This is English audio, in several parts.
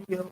you.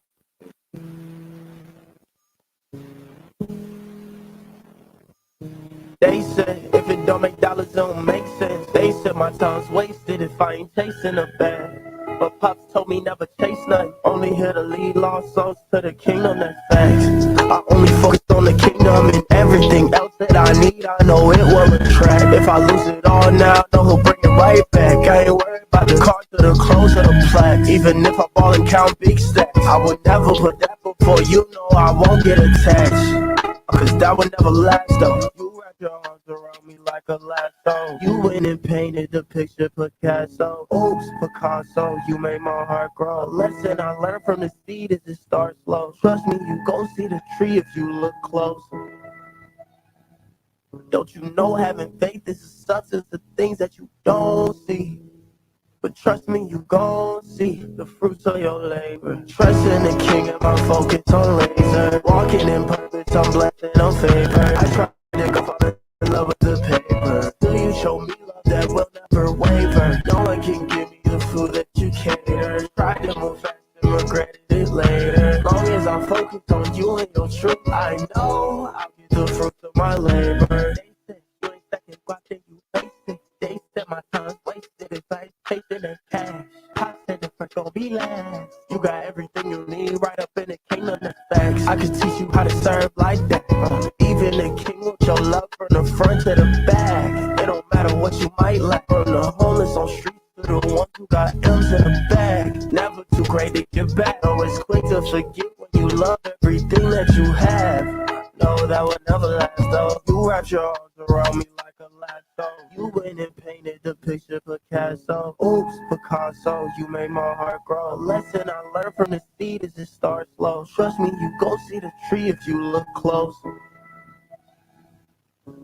They said if it don't make dollars, it don't make sense. They said my time's wasted if I ain't chasing a bag. But Pops told me never chase nothing. Only here to lead lost souls to the kingdom, that's facts. I only focus on the kingdom and everything else that I need, I know it will attract. If I lose it all now, I know he'll bring it right back. I ain't worried about the cars or the clothes or the plaque. Even if I ball and count big stacks, I would never put that before you know I won't get attached. Cause that would never last though. You wrap your arms around me like a lasso. You went and painted the picture Picasso. Oops, Picasso, you made my heart grow. A lesson I learned from the seed is it starts slow. Trust me, you gon' see the tree if you look close. Don't you know having faith is a substance of things that you don't see? But trust me, you gon' see the fruits of your labor. Trust in the king and my focus on laser. Walking in purpose, I'm blessed and I'm favored. I try to go fall in love with the paper. Still you show me love that will never waver. No one can give me the food that you cater. Tried to move fast and regretted it later. Long as I focus on you and your truth, I know I'll get the fruits of my labor. They said you ain't second guap, then you face it. They said my time's wasted if I ain't chasing that cash. Pop said the first gon' be last. You got everything you need right up in the kingdom, that's facts. I could teach you how to serve like that. Even the king with your love from the front to the back. It don't matter what you might lack. From the homeless on streets to the ones who got M's in the bag. Never too great to give back. Always quick to forget when you love everything that you have. No, that would never last though. You wrapped your arms around me like a lasso. You went and painted the picture Picasso. Oops, Picasso, you made my heart grow. A lesson I learned from the seed is it starts slow. Trust me, you gon' see the tree if you look close.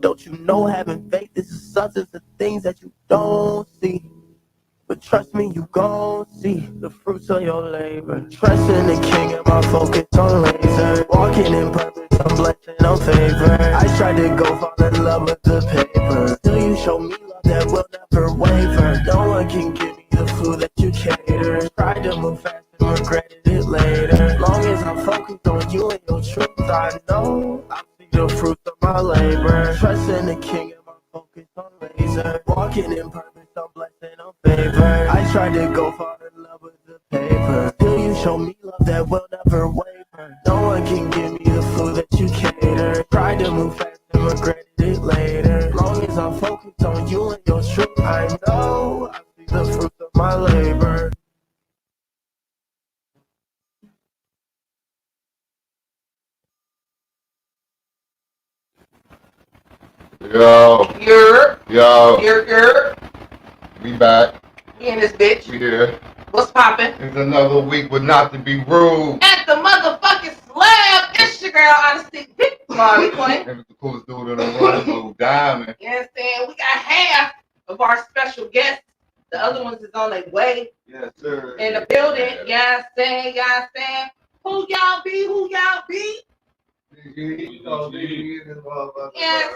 Don't you know having faith is a substance of things that you don't see? But trust me, you gon' see the fruits of your labor. Trust in the king and my focus on laser. Walking in purpose, I'm blessed and I'm favored. I tried to go fall in love with the paper. Still you show me love that will never waver. No one can give me the food that you cater. Tried to move fast and regretted it later. Long as I'm focused on you and your truth, I know I'll see the fruits of my labor. Trust in the king and my focus on laser. Walking in purpose, I'm blessed and I'm favored. I tried to go fall in love with the paper. Till you show me love that will never waver. No one can give me the food that you cater. Tried to move fast and regretted it later. Long as I'm focused on you and your truth, I know I see the fruits of my labor. Yo, we back. We in this bitch. We here. What's poppin'? It's another week with Not to Be Rude. At the motherfucking slam. It's your girl, Honesty Dick Marley Queen. And it's the coolest dude in the room, Blue Diamond. You know what I'm saying? We got half of our special guests. The other ones is on their way. Yes, sir. In the building. Yeah. You know what I'm saying? Who y'all be? You know what I'm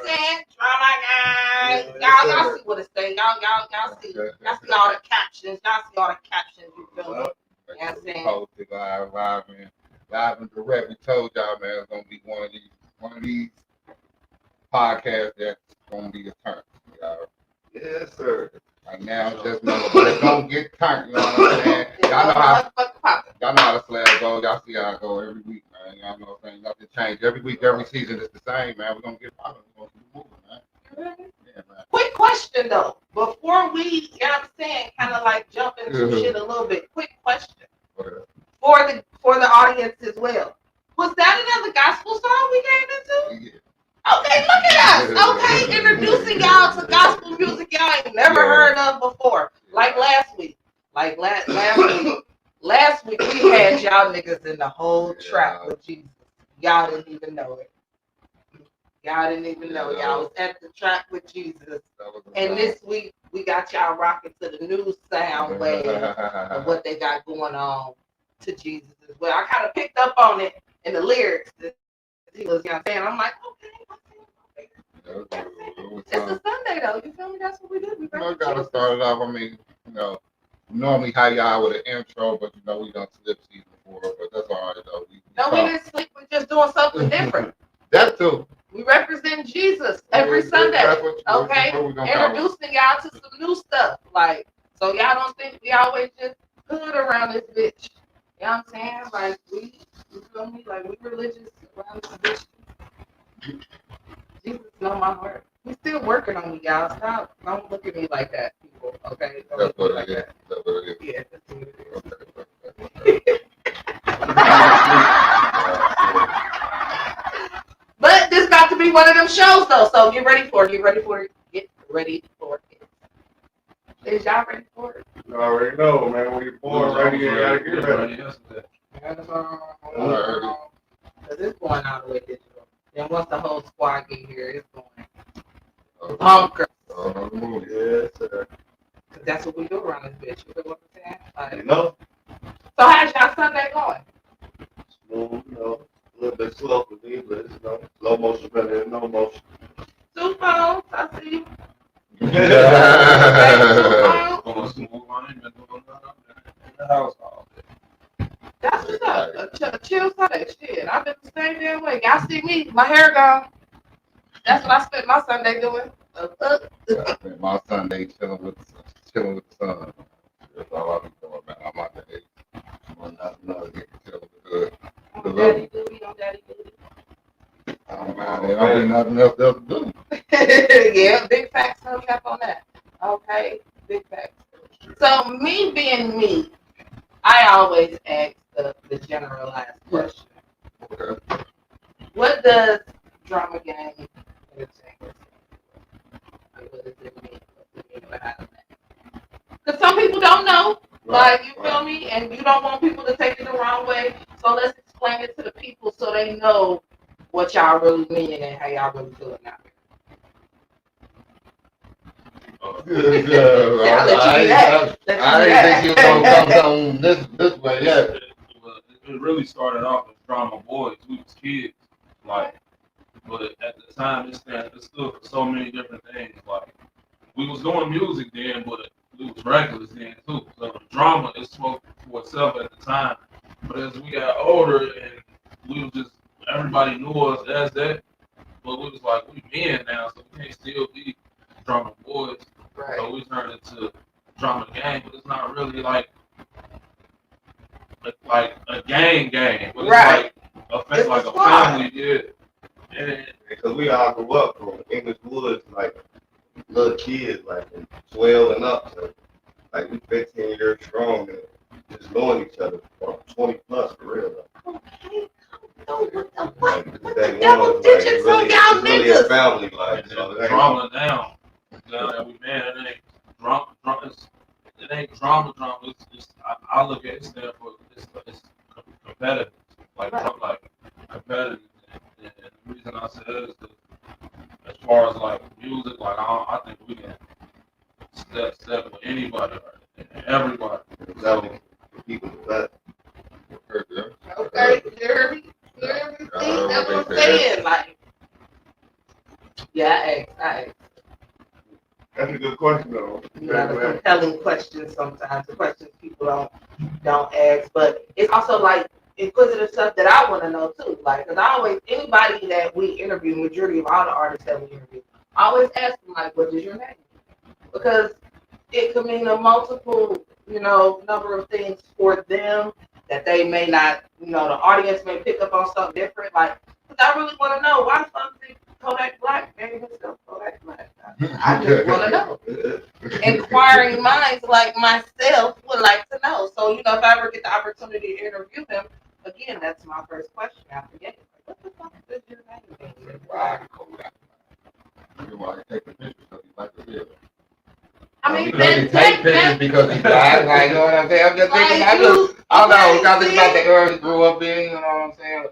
saying? Drama guys. Y'all see what it's saying. Y'all see all the captions. Y'all see all the captions. You feel me? You know what I'm saying? Posted live and direct. We told y'all, man, it's gonna be one of these podcasts that's gonna be a turn. Y'all. Yes, sir. Right now, just don't get turned. You know what I'm saying? Y'all know how the slab goes. Y'all see how it go every week, man. Y'all know what I'm saying? Nothing change every week, every season. It's the same, man. We're gonna get popping. We're gonna keep moving, man. Yeah, man. Quick question though, before we, you know what I'm saying, kind of like jump into shit a little bit. Quick question for the audience as well. Was that another gospel song we came into? Yeah. Okay, look at us. Okay, introducing y'all to gospel music y'all ain't never heard of before. Like last week. Last week we had y'all niggas in the whole trap with Jesus. Y'all didn't even know it. Y'all didn't even know. Y'all was at the trap with Jesus. And this week we got y'all rocking to the new sound wave of what they got going on to Jesus as well. I kind of picked up on it in the lyrics. He was, you know what I'm saying? I'm like, okay. It's a Sunday though. You feel me? That's what we do. We gotta start it off. I mean, normally how y'all with an intro, but we done slip season before, but that's No, we didn't sleep. We're just doing something different. That too. We represent Jesus every Sunday. Okay? Introducing y'all to some new stuff. Like, so y'all don't think we always just good around this bitch. You know what I'm saying? Like, you feel me? Like, we religious around this bitch. Jesus know my heart. We still working on me, y'all. Stop. Don't look at me like that, people. Okay? Don't That's look what at me it like is. That's what it is. that. Yeah, that's what it is. But this got to be one of them shows, though. So get ready for it. Get ready for it. Get ready for it. Is y'all ready for it? You already know, man. When you're born ready, you gotta get ready. Because it's going all the way digital. Then once the whole squad get here, it's going bonkers. Yes, sir. Because that's what we do around this bitch. You know what I'm saying? Like, You know? so how's y'all Sunday going? Smooth, you know. A little bit slow for me, but it's, you know, slow motion better than no motion. 2 phones, I see you. Yeah. Okay, 2 phones. Going smooth. I ain't been doing nothing in the house all day. That's what's up. A chill Sunday. Shit, I've been the same damn way. Y'all see me? My hair gone. That's what I spent my Sunday doing. I spent my Sunday chilling with the sun. That's all I've been doing, man. I'm out there. I'm not getting chilling with the Daddy duty on daddy duty. Oh, man, there don't be nothing else to do. Yeah, big facts, no cap on that. Okay, big facts. So me being me, I always ask the generalized question. Okay. What does drama game entertainment? Like, what does it mean? What's the meaning behind that? Because some people don't know. Like, you feel me? And you don't want people to take it the wrong way. So let's explain it to the people so they know what y'all really mean and how y'all really feel now. I didn't think you were going to come this way yet. It really started off as Drama Boys. We was kids. Like, but at the time, it stood for so many different things. Like, we was doing music then, but we was reckless then too. So the drama it spoke for itself at the time. But as we got older and we was just everybody knew us as that, but we was like we men now, so we can't still be Drama Boys. Right. So we turned into Drama Gang, but it's not really like a gang, but it's Right. like a family, yeah. And Because we all grew up from English Woods, like little kids, like from 12 and up. So, like we 15 years strong and just knowing each other for 20 plus for real. Okay. So what the fuck? Like, What day the devil one, ditching from y'all it's really a niggas? family, like, so the drama now that we man, it ain't drama. It ain't drama. It's I look at it stand for it's competitive, like competitive. And the reason I say that is because as far as like music, like I think we can step with anybody, right? And everybody. exactly. People do that. Okay, you hear me? You hear me? See, that's what I'm saying. Like, yeah, I ask. That's a good question, though. You have a compelling question sometimes. The questions people don't ask, but it's also like inquisitive stuff that I want to know too. Like, because I always anybody that we interview, majority of all the artists that we interview, I always ask them like, "What is your name?" Because it could mean a multiple, number of things for them that they may not, the audience may pick up on something different. Like, because I really want to know why the fuck did Kodak Black name himself Kodak Black? I just want to know. Inquiring minds like myself would like to know. So, if I ever get the opportunity to interview him, again, that's my first question after getting it. What the fuck is your name? Why Kodak? You want to take the picture because you like the video. I mean, because he take pictures because he died. Like, you know what I'm saying? I'm just thinking. I don't know. I'm thinking about the era he grew up in. You know what I'm saying?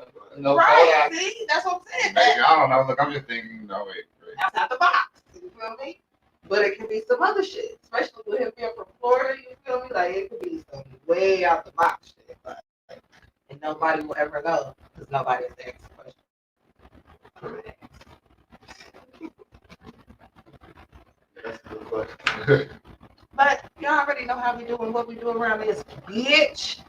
Right. See, that's what I'm saying. Maybe, I don't know. Look, I'm just thinking. Outside the box. You feel me? But it could be some other shit, especially with him being from Florida. You feel me? Like it could be some way out the box shit, and nobody will ever know because nobody's asked the question. That's a good question. But you already know how we do and what we do around this bitch.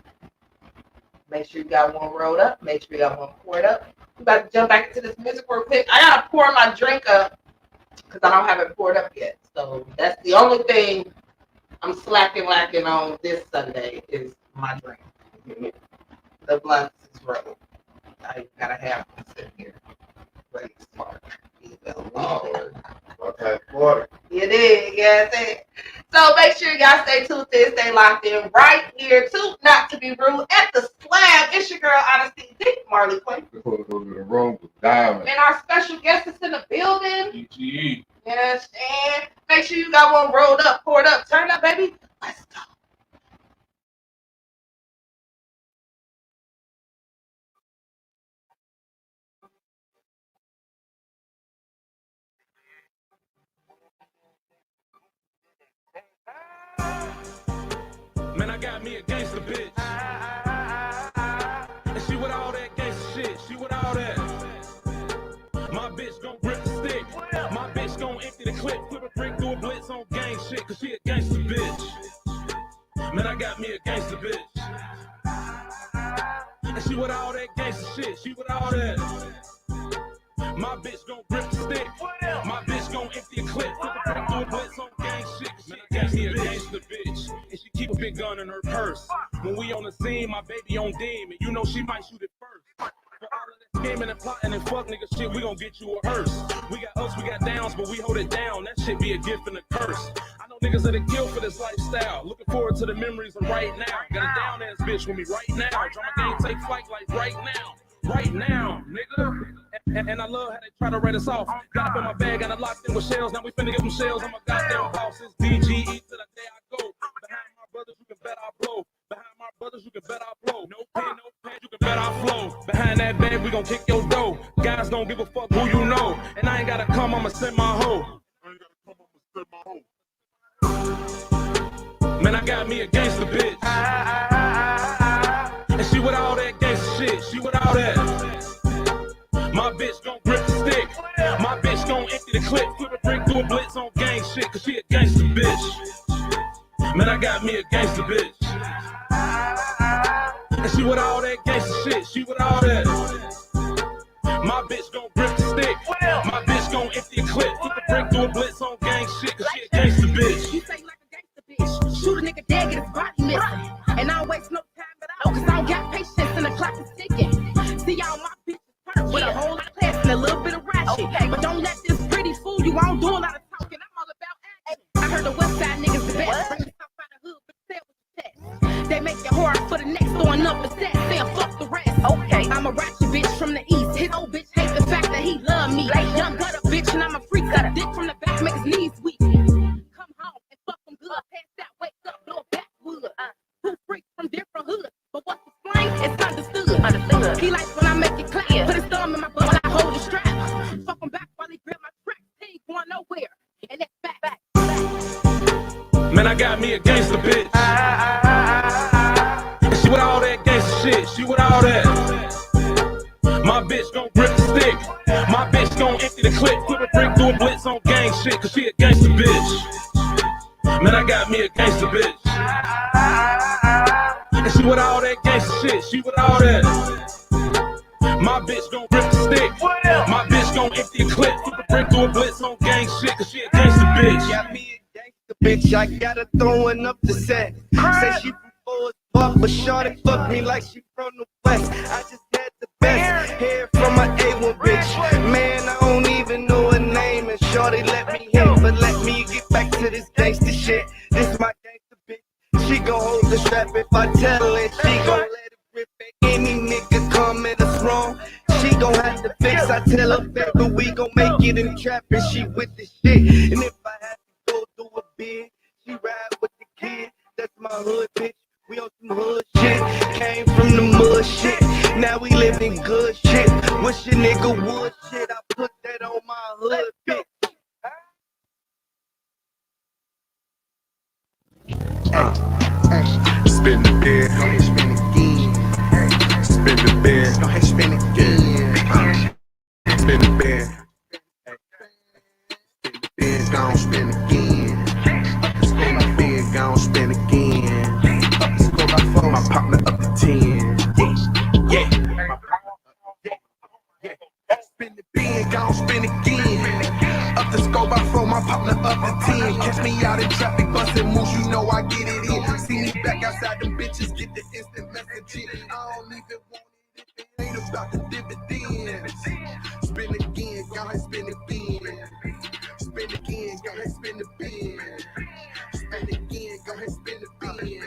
Make sure you got one rolled up. Make sure you got one poured up. We about to jump back into this music real quick. I gotta pour my drink up because I don't have it poured up yet. So that's the only thing I'm lacking on this Sunday is my drink. The blunts is rolled. I gotta have them sit here. Ready to spark. Okay, water. You did, yes. So make sure y'all stay tuned in, stay locked in right here too, not to be rude, at the slab. It's your girl, Honesty Dick, Marley Quinn. Go to the room with diamonds. And our special guest is in the building. DGE. Yes, and make sure you got one rolled up, poured up, turned up, baby. Let's go. Man, I got me a gangster bitch. And she with all that gangster shit. She with all that. My bitch gon' grip the stick. My bitch gon' empty the clip. Flip a brick through a blitz on gang shit. Cause she a gangster bitch. Man, I got me a gangster bitch. And she with all that gangster shit. She with all that. My bitch gon' grip the stick. My bitch gon' empty a clip. Flip a brick through a blitz on gang shit. Man, I got me a gangster bitch. And she keep a big gun in her purse. When we on the scene, my baby on dim, and you know she might shoot it first. For all of that scheming and plotting and fuck nigga shit, we gon' get you a hearse. We got ups, we got downs, but we hold it down. That shit be a gift and a curse. I know niggas that'll kill for this lifestyle. Looking forward to the memories of right now. Got a down ass bitch with me right now. Drama game take flight like right now. Right now, nigga. And I love how they try to write us off. Got up in my bag and I locked in with shells. Now we finna get them shells. I'm a goddamn boss. It's DGE to the day I go. Behind my brothers, you can bet I blow. Behind my brothers, you can bet I blow. No pen, no pen, you can bet I flow. Behind that bag, we gon' kick your dough. Guys don't give a fuck who you know. And I ain't gotta come, I'ma send my hoe. Man, I got me a gangster bitch. And she with all that gangster shit. She with all that. My bitch gon' grip the stick. My bitch gon' empty the clip. Flip a brick through a blitz on gang shit. Cause she a gangster bitch. Man, I got me a gangster bitch. And she with all that gangster shit. She with all that. My bitch gon' grip the stick. My bitch gon' empty a clip. Flip a brick through a blitz on gang shit. Cause she a gangster bitch. You say you like a gangster bitch. Shoot a nigga dead, get his body missing. And I don't waste no time at all. Cause I don't got patience and the clock is ticking. See all my bitches perk with a whole lot of class and a little bit of ratchet. Okay. But don't let this pretty fool you. I don't do a lot of talking. I'm all about action. I heard the West Side niggas the best. Bring the top out the hood, but say it with the test. They make it hard for the next, throwing up the set. Saying fuck the rest. Okay. I'm a ratchet bitch from the east. His old bitch hate the fact that he love me. Like young gutter bitch and I'm a freak. Got a dick from the back, make his knees weak. Come home and fuck them good. Pass that, wake up, blow a backwood. Two freaks from different hoods. But what's the slang? It's understood. He likes when I make it clap. Put his thumb in my butt while I hold the strap. Fuck him back while he grab my track. He ain't going nowhere. And that's back. Man, I got me a gangster bitch. And she with all that gangster shit. She with all that. My bitch gon' grip the stick. My bitch gon' empty the clip. Flip a brick through a blitz on gang shit. Cause she a gangster bitch. Man, I got me a gangster bitch. And she with all that gangster shit. She with all that. My bitch gon' grip the stick. My bitch gon' empty a clip. Flip a brick through a blitz on gang shit. Cause she a gangster bitch. Got me a gangster bitch, I got her throwing up the set. Say she from Forest Park, but shorty fuck me like she from the West. I just had the best hair from my A1 bitch. Man, I don't even know her name, and shorty let me hit. But let me get back to this gangster shit. This my gangster bitch. She gon' hold the strap if I tell her. She gon' let it rip at any nigga come at us wrong. She gon' have to fix. I tell her, baby, we gon' make it in trap, and she with the shit. And if I have to go through a bid, she ride with the kid. That's my hood bitch. We on some hood shit. Came from the mud shit. Now we live in good shit. Wish your nigga would shit. I put that on my hood bitch. Spin the bed, go ahead, spin again. Spin the bed, go ahead, spin again. Spin the bed. Spin the bed, gon' spin again. Spin the bed, gon' spin again. My partner up to 10. me out in traffic, busting moves, you know I get it in. See me back outside, them bitches get the instant messaging. I don't even want it if it ain't about the dividends. Spin again, go ahead, spin it again. Spin again, go ahead, spin the bin. Spin again, go ahead, spin the bin.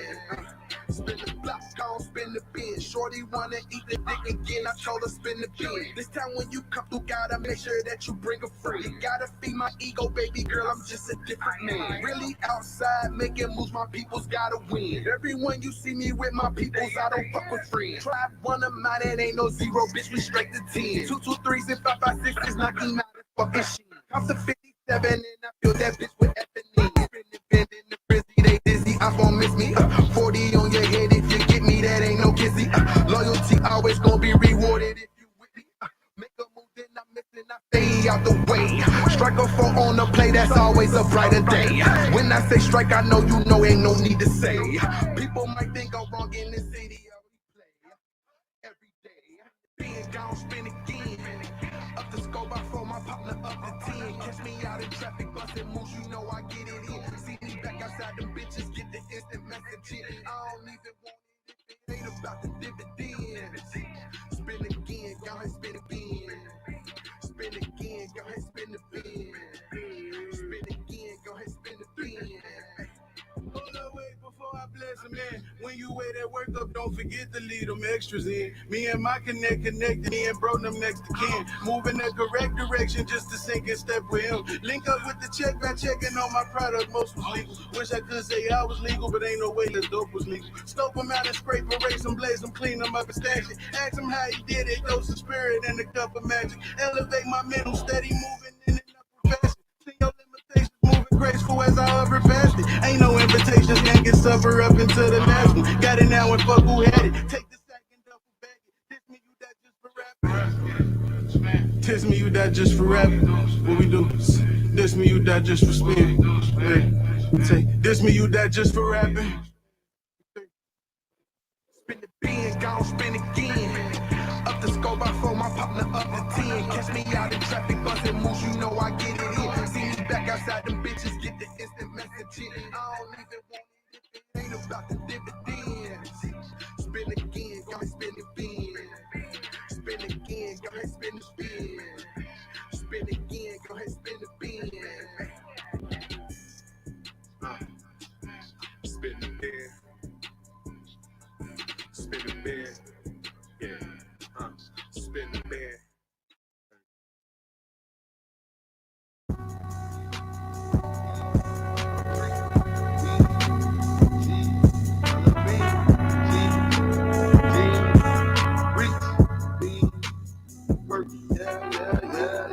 Spin the block, gon' spin the bin. Shorty wanna eat the dick again, I told her spin the bin. This time when you come through, gotta make sure that you bring a friend. You gotta feed my ego, baby girl, I'm just a different man. Really outside, making moves, my people's gotta win. Everyone you see me with my peoples, I don't fuck with friends. Try one of mine, it ain't no zero, bitch, we straight to 10. 2, 2, 3s and 5, 5, 6s, knocking out this fucking shit. Comes to 57 and I feel that bitch with Ebony. Bend in the frizzy, they dizzy, I won't miss me. 40 on your head if you get me, that ain't no kissy. Loyalty always gonna be rewarded if you with me. Make a move, then I'm missing, I stay out the way. Strike a 4 on the play, that's always a brighter day. When I say strike, I know you know, ain't no need to say. People might think I'm wrong in this city, I replay every day. Being gone, spin again. Up the scope, I throw my partner up to 10. Catch me out in traffic, busting moves, you know I get it in. See me back outside, them bitches get the instant messaging. I don't even want it if it ain't about the dividends. Spin again, go ahead, spin again. Spin again, go ahead, spin the bin. Spin again, go ahead, spin the bin. Hold up, wait, before I bless a man. When you weigh that work up, don't forget to leave them extras in. Me and my connected, me and bro them next to kin. Moving the correct direction just to sync and step with him. Link up with the check by checking on my product, most was legal. Wish I could say I was legal, but ain't no way this dope was legal. Scope them out and scrape, erase them, blaze them, clean them up and stash it. Ask them how he did it, dose of spirit and a cup of magic. Elevate my mental, steady moving in an upper fashion. See your limitations, moving graceful as I hover past it. Ain't no invitations, can't get supper up into the national. Got it now and fuck who had it. Take the sack and double bag it. Diss me, you that just for rapping. Diss me, you that just for rapping. What we do? Diss me, you that just for spinning. Hey, diss me, you that just for rapping. Spin the bin, gon' spin again. Up the scope, I throw my partner up to 10. Catch me out in traffic, busting moves, you know I get it in. See me back outside, them bitches get the instant messaging. I don't even want it if it ain't about the dividends. Spin again, go ahead, spin the bin. Spin again, go ahead, spin the spin. Spin again, go ahead, spin the bin. Spin the bin. Spin the bin. Yeah. Spin the bin.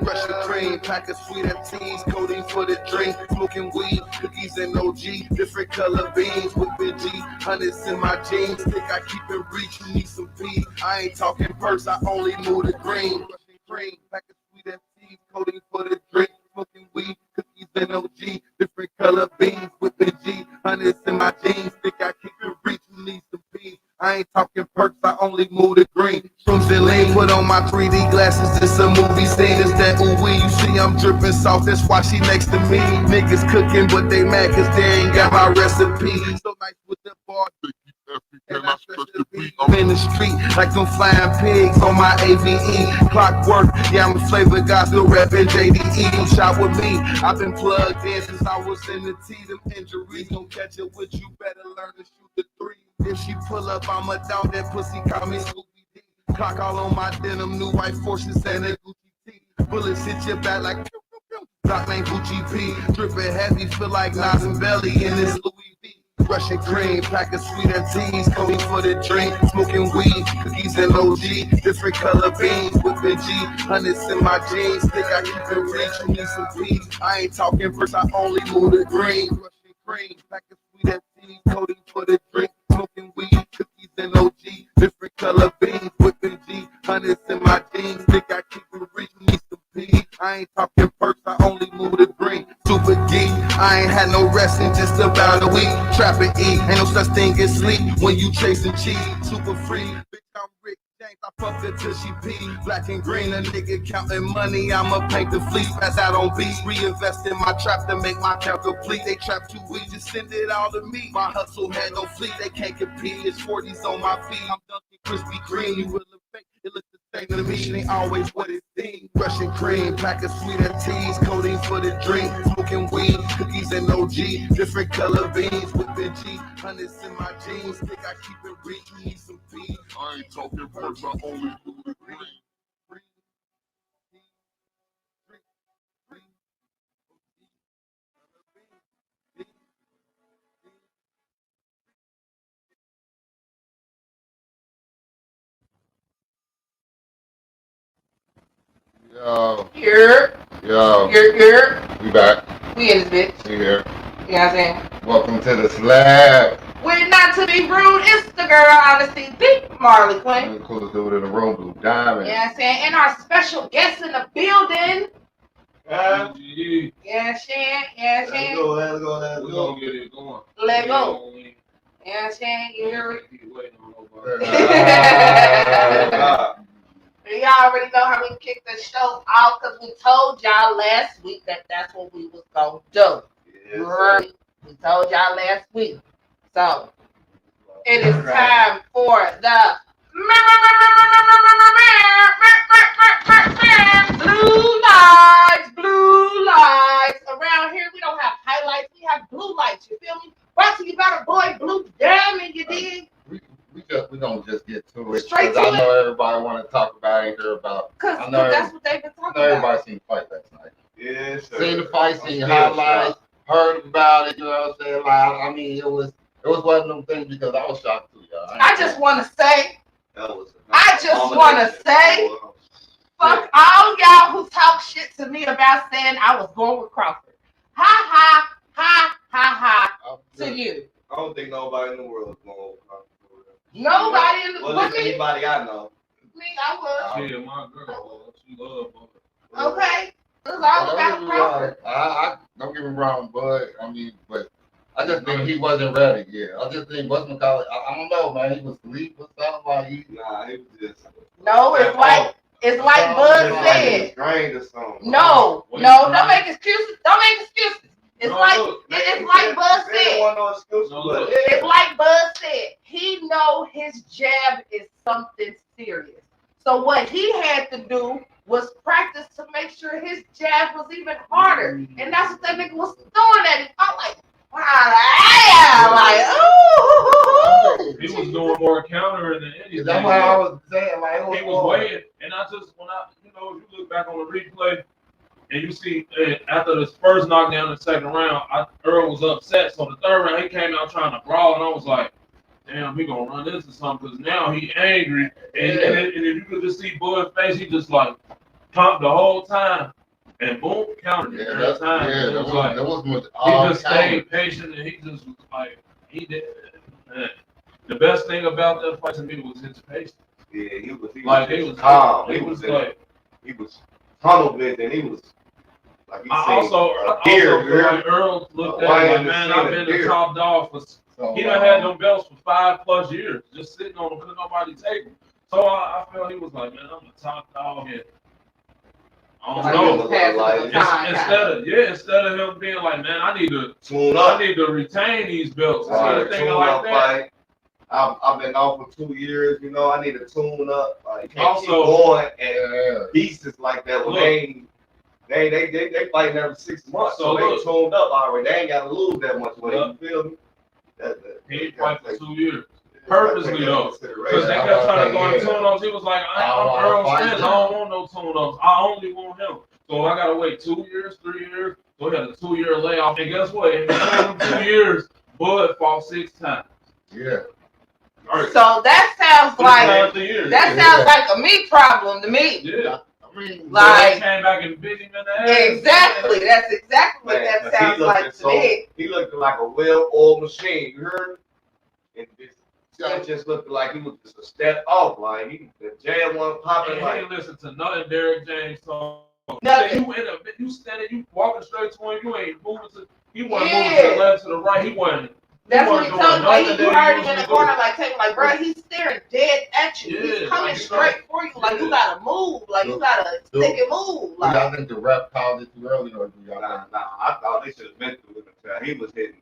Brush the cream, pack of sweet teas, codeine for the drink, smoking weed, cookies and OG, different color beans, whipping G, hundreds in my jeans, think I keep it reach, you need some P, I ain't talking purse, I only move the green, brush the cream, pack of sweet teas, codeine for the drink, smoking weed, cookies and OG, different color beans, whipping G, hundreds in my jeans, think I keep it reach, you need some P, I ain't talking perks, I only move the green. Shrooms and lean, put on my 3D glasses, it's a movie scene. It's that ooh-wee, you see I'm dripping soft, that's why she next to me. Niggas cooking, but they mad cause they ain't got my recipe. So nice with the bar, and I stretch the beat. I'm in the street like them flying pigs on my AVE. Clockwork, yeah, I'm a flavor guy, still rapping JDE. Shot with me, I've been plugged in since I was in the T. Them injuries don't catch it with you, better learn to shoot the 3. If she pull up, I'ma down that pussy, call me Scooby D. Clock all on my denim, new white forces and a Gucci tee. Bullets hit your back like pew, pew, pew. Glock named Gucci P. Dripping heavy, feel like Nas and Belly in this Louis V. Russian cream, pack of sweet teas, codeine for the drink, smoking weed, cookies and OG, different color beans, whipping G, hundreds in my jeans, think I keep it rich, you need some peace. I ain't talking first, I only move the green. Russian cream, pack of sweet teas, codeine for the drink, smoking weed, cookies and OG, different color beans, whipping G, hundreds in my jeans, think I keep it rich, you need some peace. I ain't talking first, I only move the green. Super geek, I ain't had no rest in just about a week. Trap and eat, ain't no such thing as sleep when you chasing cheese. Super free, bitch, I'm Rick James, I Fuck her till she pee. Black and green, a nigga counting money. I'ma paint the fleet. Pass out on beats. Reinvest in my trap to make my count complete. They trap too weak, just send it all to me. My hustle had no fleet. They can't compete. It's 40s on my feet. I'm dunking crispy green. You will look fake. It looks the same to me. It ain't always what it seems. Russian cream, pack of sweeter teas, codeine for the drink. Smoking weed, cookies and OG. Different color beans, whipping G. Hundreds in my jeans. Think I keep it real. You need some feed. I ain't talking words, I only do the green. Yo, Here, yo, here. we back. We in this bitch. We here. You know what I'm saying? Welcome to the slab. We're not to be rude. It's the girl, honestly, the Marley Quinn. I'm the coolest dude in the room, Blue You know Diamond. what I'm saying? And our special guest in the building. DGE. Yeah, Shan. Yeah, Shan. Let's go. We're gonna get it going. Let go. Yeah, Shan. You hear me? Keep waiting on nobody. Y'all already know how we kicked the show off because we told y'all last week that that's what we was going to do. Right? We told y'all last week. So, it is time for the blue lights. Around here, we don't have highlights. We have blue lights. You feel me? Brought to you by the boy Blue Diamond, you dig? We gonna just get to it. Straight to I it. know everybody want to talk about it, hear about. Because I know that's what they've been I talking know about. everybody seen the fight last night. Yeah, sure. Seen the fight, seen highlights, heard about it. You know what I'm saying? Like, I mean, it was one of them things because I was shocked too, y'all. I just want to say, I just wanna say, fuck all y'all who talk shit to me about saying I was going with Crawford. Ha ha ha ha ha to you. I don't think nobody in the world is going to Nobody in the well, world. anybody I know. Me, I was. Yeah, my girl, she love Bud. Okay. It was all about Crawford. I don't get me wrong, Bud. I mean, but I just think he wasn't ready. Yeah, I just think Westman College. I don't know, man. He was asleep or something like he. Nah, he was just. No, it's like Bud said. Drained or something. No, don't make excuses. Don't make excuses. It's like Bud said. It's like Bud said. He know his jab is something serious. So what he had to do was practice to make sure his jab was even harder. And that's what that nigga was throwing at him. I'm like, wow, like, ooh. He was doing more countering than anything. That's what I was saying. Like, he was waiting, and I just if you look back on the replay, and you see after the first knockdown in the second round, Earl was upset. So the third round, he came out trying to brawl, and I was like, damn, he gonna run into something because now he angry. And if you could just see Bud's face, he just like pumped the whole time. And boom, countered it every time. Yeah, it was like, he just stayed patient, and he just was like, he did. Man. The best thing about that fight to me was his patience. Yeah, he was calm. He was tunnel vision. He was like. I also feel like Earl looked at him like, man, I've been the top dog for. He done had them belts for 5+ years, just sitting on them, couldn't nobody take them. So I felt he was like, man, I'm the top dog here. I don't know. Instead of him being like, man, I need to retain these belts. Right, Thinking like that. I've been off for 2 years, you know. I need to tune up. Like, can't keep Also, going and beasts like that. When they fighting every 6 months, so they tuned up already. They ain't got to lose that much weight. You feel me? He ain't fight for 2 years. Purposely though, because they kept trying to go on tune-ups. He was like, I'm Earl Spence. I don't want no tune-ups. I only want him. So I gotta wait 2 years, 3 years. So he had a 2-year layoff. And guess what? In the 2 years, Bud fought 6 times. Yeah. Right. So that sounds like a me problem to me. Yeah. I mean, like, they came back and bit him in the ass. Exactly. That's exactly what that sounds like to me. He looked like a well-oiled machine. You heard? And it just looked like he was just a step off. Like the jab one popping. He didn't listen to nothing Derrick James told. Nothing. You standing, you walking straight to him. You ain't moving to. He wasn't moving to the left, to the right. He wasn't That's what he wasn't told doing me. Like, nothing you that heard he him in the usually corner, do. like, taking, like, bro, he's staring dead at you. Yeah, He's coming like, straight for you. Like, you yeah. gotta move. Like, you gotta stick and move. Do y'all Like, think the rep called it too early, or do y'all think? Nah, I thought they should have been through it until he was hitting.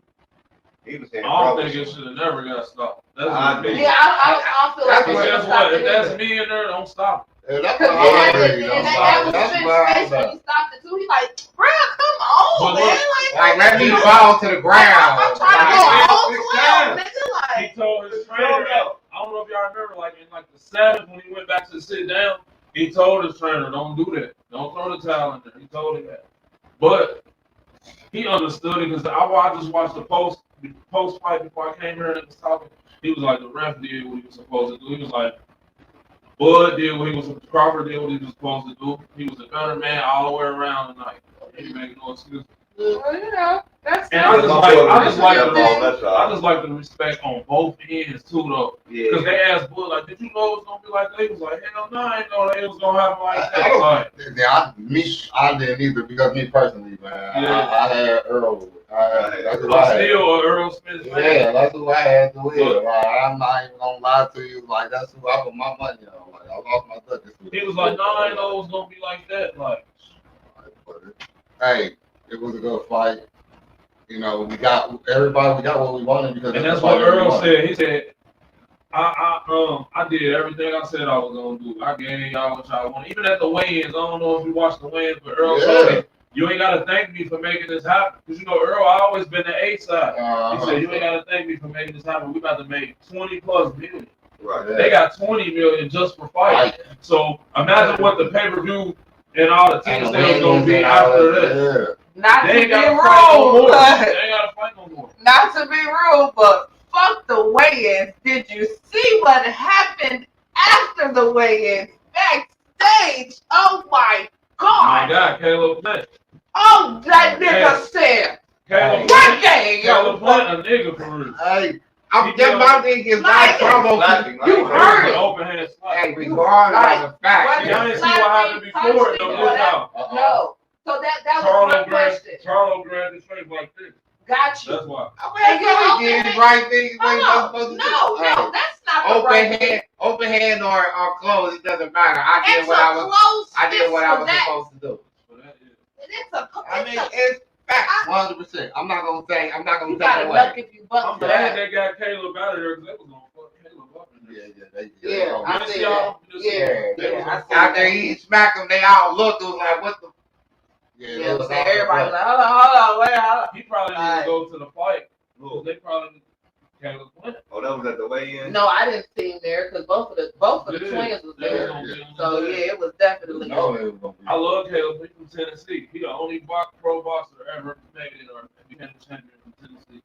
He was hitting. I don't think it should have never got stopped. That's what me. yeah, I don't feel like That's it what- should Guess have what? stopped If it that's either. me in there, don't stop. Yeah, that's Cause what then I that already was know. That's Spence what face when he stopped it too. He like, bro, come on, But man. look, Like, let me I'm fall to the ground. trying to go Like, all 12, He nigga. told his trainer, I don't know if y'all remember, like in like the 7th when he went back to sit down, he told his trainer, don't do that. Don't throw the towel in there. He told him that. But he understood it because I just watched the post fight before I came here and was talking. He was like, the ref did what he was supposed to do. He was like, Bud did what he was, Crawford did what he was supposed to do. He was a better man all the way around tonight. He didn't make no excuse. Well, you know, that's And I just like the respect on both ends too, though. Because they asked Bud, like, did you know it was gonna be like that? He was like, hell no, I didn't know that it was gonna happen like that. I didn't either because me personally, man. Yeah. I had Earl. That's who I I'm had. still an Earl Smith fan. Yeah, that's who I had to win. Like, I'm not even gonna lie to you. Like, that's who I put my money on. Like, I lost my duck. He was like, no, I didn't know it was gonna be like that. Like, hey, it was a good fight. You know, we got what we wanted because and that's what Earl said. He said, I did everything I said I was gonna do. I gave y'all what y'all wanted. Even at the weigh-ins, I don't know if you watched the weigh-ins, but Earl told me, you ain't gotta thank me for making this happen. Because you know, Earl, I always been the A side. He said, you ain't gotta thank me for making this happen. We about to make 20+ million. Right. They got 20 million just for fighting. So imagine what the pay-per-view and all the ticket sales gonna be after this. Not to They be ain't gotta fight no more. rude, They ain't gotta fight no more. not to be rude, but fuck the weigh-ins. Did you see what happened after the weigh-ins backstage? Oh my My God! God, Caleb Plant. Oh, that nigga said, Caleb "What Plant. game, Caleb yo?" Plant, a nigga for real. Hey, my thing is Like, you heard it. Open hand slap. Hey, regardless of the fact. Y'all didn't see what happened before. No. So that was my question. Charlo grabbed his face like this. Got you. That's why. Right thing. No, that's not the right thing. Open hand or closed, it doesn't matter. I did what I was supposed to do. It's facts, 100%. I'm not gonna take it away. If you buck I'm glad they got Caleb out of there because they was gonna fuck Caleb up in there. After he smacked them, they all looked. It was like, what the? Everybody was like, hold on, wait. He probably need to go to the fight. They probably Caleb win. Oh, that was at the weigh-in? No, I didn't see him there because both of the twins was there. So it was definitely. I love Caleb. He's from Tennessee. He the only pro boxer ever made it or became a champion from Tennessee.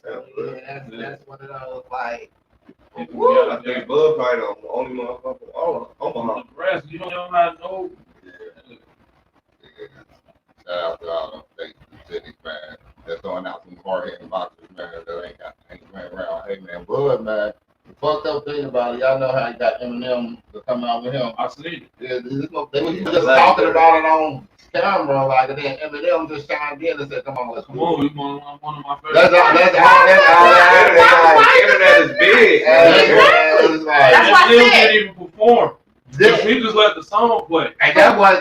That's one of those like. I think Bud probably the only motherfucker. Omaha. Nebraska, you don't know how to know. Shout out to all the cities, man. They're throwing out some hard-hitting boxers, man, that ain't ran around. Hey, man, Bud, man, the fucked up thing about it, y'all know how he got Eminem to come out with him. I seen it. Yeah, they were just talking about it on camera, like, and then Eminem just chimed in and said, come on, let's Come on, he's one of my favorites. That's all Internet is big. That's That's why I still said. didn't even perform. He just let the song play. And that was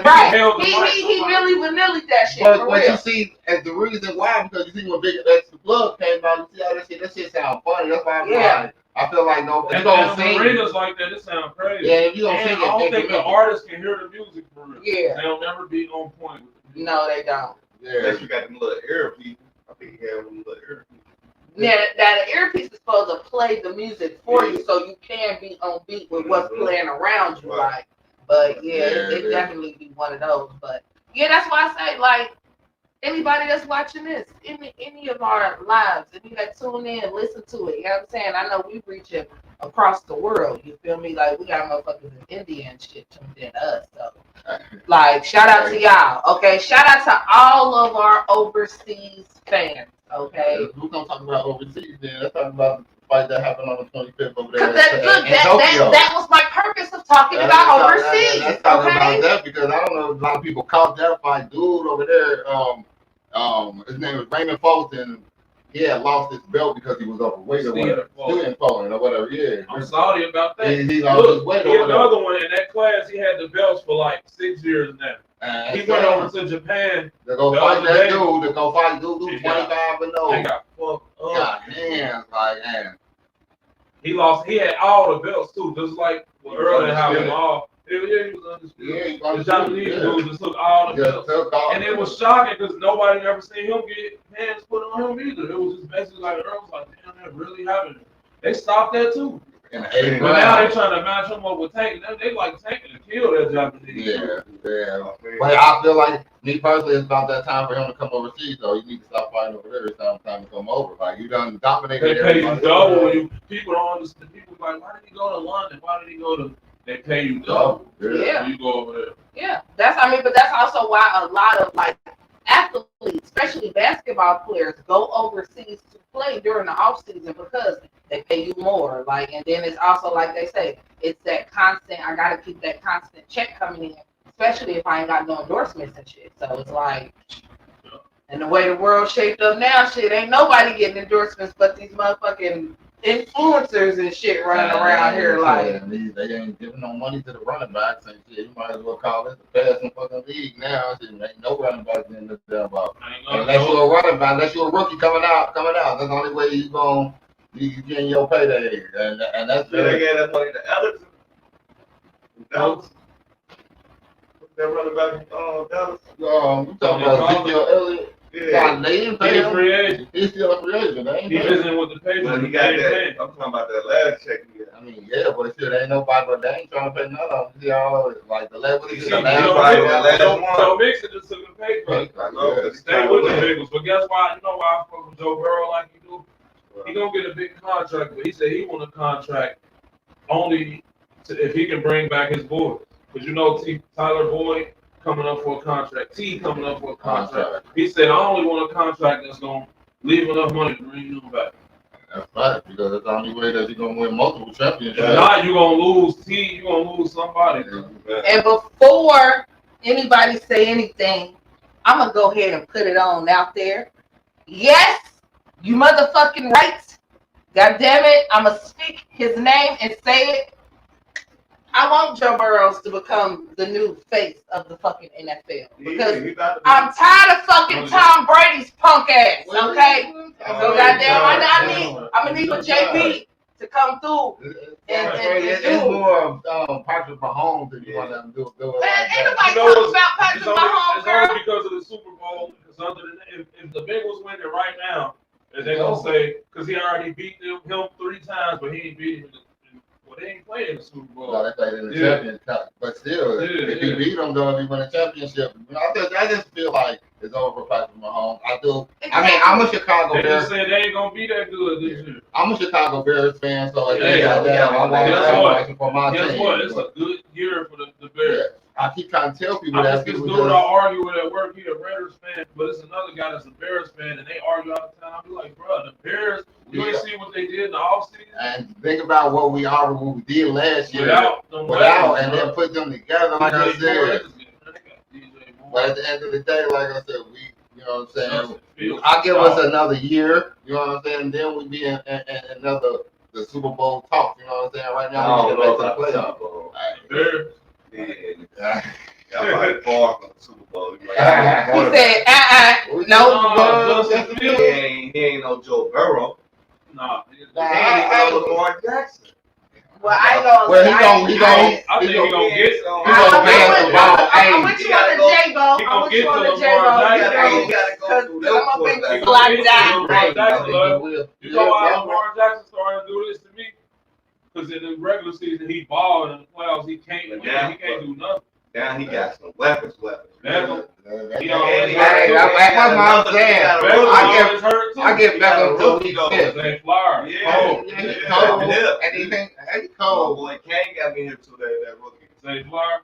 He really vanilla'd that shit. But you see, and the reason why, because you see when Big Extra Plug came out, you see how that shit sound funny. That's why I feel like no, and arenas like that, it sounds crazy. Yeah, if you don't sing it, I don't think the artists can hear the music for real. Yeah. They'll never be on point with the music. No, they don't. Unless you got them little earpieces. I think he had them little earpieces. Yeah, that earpiece is supposed to play the music for you, so you can be on beat with what's playing around you, like. But it definitely be one of those. But yeah, that's why I say, like, anybody that's watching this, any of our lives, if you that tune in, listen to it. You know what I'm saying? I know we reaching across the world. You feel me? Like, we got motherfuckers in India and shit tuned in to us. So, like, shout out to y'all. Okay, shout out to all of our overseas fans. Okay. We're gonna talk about overseas then. Let's talk about the fight that happened on the 25th over there. That was my purpose of talking about overseas. Let's talk about that because I don't know if a lot of people caught that fight. Dude over there, his name is Raymond Fulton. he had lost his belt because he was overweight or whatever. Stealing or whatever. Yeah. I'm sorry about that. He lost his weight or whatever. Another one in that class. He had the belts for like 6 years now. He went over to Japan. To go fight that dude. To go fight dude 25 and 0. They got fucked up. Got hands like man. He lost. He had all the belts too, just like earlier how we all. Yeah, he was undisputed. The Japanese dude just took all the belts. And it was shocking because nobody ever seen him get hands put on him either. It was just basically like Earl was like, damn, that really happened. They stopped that too. But now they trying to match him up with Tank. They like Tank to kill that Japanese. Yeah. But I feel like me personally, it's about that time for him to come overseas. So you need to stop fighting over there. It's time to come over. Like you done dominated. They pay you double when you people don't understand. People like, why did he go to London? Why did he go to? They pay you double. Yeah. You go over there. Yeah, but that's also why a lot of like athletes, especially basketball players, go overseas to play during the off season because they pay you more. Like, and then it's also like they say, it's that constant. I gotta keep that constant check coming in, especially if I ain't got no endorsements and shit. So it's like, and the way the world shaped up now, shit, ain't nobody getting endorsements but these motherfucking influencers and shit running around here like they ain't giving no money to the running backs and shit. You might as well call this the passing fucking league now. Shit, ain't no running backs in this damn ball. Unless you're a running back, unless you're a rookie coming out. That's the only way you getting your payday, and that's they gave that money to Ellison. Dallas. That running back Dallas. You talking about Ezekiel Elliott? Yeah. He's a free agent. He's still a free agent. He's visiting with the Patriots. But he got that. I'm talking about that last check. I mean, yeah, but shit, ain't nobody but they ain't trying to pay none of them. Y'all like the level. So Mixon just took a pay cut. Stay with the Bengals. But guess why? You know why I fuck with Joe Burrow like you do? He gonna get a big contract, but he said he want a contract only if he can bring back his boys. Because you know Tyler Boyd coming up for a contract. Coming up for a contract. He said, I only want a contract that's going to leave enough money to bring him back. That's right, because that's the only way that you're going to win multiple championships. If not, you're going to lose you're going to lose somebody. And before anybody say anything, I'm going to go ahead and put it on out there. Yes, you motherfucking right. God damn it, I'm going to speak his name and say it. I want Joe Burrow to become the new face of the fucking NFL because I'm tired of fucking Tom Brady's punk ass. Okay, so goddamn, I'm gonna need for JP to come through and it's more of Patrick Mahomes than you want them to do. Man, ain't nobody talking about Patrick Mahomes, girl. It's only because of the Super Bowl. Because other than if the Bengals win it right now, they're gonna say because he already beat him 3 times, but he ain't beat him. They ain't played in the Super Bowl. No, they played in the championship. But still, if he beat them, though, if he win a championship, I just feel like it's over for Patrick Mahomes. I mean, I'm a Chicago Bears. They just said they ain't going to be that good this year. I'm a Chicago Bears fan, so I want for my team. Guess what? It's a good year for the Bears. Yeah. I keep trying to tell people that. This dude I argue with at work, he a Raiders fan, but it's another guy that's a Bears fan, and they argue all the time. I be like, bro, the Bears, you ain't see what they did in the offseason? And think about what we did last year. Without and then put them together, like I said. But at the end of the day, like I said, you know what I'm saying? I'll give us another year, you know what I'm saying? And then we'll be in another the Super Bowl talk, you know what I'm saying? Right now, we get back to the playoff. Yeah. Y'all probably far from the Super Bowl. He said, no. He ain't no Joe Burrow. Nah. He ain't no Lamar Jackson. Well, I ain't gonna. I think he gonna get some. I'm with you on the J-Bo. I'm with you on the J-Bo. Because I'm a big black guy. You know why Lamar Jackson started to do this to me? Because in the regular season, he balled. In the playoffs, he can't win. He can't do nothing. Now he got some weapons. That's what I'm saying. I get back up to week 5. And boy, Kane got me here to that rookie. Zay Flower.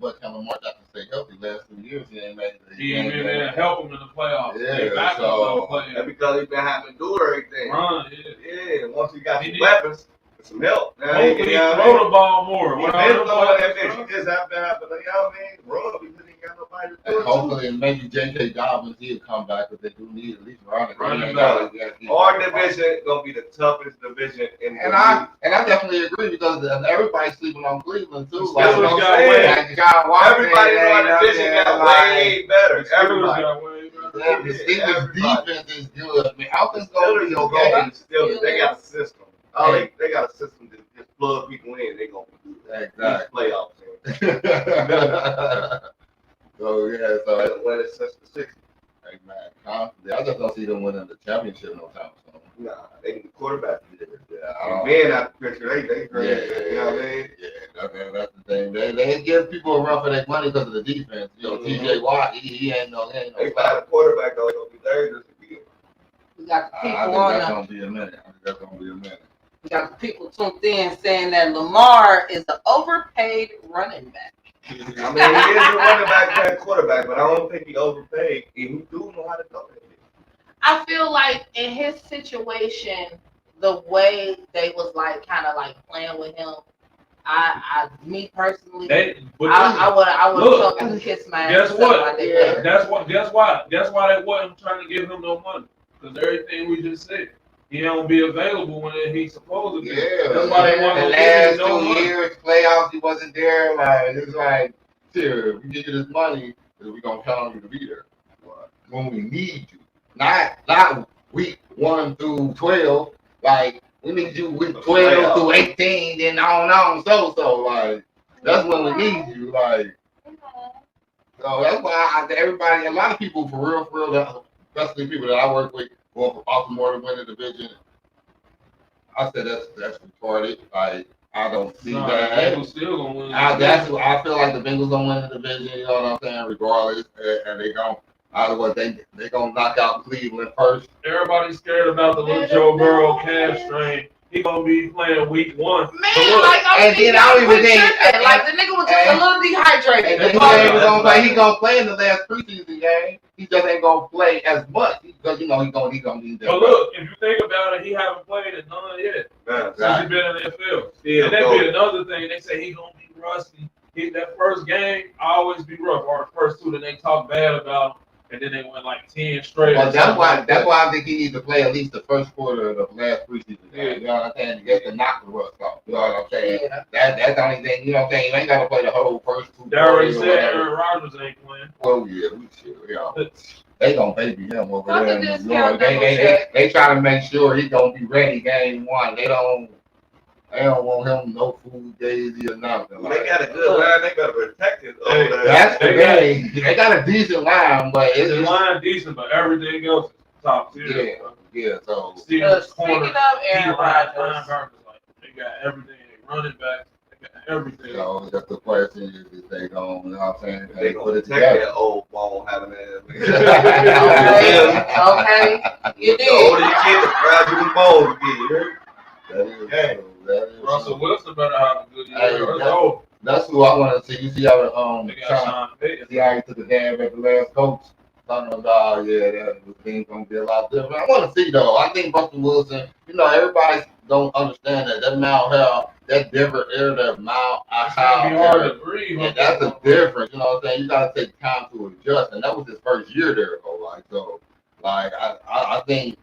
But can Lamar Jackson stay healthy last 2 years? He ain't been there to help him in the playoffs. Yeah, so that's because he's been having to do everything. Run, yeah. Once he got some weapons, some help. Hopefully, throw the ball more. He been throwing that bitch. He just have to have, you know what I mean? Run because he ain't got nobody to throw And it hopefully, maybe J.K. Dobbins he'll come back, but they do need at least running back. Our division gonna be the toughest division in the league. And I definitely agree because everybody's sleeping on Cleveland too. Like, Everybody know our division got way better. Everybody. The Steelers' defense is good. I mean, offense gonna be okay. They got a system. They got a system to just plug people in. They gonna be good. Exactly. Playoffs. So yeah, so they win it since the 60s. Hey man, I just don't see them winning the championship no time soon. Nah, they need the quarterback. Yeah, man out the picture, they great. You know what I mean? Yeah, that's the thing. They give people a run for their money because of the defense. You know, T.J. Watt, he ain't no. They got a quarterback though. It'll be dangerous to beat him. We got the people I think on that's the. gonna be a minute. We got the people tuned in saying that Lamar is an overpaid running back. I mean, he is a running back and quarterback, but I don't think he overpaid. He do know how to throw it. I feel like in his situation, the way they was like kind of like playing with him, me personally, I would fuck and kiss my ass. Guess what? Guess why they wasn't trying to give him no money? Because everything we just said. He don't be available when he's supposed to be. Yeah, that's why they want the last 2 years playoffs he wasn't there. Like it's like, here we give you this money, we gonna count on you to be there when we need you. Not week 1 through 12. Like we need you week 12 through 18, then on so like that's when we need you. Like so that's why everybody, a lot of people for real, especially people that I work with. Going for Baltimore to win the division, I said that's retarded. Like I don't see that. The Bengals still gonna win. I feel like the Bengals gonna win the division. You know what I'm saying? Regardless, and they gonna knock out Cleveland first. Everybody's scared about the little Joe Burrow calf strain. He gonna be playing week 1. Man, like I don't even think like the nigga was just a little dehydrated. And he gonna play in the last preseason game. He just ain't gonna play as much because he gonna need that. But look, if you think about it, he haven't played in none yet since he been in the NFL. And that'd be another thing. They say he gonna be rusty. That first game always be rough, or the first 2 that they talk bad about him. And then they went like 10 straight. Well, that's why I think he needs to play at least the first quarter of the last preseason game. You know what I'm saying? Just to knock the rust off. You know what I'm saying? Yeah. That's the only thing. You know what I'm saying? You ain't got to play the whole first 2 quarters. They already said Aaron Rodgers ain't playing. Well, yeah, we should. Yeah. They gonna baby him over there. They try to make sure he gonna be ready game 1. They don't want him no food daisy or nothing. They got a good line. They got to protect it. That's the thing. They got a decent line, but the line decent, but everything else is top tier. Yeah. So speaking of Aaron Rodgers, they got everything. They running back. They got everything. So that's the question is they gonna, you know what I'm saying? They gonna put it together. That old ball having that. Okay. You did. The older you get, the fragile the bones get. Russell Wilson better have a good year. That's who I want to see. You see how he took a dab at the last coach. Talking about that thing's gonna be a lot different. I want to see though. I think Russell Wilson. You know, everybody don't understand that mouth hair, that different air, that mouth. It's gonna be hard to breathe. Yeah, that's a difference. You know what I'm saying? You gotta take time to adjust, and that was his first year there. I think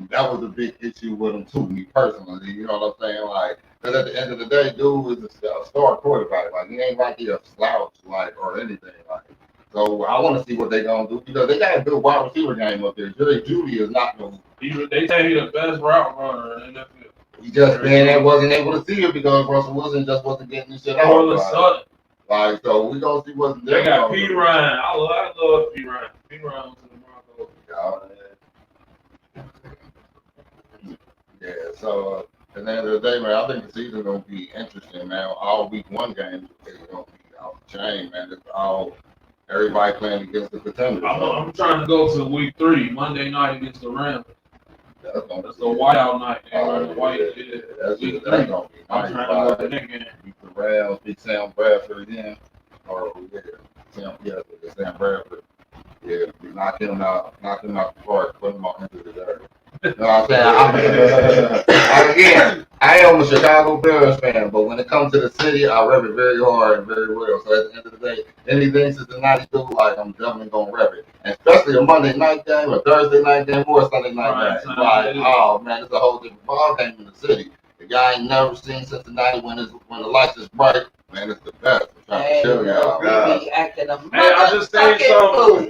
that was a big issue with him too, me personally. You know what I'm saying? Like, because at the end of the day, dude is a star quarterback. Like, he ain't like he a slouch, like, or anything. Like, so I want to see what they gonna do because they got a good wide receiver game up there. Jerry Jeudy is not no. They say he's the best route runner in the NFL. He just wasn't able to see it because Russell Wilson just wasn't getting this shit out. Like, so we gonna see what's there. They got P. Ryan. I love P. Ryan. P. Ryan was in the Broncos. Yeah, so at the end of the day, man, I think the season's gonna be interesting, man. All week 1 games is gonna be off the chain, man. It's all everybody playing against the contenders. I'm trying to go to week 3, Monday night against the Rams. That's a whiteout night. That's gonna be nice. I'm trying to go to that game. Beat the Rams, beat Sam Bradford again. Sam Bradford. Yeah, knock him out the park, put him on into the dirt. You know what I'm saying? Again, I am a Chicago Bears fan, but when it comes to the city, I rep it very hard and very well. So at the end of the day, anything Cincinnati do, like I'm definitely gonna rep it. And especially a Monday night game, a Thursday night game, or a Sunday night game. Like, oh man, it's a whole different ball game in the city. If y'all ain't never seen Cincinnati when the lights is bright, man, it's the best. I'm trying to tell y'all. We be acting a Hey, I just seen fool.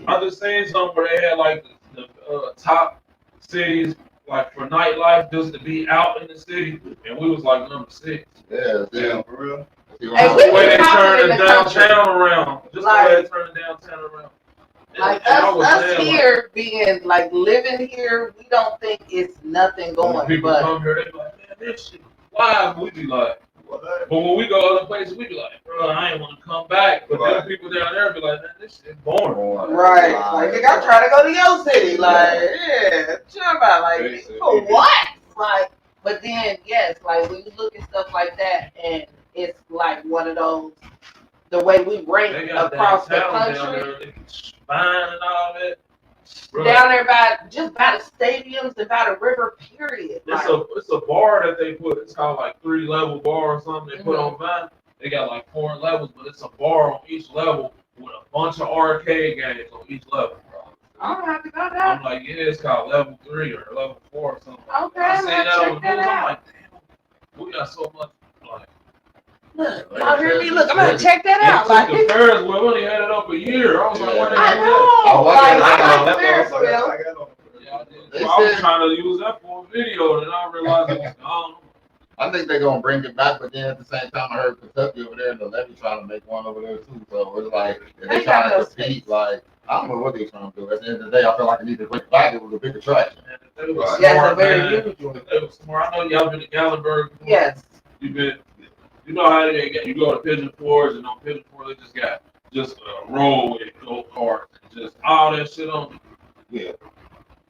something where they had like the top cities like for nightlife just to be out in the city, and we was like number 6. Yeah, Yeah, for real. Just the way they turn the downtown around. Just the way they turn the downtown around. Like us here being like living here, we don't think it's nothing going. When people come here, they be like, man, this shit wild. We be like, what? But when we go other places, we be like, bro, I ain't want to come back. But then people down there be like, man, this shit boring. Right. Like, nigga, I'm trying to go to your city. Like, yeah, chill about like for what? Like, but then yes, like when you look at stuff like that, and it's like one of those. The way we rank across the country. Fine and all that. Bro. Down there by the stadiums and by the river, period. It's a bar that they put. It's called like 3-level bar or something they put on Vine. They got like 4 levels, but it's a bar on each level with a bunch of arcade games on each level. I don't have to go there. I'm like, yeah, it's called level 3 or level 4 or something. Okay, I seen that on the news. I'm like, damn, we got so much. Like, look, y'all hear me? Look, I'm gonna check that out. Like the Ferris wheel only had it up a year. I was like, what I was trying to use that for a video, and I realized it was gone. I think they're gonna bring it back, but then at the same time, I heard Kentucky over there, and the Levy trying to make one over there too. So it's like they're trying to compete. Like I don't know what they're trying to do. At the end of the day, I feel like they need to bring it back. It was a big attraction. It was smart, It was smart. I know y'all been to Gallenberg. Yes. You been. You know how they get, you go to Pigeon Forge, and on Pigeon Forge they just got just a roll with go carts and just all that shit on it. Yeah.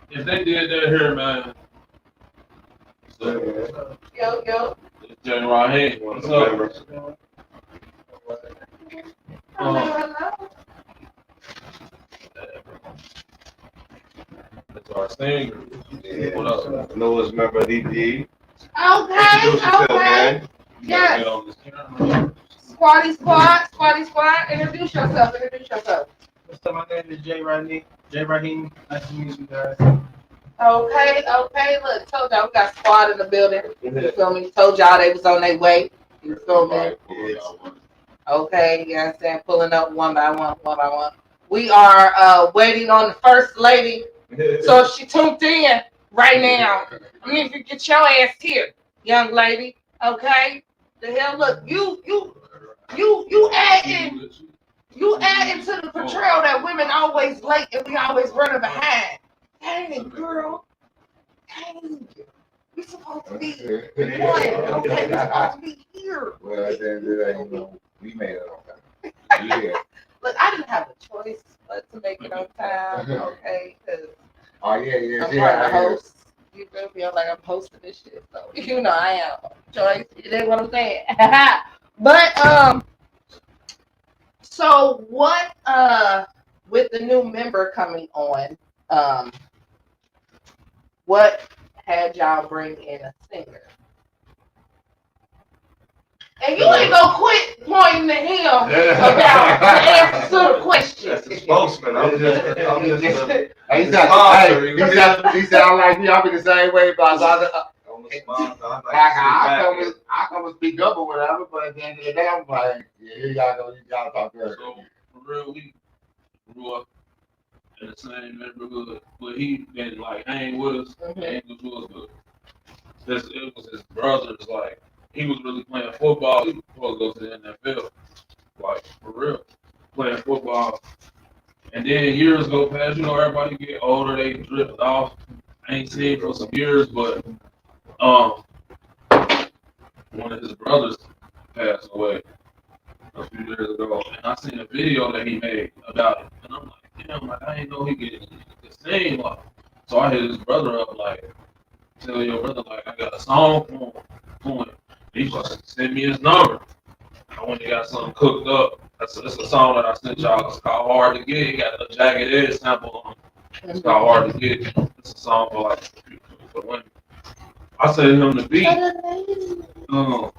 If they did that here, man. Yo. It's Jay Raheem. What's up? That's our singer. Yeah. What up? Noah's member of DGE. Okay. Yes. Squatty squad. Introduce yourself. What's up? My name is Jay Raheem. Nice to meet you guys. Okay. Look, told y'all we got squad in the building. You feel me? Told y'all they was on their way. You feel me? Okay, you understand? Pulling up one by one. We are waiting on the first lady. So if she tuned in right now, I mean, if you get your ass here, young lady. Okay. The hell, look, you adding to the portrayal that women always late and we always running behind. Dang, girl. Dang. We supposed to be one. Okay, we supposed to be here. Well, at the end of the day, you know, we made it on time. Yeah. Look, I didn't have a choice but to make it on time. Okay, because I'm trying to host. You feel me? I'm like, I'm hosting this shit, so you know I am. Choice, you know what I'm saying? But so what? With the new member coming on, what had y'all bring in a singer? And you ain't gonna quit pointing to him about the answer to the question. That's the spokesman. I'm just he sound like me. I'll be the same way, but I come and speak up or whatever. But at the end of the day, I'm like, yeah, here y'all go. You gotta talk to her. So for real, we grew up in the same neighborhood, but he been like hang with us, hang with us. But it was his brothers. Like he was really playing football. He was supposed to go to the NFL, like for real, playing football. And then years go past. You know, everybody get older. They drift off. I ain't seen for some years, but one of his brothers passed away a few years ago, and I seen a video that he made about it, and I'm like, damn, like I didn't know he could sing. Like, so I hit his brother up, like, tell your brother, like, I got a song for him. He just sent me his number. I went and got something cooked up. That's a song that I sent y'all. It's called Hard to Get. It got the Jagged Edge sample on it. It's called Hard to Get. It's a song for like for women. I said him to beat. And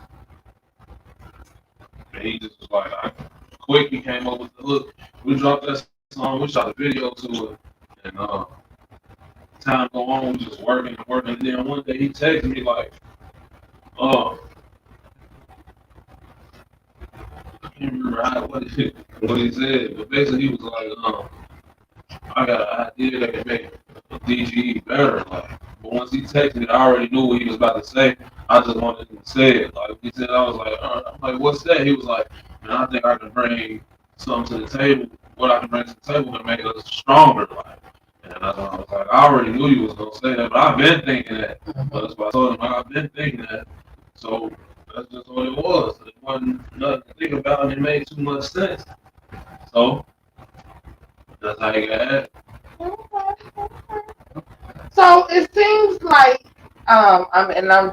he just was like, quick. He came up with the hook. We dropped that song. We shot a video to it, and time go on, we just working and working. And then one day he texted me like, I can't remember what he said, but basically he was like, I got an idea that can make DGE better. Like, but once he texted me, I already knew what he was about to say. I just wanted him to say it. Like he said, I was like, I'm like, what's that? He was like, man, I think I can bring something to the table. What I can bring to the table to make us stronger. Like, and I was like, I already knew you was gonna say that, but I've been thinking that. That's why I told him I've been thinking that. So that's just what it was. It wasn't nothing to think about, and it made too much sense. So that's how you got it. So it seems like,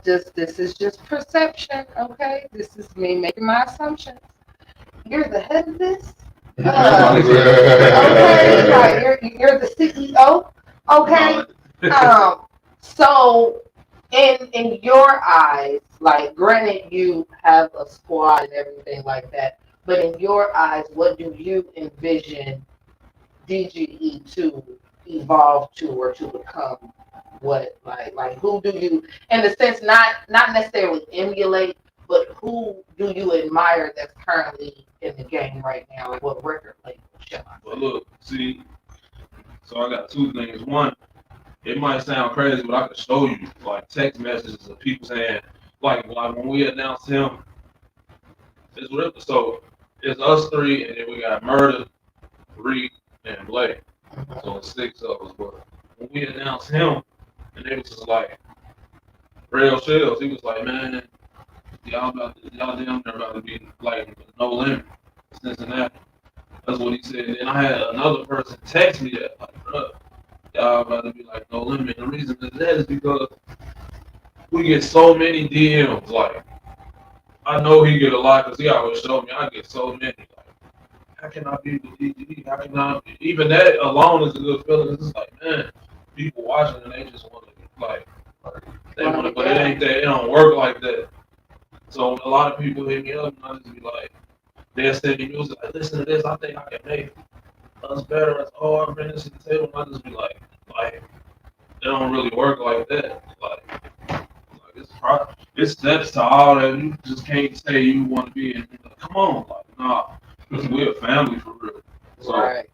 this is just perception, okay? This is me making my assumptions. You're the head of this? Okay, right, you're the CEO, okay? So in your eyes, like, granted you have a squad and everything like that, but in your eyes, what do you envision DGE to evolve to or to become? What, like who do you, in the sense, not necessarily emulate, but who do you admire that's currently in the game right now? Like, what record label shall I say? But look, see, so I got two things. One, it might sound crazy, but I can show you like text messages of people saying, like when we announced him, it's real. So it's us three, and then we got Murder, Reed, and Blake. So it's 6 of us. But when we announced him, and it was just like real shells. He was like, man, y'all damn near about to be like no limit, Cincinnati. That's what he said. And I had another person text me that, like, bro, y'all about to be like no limit. The reason for that is because we get so many DMs. Like, I know he get a lot because he always show me. I get so many. Like, how can I be the DGE? How can I be? Even that alone is a good feeling. It's just like, man, people watching and they just want to like. They want to, but it ain't that. It don't work like that. So a lot of people hit me up, and I just be like, they'll send me music like, listen to this. I think I can make us better. I bring this to the table. And I just be like, it don't really work like that. Like it's steps to all that. You just can't say you want to be in. Come on, like, nah, because we're a family for real. So right.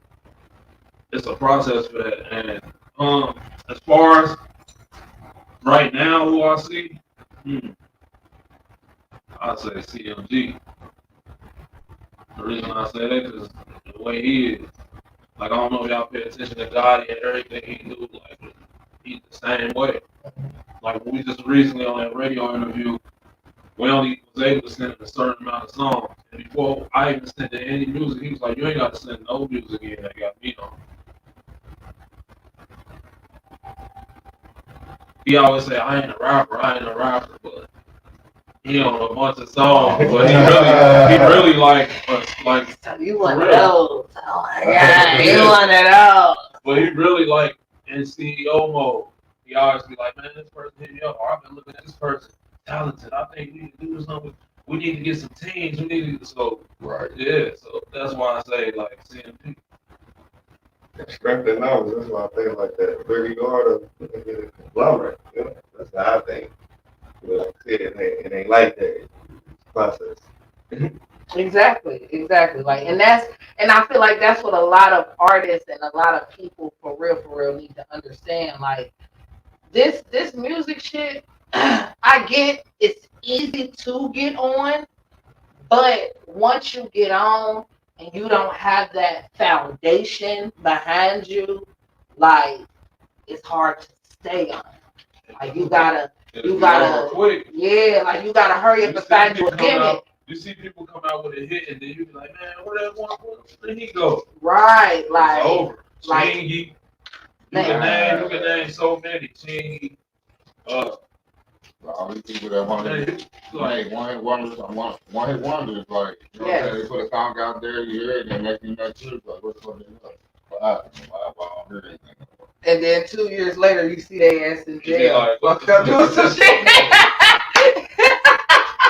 It's a process for that. And as far as right now, who I see, I'd say CMG. The reason I say that is the way he is. Like, I don't know if y'all pay attention to God and everything he do. Like, he's the same way. Like, when we just recently on that radio interview, we only was able to send him a certain amount of songs. And before I even sent him any music, he was like, you ain't got to send no music in that got me on. He always say, I ain't a rapper, but he on a bunch of songs, but he really like. So you one of those? Oh my God, you one of those? But he really like in CEO mode. He always be like, man, this person hit me up, or I've been looking at this person, talented. I think we need to do something. We need to get some teams. We need to right. Yeah, so that's why I say like CMP. Strength in numbers. That's why I think like that. Very hard to get a conglomerate. You know? That's how I think. But like I said, it ain't like that. It's a process. Exactly. Like, and I feel like that's what a lot of artists and a lot of people for real need to understand. Like, this music shit, I get it's easy to get on, but once you get on and you don't have that foundation behind you, like, it's hard to stay on. Like, you gotta yeah, like, you gotta hurry up and find you a gimmick. You see people come out with a hit, and then you be like, man, where did he go? Right, like, it's over. Like, Chingy. You can name so many. Chingy. All these people that want to like one hit wonders, like, you know what I'm saying? They put a song out there, you hear it, and next thing you know, like, what's going on? I don't hear anything. And then 2 years later, you see their ass in You be jail. like, Fucked up doing some shit.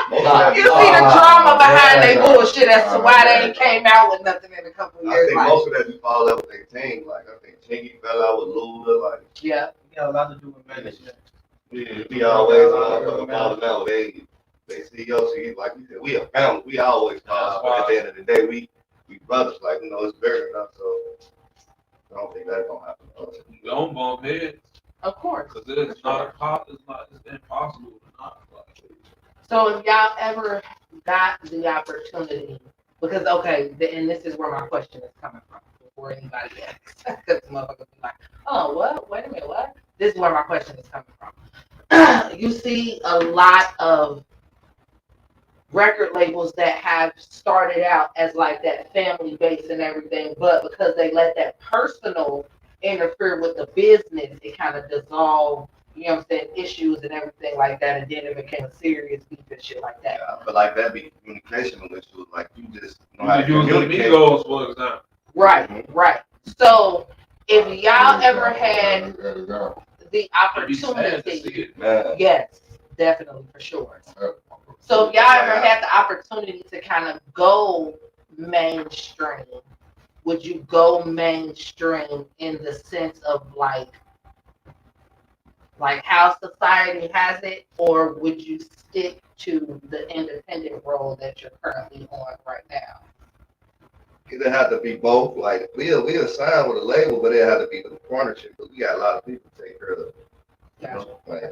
Most of that- You see the drama behind their yeah. bullshit as to why they ain't came out with nothing in a couple of I years. think Like, most of that you fall out with their team. Like I think Chingy fell out with Luda. Like yeah. You got a lot to do with management. we always falling out. They CEO. See, like you said, we a family. We always fall out. But at the end of the day, we brothers. Like it's bigger enough. So I don't think that's gonna happen. We don't bump heads. Of course. Because it's not it's impossible to not. Like, So if y'all ever got the opportunity, because and this is where my question is coming from before anybody asks, because motherfuckers be like, oh, what? Wait a minute, what? This is where my question is coming from. You see a lot of record labels that have started out as like that family base and everything, but because they let that personal interfere with the business, it kind of dissolved, you know what I'm saying, issues and everything like that, and then it became a serious beef and shit like that. Yeah, but like that be communicational issues. Like you just know you how to could use the communicate. Migos, for example. Right. So if y'all ever had There you go. the It'd be sad to see opportunity, it. Man, yes, definitely for sure. So if y'all ever had the opportunity to kind of go mainstream, would you go mainstream in the sense of like how society has it, or would you stick to the independent role that you're currently on right now? it'd have to be both. Like we'll sign with a label, but it had to be with a partnership. Because we got a lot of people to take care of. You know, like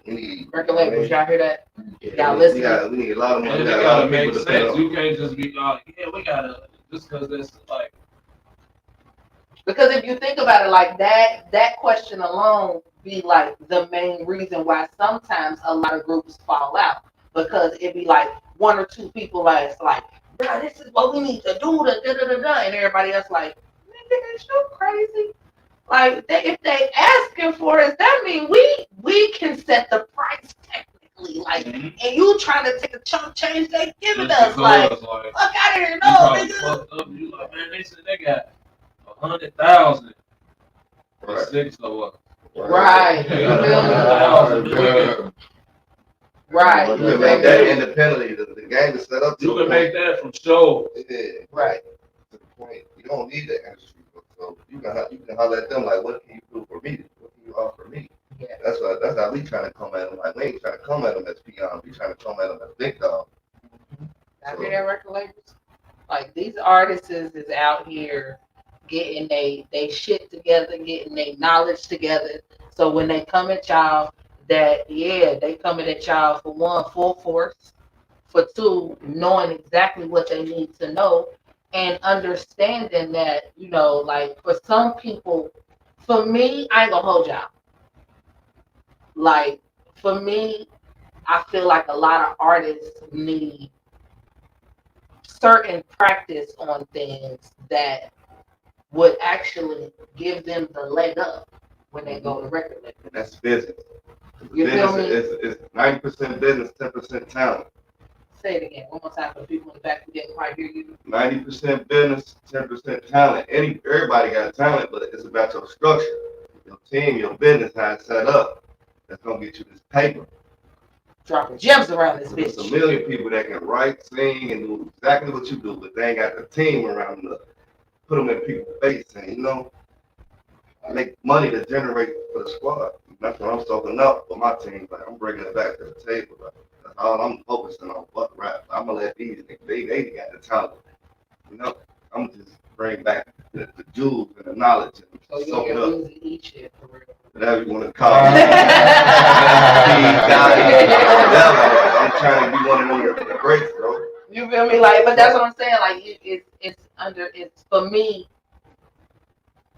we need Record labels, y'all hear that? Y'all we listening? need a lot of money. And We it got a lot gotta of make people to pay sense. on. You can't just be like, yeah, we gotta, just because that's like, Because if you think about it like that question alone be like the main reason why sometimes a lot of groups fall out. Because it'd be like one or two people that's like, bro, this is what we need to do, and everybody else like, nigga, is you crazy? Like, if they asking for it, that mean we can set the price technically. Like, and you trying to take a chunk change they giving just us. Like, because, fuck out of here, you no, probably nigga. fucked up. You like, man, they said they got 100,000 for Right. 6 of us. Right. You feel me? Right. You can make that independently. The game is set up to You a can point. make that from shows. Yeah, Right. to the point. You don't need that industry. So you can holler at them like, what can you do for me? What can you offer me? Yeah. That's how we trying to come at them. Like we ain't trying to come at them as peons. We trying to come at them as big dog. I hear that record labels. Like these artists is out here getting they shit together, getting their knowledge together. So when they come at y'all, they coming at y'all for one, full force, for two, knowing exactly what they need to know, and understanding that, like for some people, for me, I ain't gonna hold y'all. Like for me, I feel like a lot of artists need certain practice on things that would actually give them the leg up when they go to record label. That's business. You feel me? It's 90% business, 10% talent. Say it again, one more time for the people in the back who didn't quite hear you. 90% business, 10% talent. Everybody got talent, but it's about your structure, your team, your business, how it's set up. That's gonna get you this paper. Dropping gems around this There's a bitch. million people that can write, sing, and do exactly what you do, but they ain't got the team around them to put them in people's face and, make money to generate for the squad. That's what I'm soaking up for my team. Like I'm bringing it back to the table. Like, that's all I'm focusing on. Fuck rap. I'm gonna let these niggas. They got the talent. I'm just bring back the jewels and the knowledge and So soak it you're up. losing each shit for real. Whatever you want to call it. I'm trying to be one of them greats, bro. You feel me? Like, but that's what I'm saying. Like, it's for me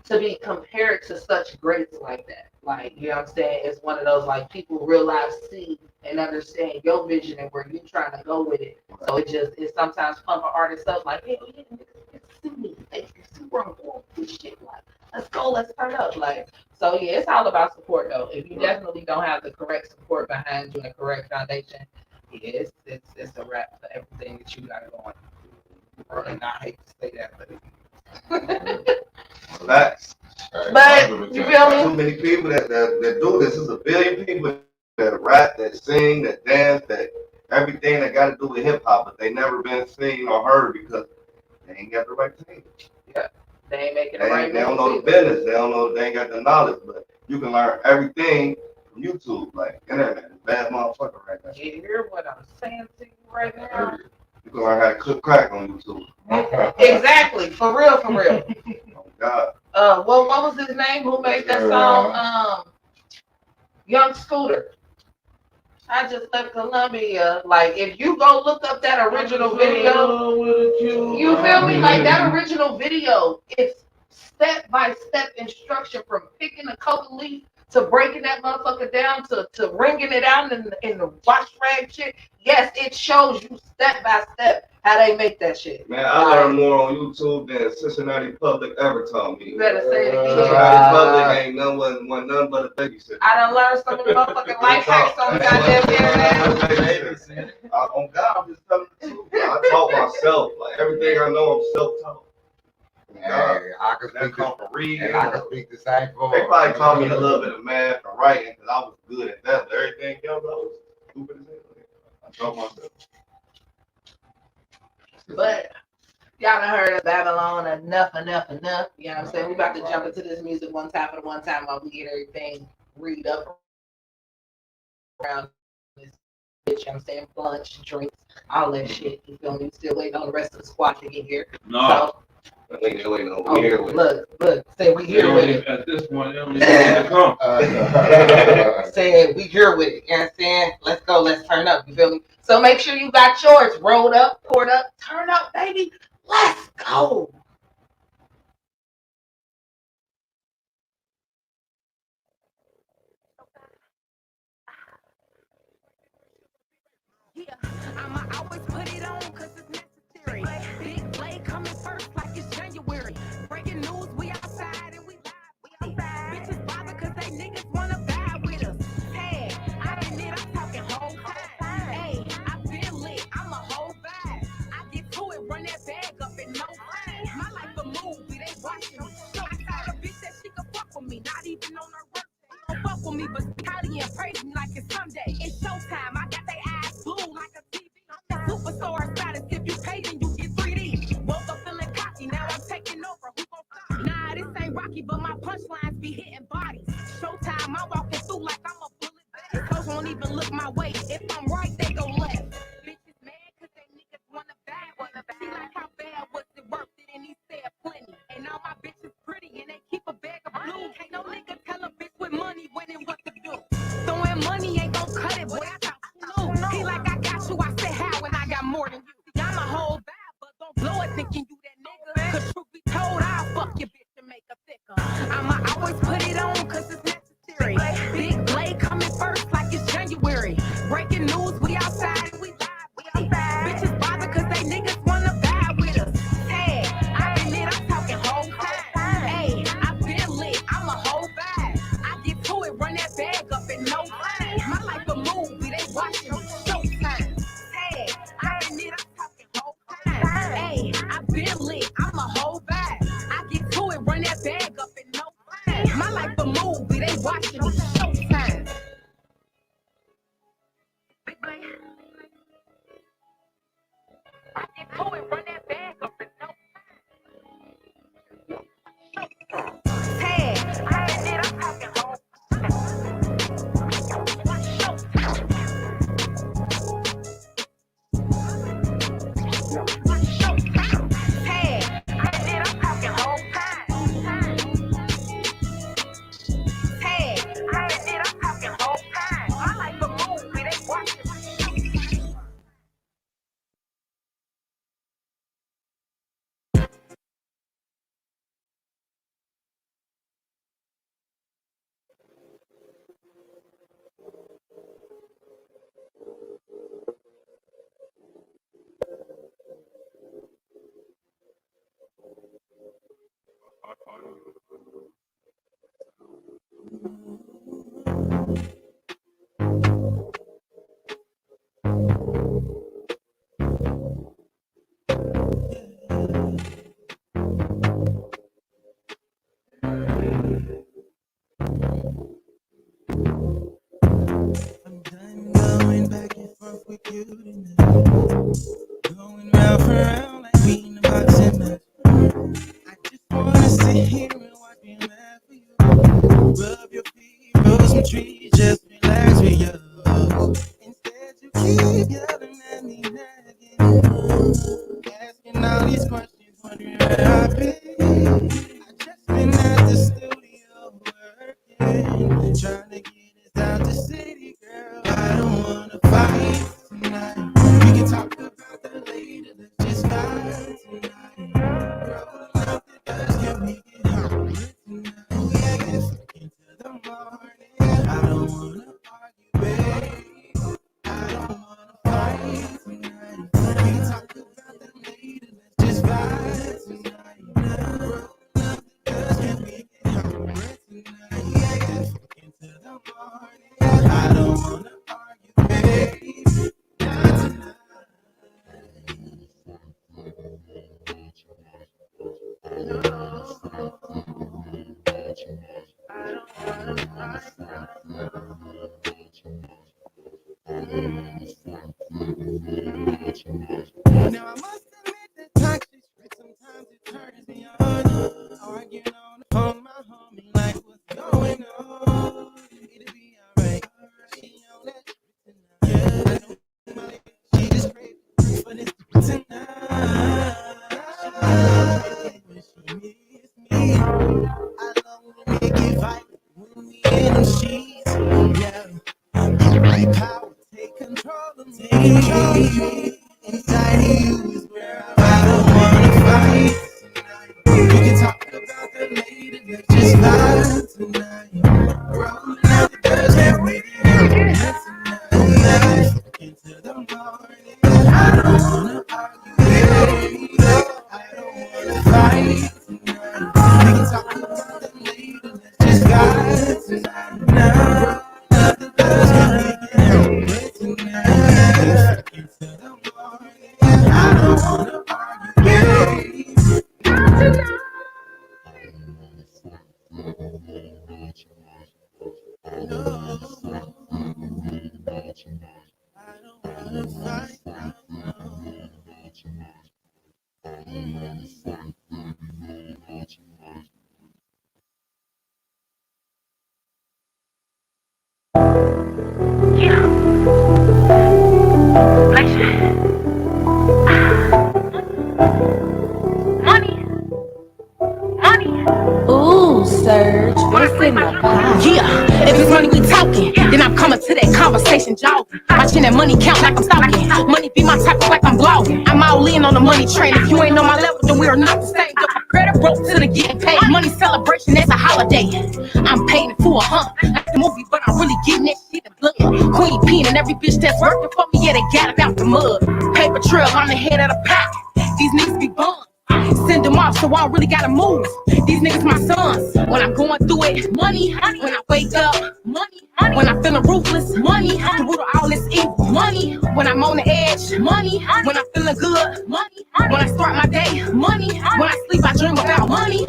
to be compared to such greats like that. Like, you know what I'm saying? It's one of those, like, people realize, see, and understand your vision and where you're trying to go with it. So it sometimes pump an artist up, like, hell yeah, niggas see me. They can see where I'm going with this shit. Like, let's go, let's turn up. Like, so yeah, it's all about support though. If you definitely don't have the correct support behind you and the correct foundation, yeah, it's a wrap for everything that you got going. And I hate to say that, but Facts. But you feel me? Too many people that do this. There's a billion people that rap, that sing, that dance, that everything that got to do with hip hop, but they never been seen or heard because they ain't got the right team. Yeah, they ain't making the right. They don't know the business. They don't know. They ain't got the knowledge. But you can learn everything from YouTube. Like internet is bad motherfucker right now. You hear what I'm saying to you right now? You can learn how to cook crack on YouTube. Exactly, for real, for real. Oh God. Well, what was his name? Who made that song? Young Scooter. I just left Columbia. Like, if you go look up that original video, you feel me? Like, that original video, it's step-by-step instruction from picking a coca leaf to breaking that motherfucker down to wringing it out in the wash rag shit. Yes, it shows you step-by-step how they make that shit. Man, I learned more on YouTube than Cincinnati Public ever taught me. You better say it again. Cincinnati Public ain't nothing but a babysitter. I done learned some of the motherfucking life hacks on the goddamn internet. On God, I'm just telling the truth. I taught myself. Like, everything I know, I'm self-taught. I can speak come from reading. And I can speak the same for. They probably taught me a little bit of math and writing because I was good at that, but everything else I was stupid as hell. I taught myself. But y'all done heard of Babylon enough. You know what I'm saying? We about to jump into this music one time while we get everything read up around this bitch. You know what I'm saying? Lunch, drinks, all that shit. You feel me? Still waiting on the rest of the squad to get here. No. So, I think they're waiting over here with look, say we here with it. At this point, they don't even need to come. Saying we here with it. You know what I'm saying? Let's go, let's turn up. You feel me? So make sure you got yours rolled up, poured up, turn up, baby. Let's go. Yeah, I'ma always put it on cause it's necessary. Big play coming first like it's January. Breaking news, we outside and we live. Bitches bother cause they niggas wanna vibe with us. Hey, I ain't lit, I'm talking whole time. Hey, I been lit, I'm a whole vibe. I get to it, run that bag up in no time. My life a movie, they watching me. So I got a bitch that she can fuck with me, not even on her birthday. Don't fuck with me, but Scotty and praise me like it's Sunday. It's showtime, I got they eyes blue like a TV. I'm the superstar status, if you pay then you get 3D. Woke up feeling cocky, now I'm taking over, who gon' stop me? Nah, this ain't Rocky, but my punchlines be hitting bodies. Showtime, I'm walking through like I'm a bullet bag. Those won't even look my way, if I'm right, they go left. Bitches mad cause they niggas wanna bad with her. She like how bad was it worth it, and he said plenty. And all my bitches pretty, and they keep a bag of blue. Can't no nigga tell a bitch with money when and what to do. Throwing money ain't gon' cut it, boy, I thought you knew. He like, I got you, I said how, and I got more than you. I'm a whole vibe, but don't blow it thinking you that nigga. Cause truth be told, I'll fuck your bitch and make her thicker. I'ma always put it on cause it's necessary. Big blade coming first like it's January. Breaking news, we outside and we live. Bitches bother cause they niggas wanna vibe with us. Hey, I been lit, I'm talking whole time. Hey, I been lit, I'm a whole vibe. I get to it, run that bag up in no time. My life a movie, they watching me showtime. Hey, I been lit, I'm talking whole time. Hey, I been lit, I'm a whole you tonight. Going round for round like we in the boxing match. I just wanna sit here and watch me laugh for you. Rub your feet, grow some trees, just relax with you. Instead you keep yelling at me, nagging, asking all these questions, wondering where I've been. I just been at the studio working, trying to get us out the city, girl. I don't wanna fight tonight. We can talk about that later. Let's just fight tonight. Rolling up the dust, can we get home tonight? Oh yeah, get fucking till the morning. I don't wanna argue, babe. I don't wanna fight tonight. We can talk about that later. Let's just fight tonight. Rolling up the dust, can we get home tonight? Oh yeah, get fucking till the morning. I don't wanna argue, babe. Not tonight. Now I must admit that toxic shit sometimes it turns me on. Arguing on the phone, my homie, like what's going on? It'll be alright. She on that shit tonight. Yeah, I know my she is crazy, but it's tonight. When she miss me, I love when we get violent when we in them sheets. Yeah. Right power, take control of me. Inside of you is where I don't wanna fight tonight. We can talk about that later, let's just fight tonight. Rolling out the dirt, can't wait tonight. Into the morning, I don't wanna argue, baby. I don't wanna fight tonight. We can talk about that later, let's just fight tonight. Now. Ooh, Surge, what's in my pocket? Yeah, if it's money we talking, then I'm coming to that conversation jogging. Watching that money count like I'm stalking. Money be my type of like I'm blogging. I'm all in on the money train. If you ain't on my level, then we are not the same. Yo, my credit broke till the getting paid. Money celebration, that's a holiday. I'm paying it for like the movie, but I'm really getting that shit in blood. Queen Peen and every bitch that's working for me, yeah, they got it out the mud. Paper trail on the head of the pack. These niggas be bummed. Send them off, so I don't really gotta move. These niggas my sons. When I'm going through it, money. When I wake up, money. When I'm feeling ruthless, money. The root of all this evil, money. When I'm on the edge, money. When I'm feeling good, money. When I start my day, money. When I sleep, I dream about money.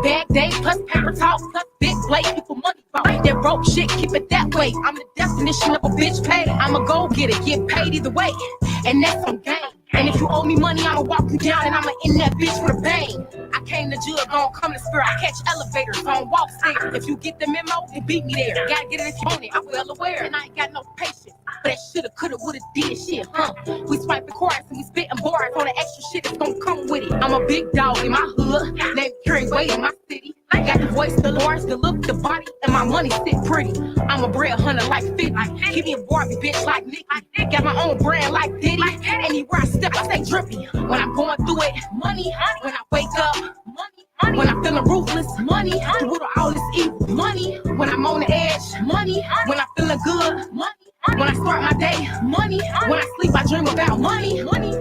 Bad day plus paper talk plus big blade. People money for that broke shit, keep it that way. I'm the definition of a bitch paid. I'ma go get it, get paid either way, and that's on game. And if you owe me money, I'ma walk you down and I'ma end that bitch with a bang. I came to jug, gon' come to spirit. I catch elevators, don't walk stairs. If you get the memo, then beat me there. Gotta get it if you want it, I'm well aware. And I ain't got no patience for that shoulda, coulda, woulda, did shit, We swiping cards and we spitting bars on the extra shit that's gon' come with it. I'm a big dog in my hood, named carry weight in my city. I got the voice, the bars, the look, the body, and my money sit pretty. I'm a bread hunter like 50. Keep me a Barbie bitch like Nick. Got my own brand like Diddy. Anywhere I step, I stay drippy. When I'm going through it, money. When I wake up, money. When I'm feeling ruthless, money. The root of all this evil, money. When I'm on the edge, money. When I'm feeling good, money. When I start my day, money. When I sleep, I dream about money. Money.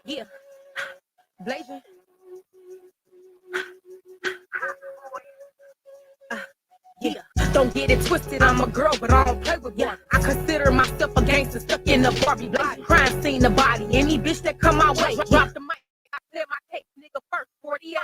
Yeah, blazing. Yeah, Don't get it twisted, I'm a girl, but I don't play with one. I consider myself a gangster stuck in the Barbie body. Crime scene the body. Any bitch that come my way, drop the mic. I clear my case, nigga, first 48.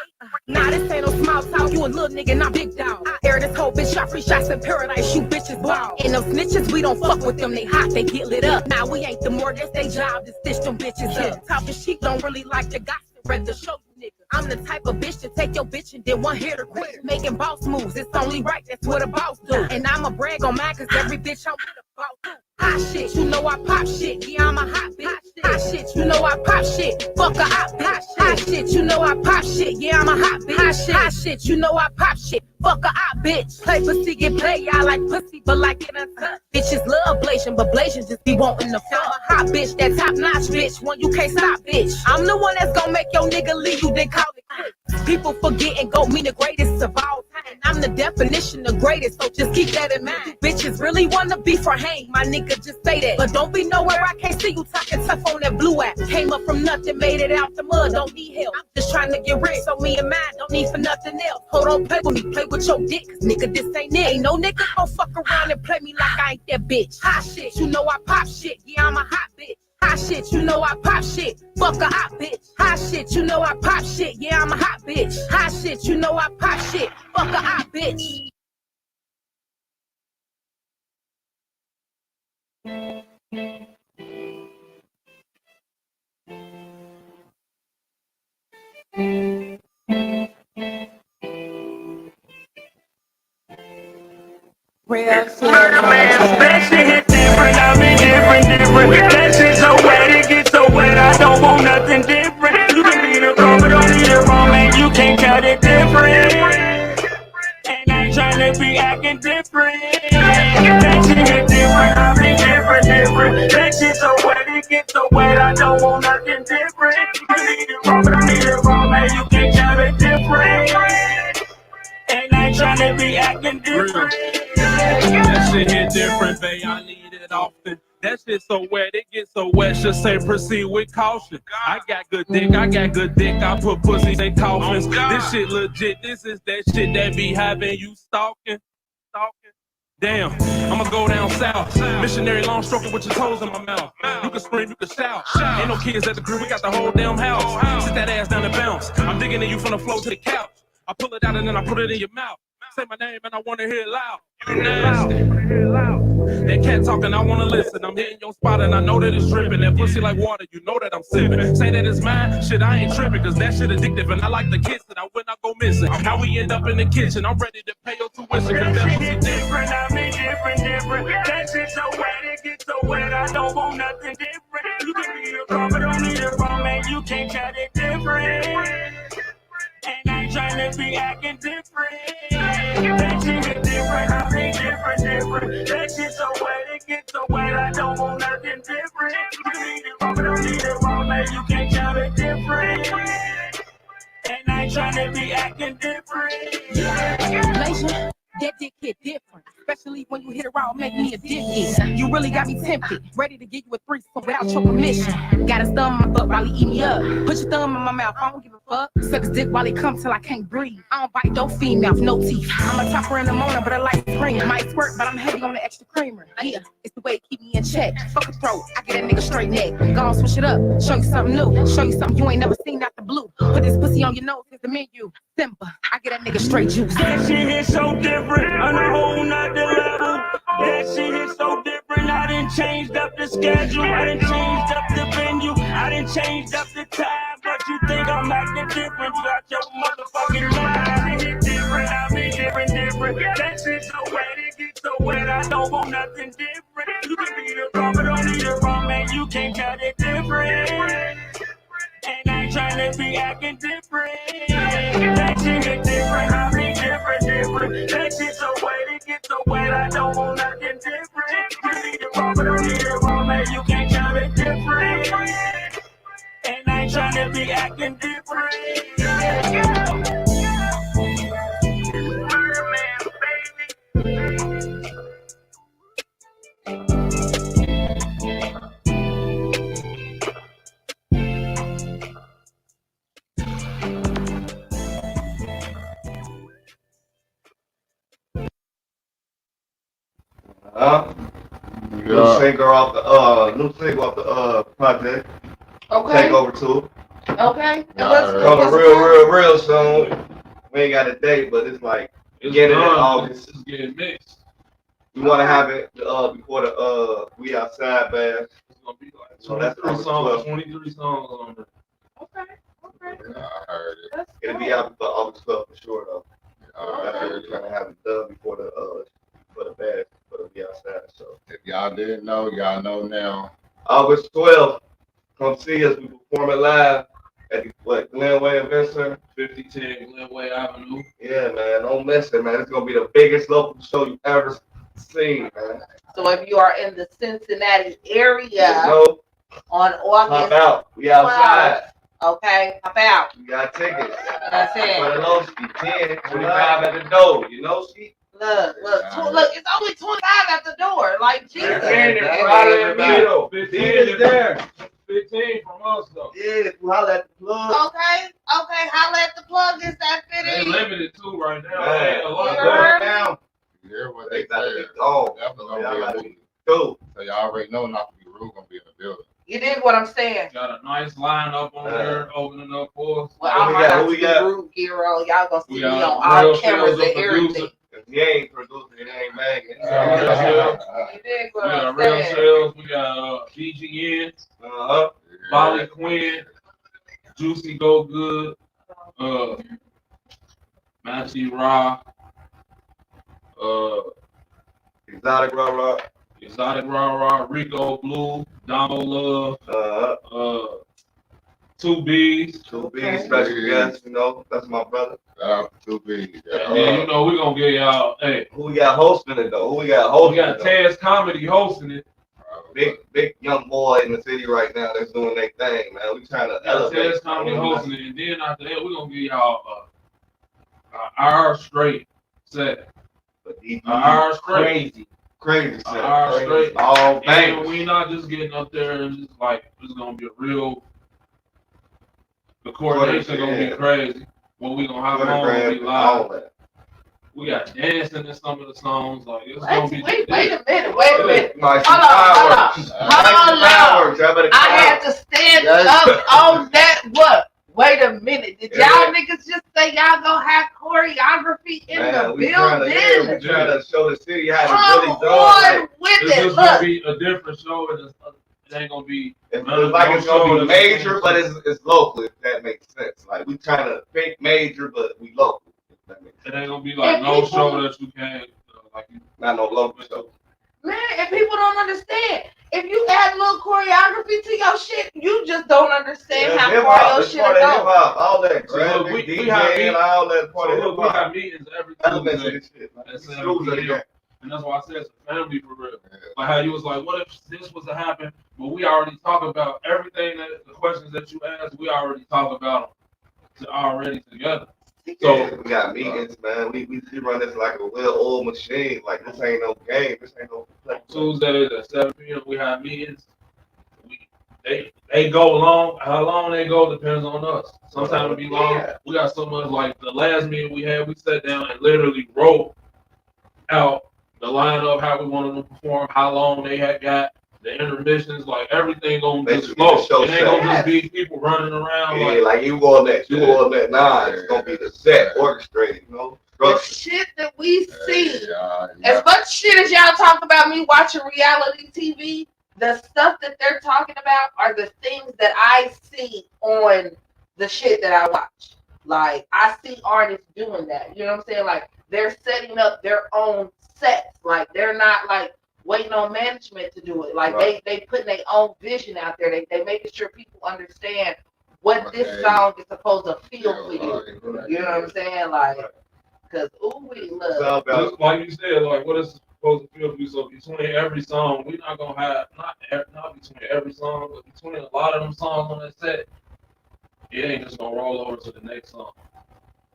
Nah, this ain't no small talk. You a little nigga, not big dog. I air this whole bitch, shot free shots in paradise. You bitches ball. And them snitches, we don't fuck with them. They hot, they get lit up. Nah, we ain't the more. That's they job to stitch them bitches up. Talking shit don't really like the gossip. Rather show you niggas. I'm the type of bitch to take your bitch and then one hit her quit. Making boss moves, it's only right. That's what a boss do. And I'ma brag on mine, cause every bitch I'm with a boss do. Hot shit, you know I pop shit. Yeah, I'm a hot bitch. Hot shit, you know I pop shit. Fuck a hot bitch. Hot shit, you know I pop shit. Yeah, I'm a hot bitch. Hot shit, you know I pop shit. Fuck a hot bitch. Play pussy, get play. I like pussy, but like it uncut. Bitches love blazing, but blazing just be wanting the fuck. I'm a hot bitch, that top notch bitch. One you can't stop, bitch. I'm the one that's gonna make your nigga leave you, then call it quits. People forget and go mean the greatest of all time. I'm the definition of greatest, so just keep that in mind. You bitches really wanna be for hang, my nigga, just say that. But don't be nowhere I can't see you talking tough on that blue app. Came up from nothing, made it out the mud, don't need help. I'm just trying to get rich, so me and mine don't need for nothing else. Hold on, play with me, play with your dick, cause nigga, this ain't it. Ain't no nigga gon' fuck around and play me like I ain't that bitch. Hot shit, you know I pop shit, yeah, I'm a hot bitch. Hot shit, you know I pop shit. Fuck a hot bitch. Hot shit, you know I pop shit. Yeah, I'm a hot bitch. Hot shit, you know I pop shit. Fuck a hot bitch. Real shit. That shit hit different. I mean different. That shit so wet, it gets so wet. I don't want nothing different. You can be the wrong, but don't need it wrong, man. You can't cut it different. And I ain't tryna be acting different. That shit hit different. I mean different. That shit so wet, it gets so wet. I don't want nothing different. You can be the wrong, but don't need it wrong, man. You can't cut it different. And I ain't tryna be acting different. That shit hit different, babe. I need it often. That shit so wet, it gets so wet. Should say proceed with caution. I got good dick. I put pussies in coffins. This shit legit. This is that shit that be having you stalking. Damn, I'ma go down south. Missionary long stroking with your toes in my mouth. You can scream, you can shout. Ain't no kids at the crib, we got the whole damn house. Sit that ass down and bounce. I'm digging in you from the floor to the couch. I pull it out and then I put it in your mouth. Say my name and I wanna hear it loud. You nasty. That cat talking, I wanna listen. I'm hitting your spot and I know that it's dripping. That pussy like water, you know that I'm sipping. Say that it's mine, shit, I ain't tripping. Cause that shit addictive and I like to kiss it. I will not go missing. How we end up in the kitchen, I'm ready to pay your tuition. Cause that pussy different, I mean different. That shit so wet, it gets so wet. I don't want nothing different. You can be the wrong, but don't need it wrong, man. You can't cut it different. And I ain't tryna be acting different. That shit is different, I mean different. That shit so wet, it gets so wet. I don't want nothing different. You need it wrong, but don't need it wrong, man. You can't count it different. And I ain't tryna be acting different. Nation, that dick hit different. Especially when you hit it raw, make me a dick. You really got me tempted. Ready to give you a threesome without your permission. Got his thumb in my butt while he eat me up. Put your thumb in my mouth, I don't give a fuck. Suck his dick while he come till I can't breathe. I don't bite no female, no teeth. I'm a topper in the morning, but I like scream. Might squirt, but I'm heavy on the extra creamer. Yeah, it's the way it keep me in check. Fuck a throat, I get that nigga straight neck. Go on, switch it up, show you something new. Show you something you ain't never seen out the blue. Put this pussy on your nose, it's the menu. Simple, I get that nigga straight juice. That shit is so different, on a whole nother level. That shit is so different. I done changed up the schedule, I done changed up the venue, I done changed up the time. But you think I'm acting different? You out your motherfucking mind. It different, I mean different. That shit so wet, it gets so wet. I don't want nothing different. You can be the wrong, but don't need it wrong, man. You can't cut it different. And I ain't tryna be acting different. That shit is different, I mean different. That shit so wet, it gets so wet. I don't want nothing different. You need it wrong, but don't need it wrong, man. You can't count it different. And I ain't tryna be acting different. single off the new single off the project. Okay. Take over 2. Okay. And Coming real soon. We ain't got a date, but it's like beginning in August. It's getting mixed. We want to have it before the We Outside bash. It's gonna be like So that's 23 songs on there. Okay. Yeah, I heard it. It'll be out before August 12th for sure though. I That's what heard we're trying to have it done before the bash, for the We Outside. So If y'all didn't know, y'all know now. August 12th, come see us. We performing live at the Glenway Event Center. 5010 Glenway Avenue. Yeah, man, don't miss it, man. It's gonna be the biggest local show you ever seen, man. So if you are in the Cincinnati area So, on pop August out. We outside. 12th, okay, pop out. We got tickets. That's For it. the low ski, 10, 25 at the door. You know, ski? Look, it's only 25 at the door. Like, Jesus. Middle. 15 is there. 15 from us though. Yeah, we holler at the plug. Okay, holla at the plug. Is that They fitting? limited too right now. Man, Ain't a lot you going heard me? down. You hear what They they gotta said? be gone. Definitely Y'all gonna gotta be be cool. So y'all already know not to be rude. Gonna be in the building. You dig what I'm saying? Got a nice lineup on there opening up for us. Well, I'm we not got? to Who we be got? rude, Giro. Y'all gonna see We me on got all Real cameras Sales and of producer. everything. If you ain't producing, it ain't making. We got Real Sales. You dig We what got I'm Real saying? Sales. We got DGE, Uh-huh. Molly Quinn, Juicy Go Good, Matthew Ra, Exotic Raw. Exotic Ra, Rico Blue, Domo Love, 2Bs. 2B special guest, you know, that's my brother. Shout out to 2B. And then, you know, we're going to get y'all, hey, Who we got hosting it though? we got Taz Comedy hosting it. Big young boy in the city right now that's doing their thing, man. We trying to elevate. Taz Comedy hosting it. And then after that, we're going to give y'all an hour straight set. An hour straight. Crazy. An hour straight. All And bangers. we not just getting up there and just like, it's going to be a real, the coordination going to be crazy. What we going to have on will be live. We got dancing in some of the songs. Like, it's going to be. Wait a minute. Nice Hold on. fireworks. I had to stand up on that. What? Wait a minute. Did y'all niggas just say y'all gonna have choreography in the we building? trying to show the city how to Come really do on it. with It's it. just going to Look. be a different show. And it ain't going to be. It's like it's gonna be major, but it's local. If that makes sense. Like we trying to think major, but we local. It ain't gonna be like no show that you can't like. Not no local show. Man, and people don't understand. If you add a little choreography to your shit, you just don't understand how far your shit go. All that So graphic, we have DJing, all that part of we have meetings every Tuesday. And that's why I said it's a family for real. Like how you was like, what if this was to happen? But we already talk about everything that the questions that you asked. We already talk about them already together. So we got meetings, man. We run this like a well-oiled machine. Like this ain't no game. This ain't no play. Tuesdays at 7 p.m. we have meetings. They go long. How long they go depends on us. Sometimes it be long. We got so much like the last meeting we had. We sat down and literally wrote out the lineup, how we wanted to perform, how long they had got, the intermissions, like everything gonna just flow. It ain't gonna just be people running around. Yeah, like you on that, Nah, it's gonna be the set orchestrated, you know. The shit that we see, as much shit as y'all talk about me watching reality TV, the stuff that they're talking about are the things that I see on the shit that I watch. Like, I see artists doing that. You know what I'm saying? Like, they're setting up their own sets. Like, they're not, like, waiting on management to do it. Like, they putting their own vision out there. They making sure people understand what this song is supposed to feel for you. You know what I'm saying? Like, because, ooh, we love. Just like you said, like, what is supposed to feel for you? So between every song, we're not going to have, not between every song, but between a lot of them songs on that set, it ain't just going to roll over to the next song.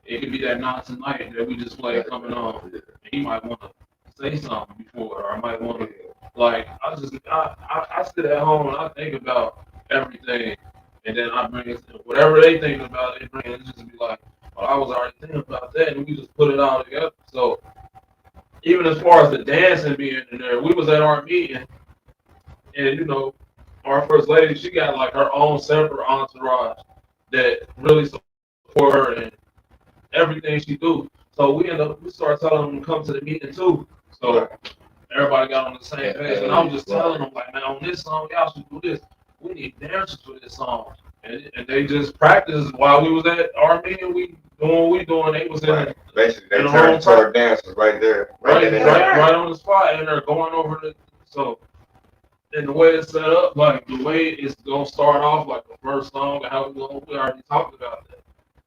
It could be that Not Tonight that we just played coming on. He might want to say something before, or I might want to, like, I sit at home and I think about everything, and then I bring it, whatever they think about it, it just be like, well, I was already thinking about that, and we just put it all together. So even as far as the dancing being in there, we was at our meeting, And you know, our first lady, she got like her own separate entourage that really support her and everything she do. So we start telling them to come to the meeting too. So everybody got on the same page. And I was just telling them like, man, on this song, y'all should do this. We need dancers for this song. And they just practiced while we was at our meeting. We doing what we doing. They was in basically they in the turned room to our dancers right there. right on the spot, and they're going over the so. And the way it's set up, like the way it's gonna start off, like the first song, and how we already talked about that.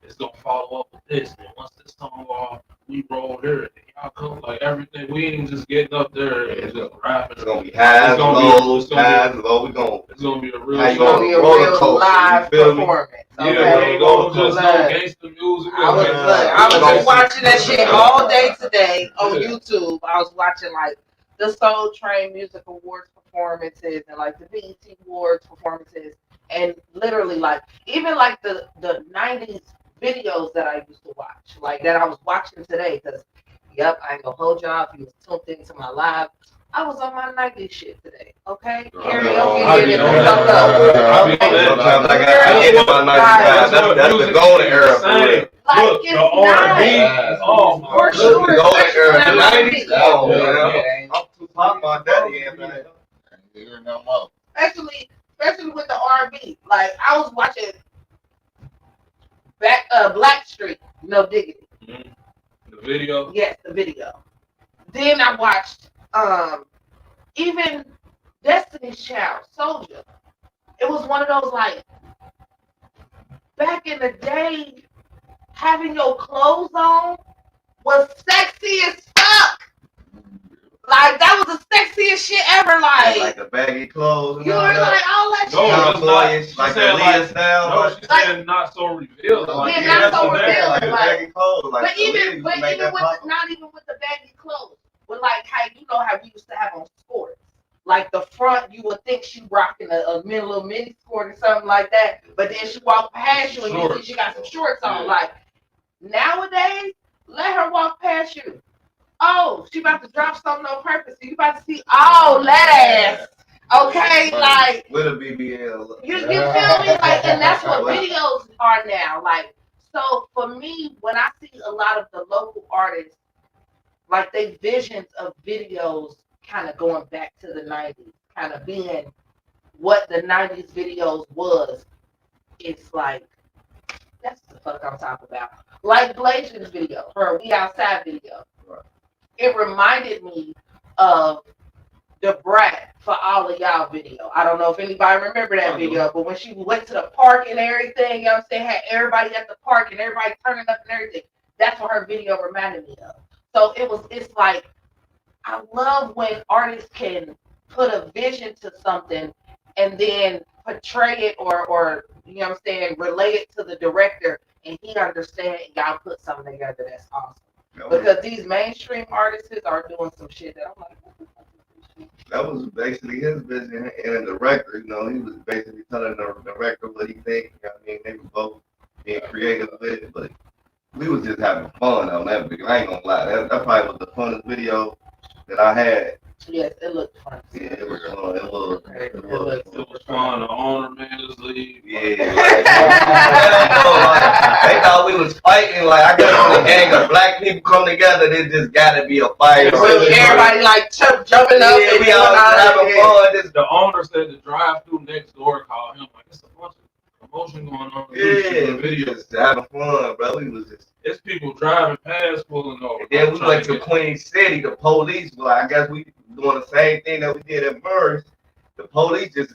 It's gonna follow up with this, and once this song off, we roll here, and y'all come like everything. We ain't just getting up there and just rapping. It's gonna be highs, lows, highs, lows. It's gonna be a real. It's gonna be a real live performance. Okay? Yeah, we ain't gonna just no gangster music. I was just watching that shit all day today on YouTube. I was watching like the Soul Train Music Awards performances and like the BET Awards performances, and literally like even like the 90s videos that I used to watch, like that I was watching today, because yep, I ain't gonna hold y'all if you was tuned into my live. I was on my 90s shit today, okay? Karaoke did it fuck up. Sometimes I get in my 90s. That's the golden era for real. Like it's nice. Oh, for sure, the golden era. The especially 90s. Oh, man. I'm too pop my daddy in, man. Especially with the R&B. Like I was watching Black Street, No Diggity. The video? Yes, the video. Then I watched even Destiny's Child, Soldier. It was one of those like back in the day, having your clothes on was sexy as fuck. Like that was the sexiest shit ever. Like the baggy clothes. You were like all that shit. Like the Leah style. No, she said not so revealing. Yeah, not so revealing. Like the baggy clothes. But even with not even with the baggy clothes, but like how you know how we used to have on sports. Like the front, you would think she rocking a little mini skirt or something like that, but then she walked past you and you see she got some shorts on. Like nowadays, let her walk past you. Oh, she about to drop something on purpose. So you about to see that ass. Okay, like with a BBL. You feel me? Like, and that's what videos are now. Like, so for me, when I see a lot of the local artists, like they visions of videos kind of going back to the 90s, kind of being what the 90s videos was, it's like, that's the fuck I'm talking about. Like Blazing's video, her We Outside video. Right. It reminded me of the Brat for All of Y'all video. I don't know if anybody remember that video, but when she went to the park and everything, you know what I'm saying, had everybody at the park and everybody turning up and everything. That's what her video reminded me of. So it's like, I love when artists can put a vision to something and then portray it or you know what I'm saying, relate it to the director and he understands and y'all put something together that's awesome. Because these mainstream artists are doing some shit that I'm like, what the fuck is this shit? That was basically his vision, and the director, you know, he was basically telling the director what he think. You know what I mean, they were both being creative with it, but we was just having fun on that video. I ain't gonna lie, that probably was the funnest video that I had. Yes, it looked fun. Yeah, it was fun. It was fun. The owner made us leave. Yeah. They thought we was fighting. Like, I guess when a gang of black people come together, there just gotta be a fight. Everybody like jumping up. Yeah, we all having fun. The owner said the drive-through next door called him. Like, it's a bunch of commotion going on. Yeah, we just having fun, bro. We was just. It's people driving past, pulling over. And then we went to Queen City. The police, like, I guess we doing the same thing that we did at first. The police just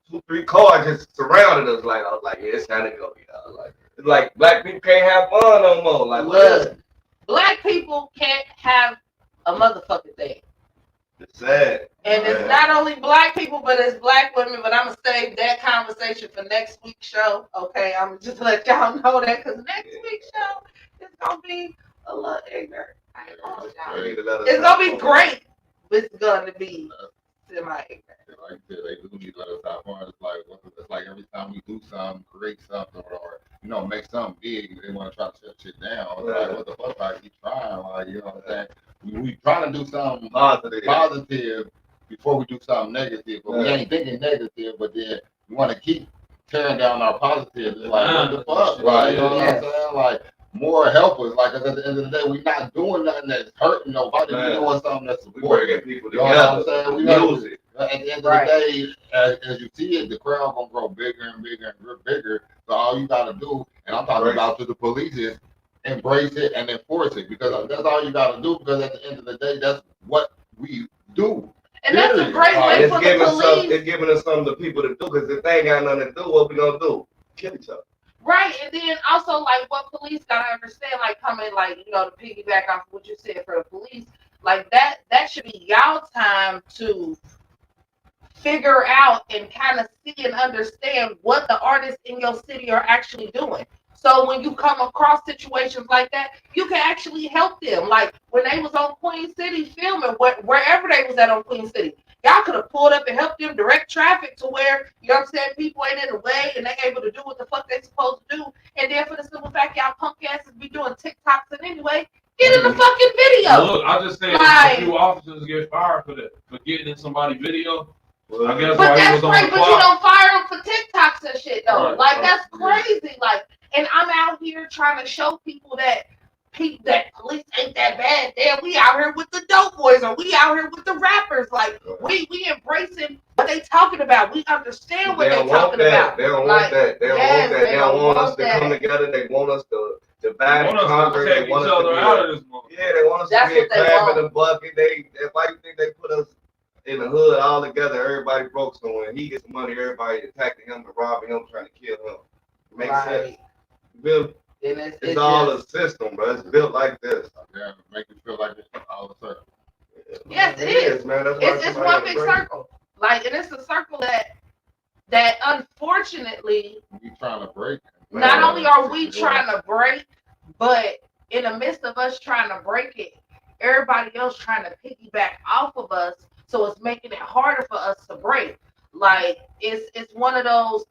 2-3 cars just surrounded us. Like I was like, yeah, it's time to go. Yeah, like it's like black people can't have fun no more. Like look, black people can't have a motherfucking thing. It's sad. And it's not only black people, but it's black women. But I'm gonna save that conversation for next week's show. Okay, I'm gonna just let y'all know that because next week's show is gonna be a little ignorant. It's gonna be great, but it's gonna be semi-ignorant. Like I said, they do need to let us have fun. It's like every time we do something, create something, or you know, make something big, they want to try to shut shit down. It's like, what the fuck? I keep trying, like, you know what I'm saying? We trying to do something positive, before we do something negative, but we ain't thinking negative, but then we want to keep tearing down our positives. It's like, what the fuck? Like, you know what I'm saying? Like, more helpers. Like, 'cause at the end of the day, we're not doing nothing that's hurting nobody. We're doing something that's supporting people. You know what I'm saying? We music. At the end of the day, as you see it, the crowd gonna grow bigger and bigger and bigger. So all you gotta do, and I'm talking about to the police, is embrace it and enforce it, because that's all you gotta do. Because at the end of the day, that's what we do. And that's a great way for the police. It's giving us something to people to do. Because if they ain't got nothing to do, what we gonna do? Kill each other. Right, and then also like what police gotta understand, like coming like, you know, to piggyback off what you said for the police, like that should be y'all time to figure out and kind of see and understand what the artists in your city are actually doing. So when you come across situations like that, you can actually help them. Like when they was on Queen City filming, wherever they was at on Queen City, y'all could have pulled up and helped them direct traffic to where, you know what I'm saying, people ain't in the way and they able to do what the fuck they supposed to do. And then for the simple fact y'all punk asses be doing TikToks and anyway, get in the fucking video. Look, I just said a few officers get fired for that, for getting in somebody's video. I guess but why that's he was on great, the but clock. you don't fire them for TikToks and shit though. Right, like that's crazy. Like, and I'm out here trying to show people that police ain't that bad. Damn, we out here with the dope boys, or we out here with the rappers. Like we embracing what they talking about. We understand what they talking about. They don't want that. They don't want that. They don't want us to come together. They want us to divide and conquer. They want us to be out of this moment. Yeah, they want us to be a crab in the bucket. Why do you think they put us in the hood all together? Everybody broke, so when he gets the money, everybody attacking him and robbing him, trying to kill him. It makes sense. It's all a system, bro. It's built like this. Yeah, make you feel like it's all a circle. Yes, it is, man. That's it's one big circle. Like, and it's a circle that unfortunately we trying to break. Not only are we trying to break, but in the midst of us trying to break it, everybody else trying to piggyback off of us, so it's making it harder for us to break. Like it's one of those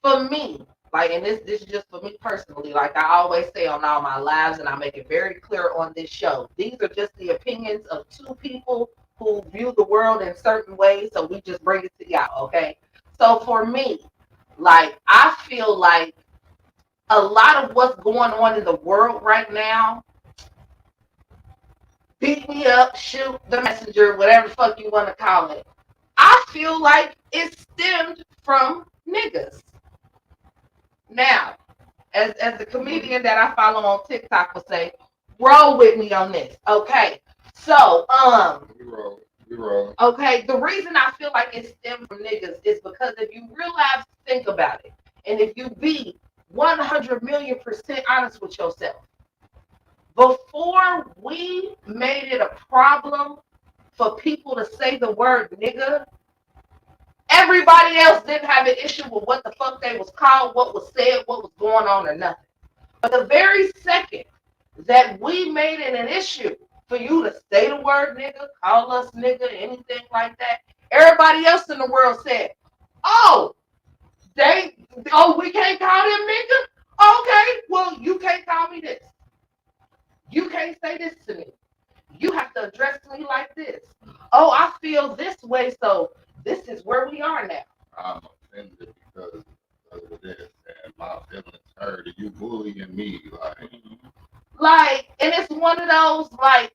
for me. Like, and this is just for me personally. Like I always say on all my lives, and I make it very clear on this show. These are just the opinions of two people who view the world in certain ways. So we just bring it to y'all, okay? So for me, like I feel like a lot of what's going on in the world right now, beat me up, shoot the messenger, whatever the fuck you want to call it, I feel like it stemmed from niggas. Now, as the comedian that I follow on TikTok will say, roll with me on this. Okay. So, we roll. Okay, the reason I feel like it stemmed from niggas is because if you realize, think about it, and if you be 100,000,000% honest with yourself, before we made it a problem for people to say the word nigga, everybody else didn't have an issue with what the fuck they was called, what was said, what was going on, or nothing. But the very second that we made it an issue for you to say the word nigga, call us nigga, anything like that, everybody else in the world said, we can't call them nigga? Okay, well, you can't call me this. You can't say this to me. You have to address me like this. Oh, I feel this way, so this is where we are now. I'm offended because of this, and my feelings hurt. You bullying me, like, and it's one of those, like,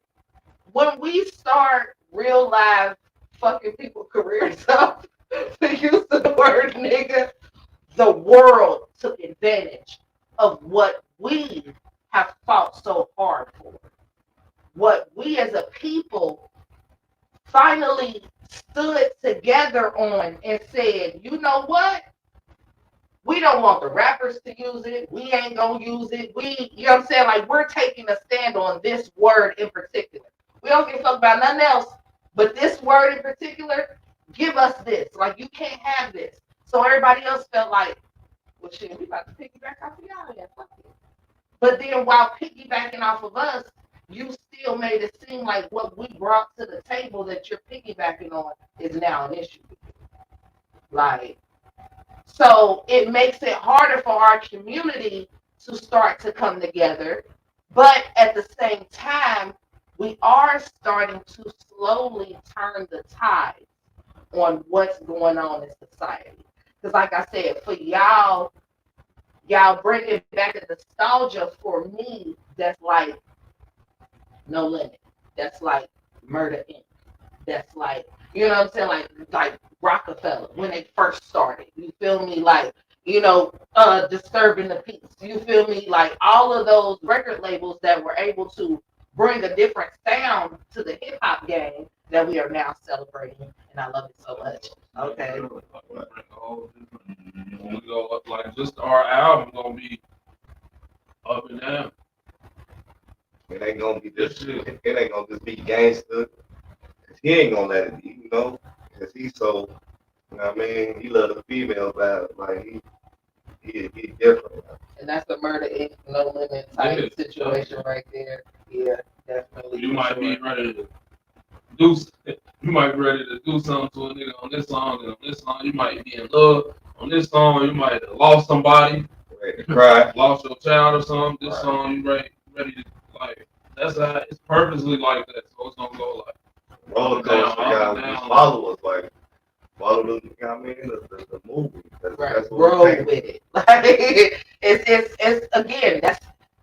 when we start real live fucking people careers up, the use of the word nigga, the world took advantage of what we have fought so hard for. What we as a people finally stood together on and said, you know what? We don't want the rappers to use it. We ain't gonna use it. You know what I'm saying? Like, we're taking a stand on this word in particular. We don't give a fuck about nothing else, but this word in particular, give us this. Like, you can't have this. So everybody else felt like, well, shit, we about to piggyback off of y'all here. Fuck it. But then while piggybacking off of us, you still made it seem like what we brought to the table that you're piggybacking on is now an issue. Like, so it makes it harder for our community to start to come together. But at the same time, we are starting to slowly turn the tide on what's going on in society. Because like I said, for y'all bringing back the nostalgia for me, that's like No Limit. That's like Murder Inc. That's like, you know what I'm saying? Like Rockefeller when they first started. You feel me? Like, Disturbing the Peace. You feel me? Like all of those record labels that were able to bring a different sound to the hip hop game that we are now celebrating, and I love it so much. Okay. We go up, like just our album gonna be up and down. It ain't gonna be just it ain't gonna just be gangster. Cause he ain't gonna let it be, you know? Cause he's so, you know what I mean? He love the female vibe. Like he different. And that's a Murder Inc. No Limit type situation right there. Yeah, definitely. You might be ready to do. You might be ready to do something to a nigga on this song, and on this song you might be in love. On this song you might have lost somebody, ready to cry, lost your child or something. This song you ready to like. That's how it's purposely like that. So it's gonna go like roller coaster. Guys, follow us like. Follow the, you know what I mean? The movie. That's grow with it. Like it's again, that's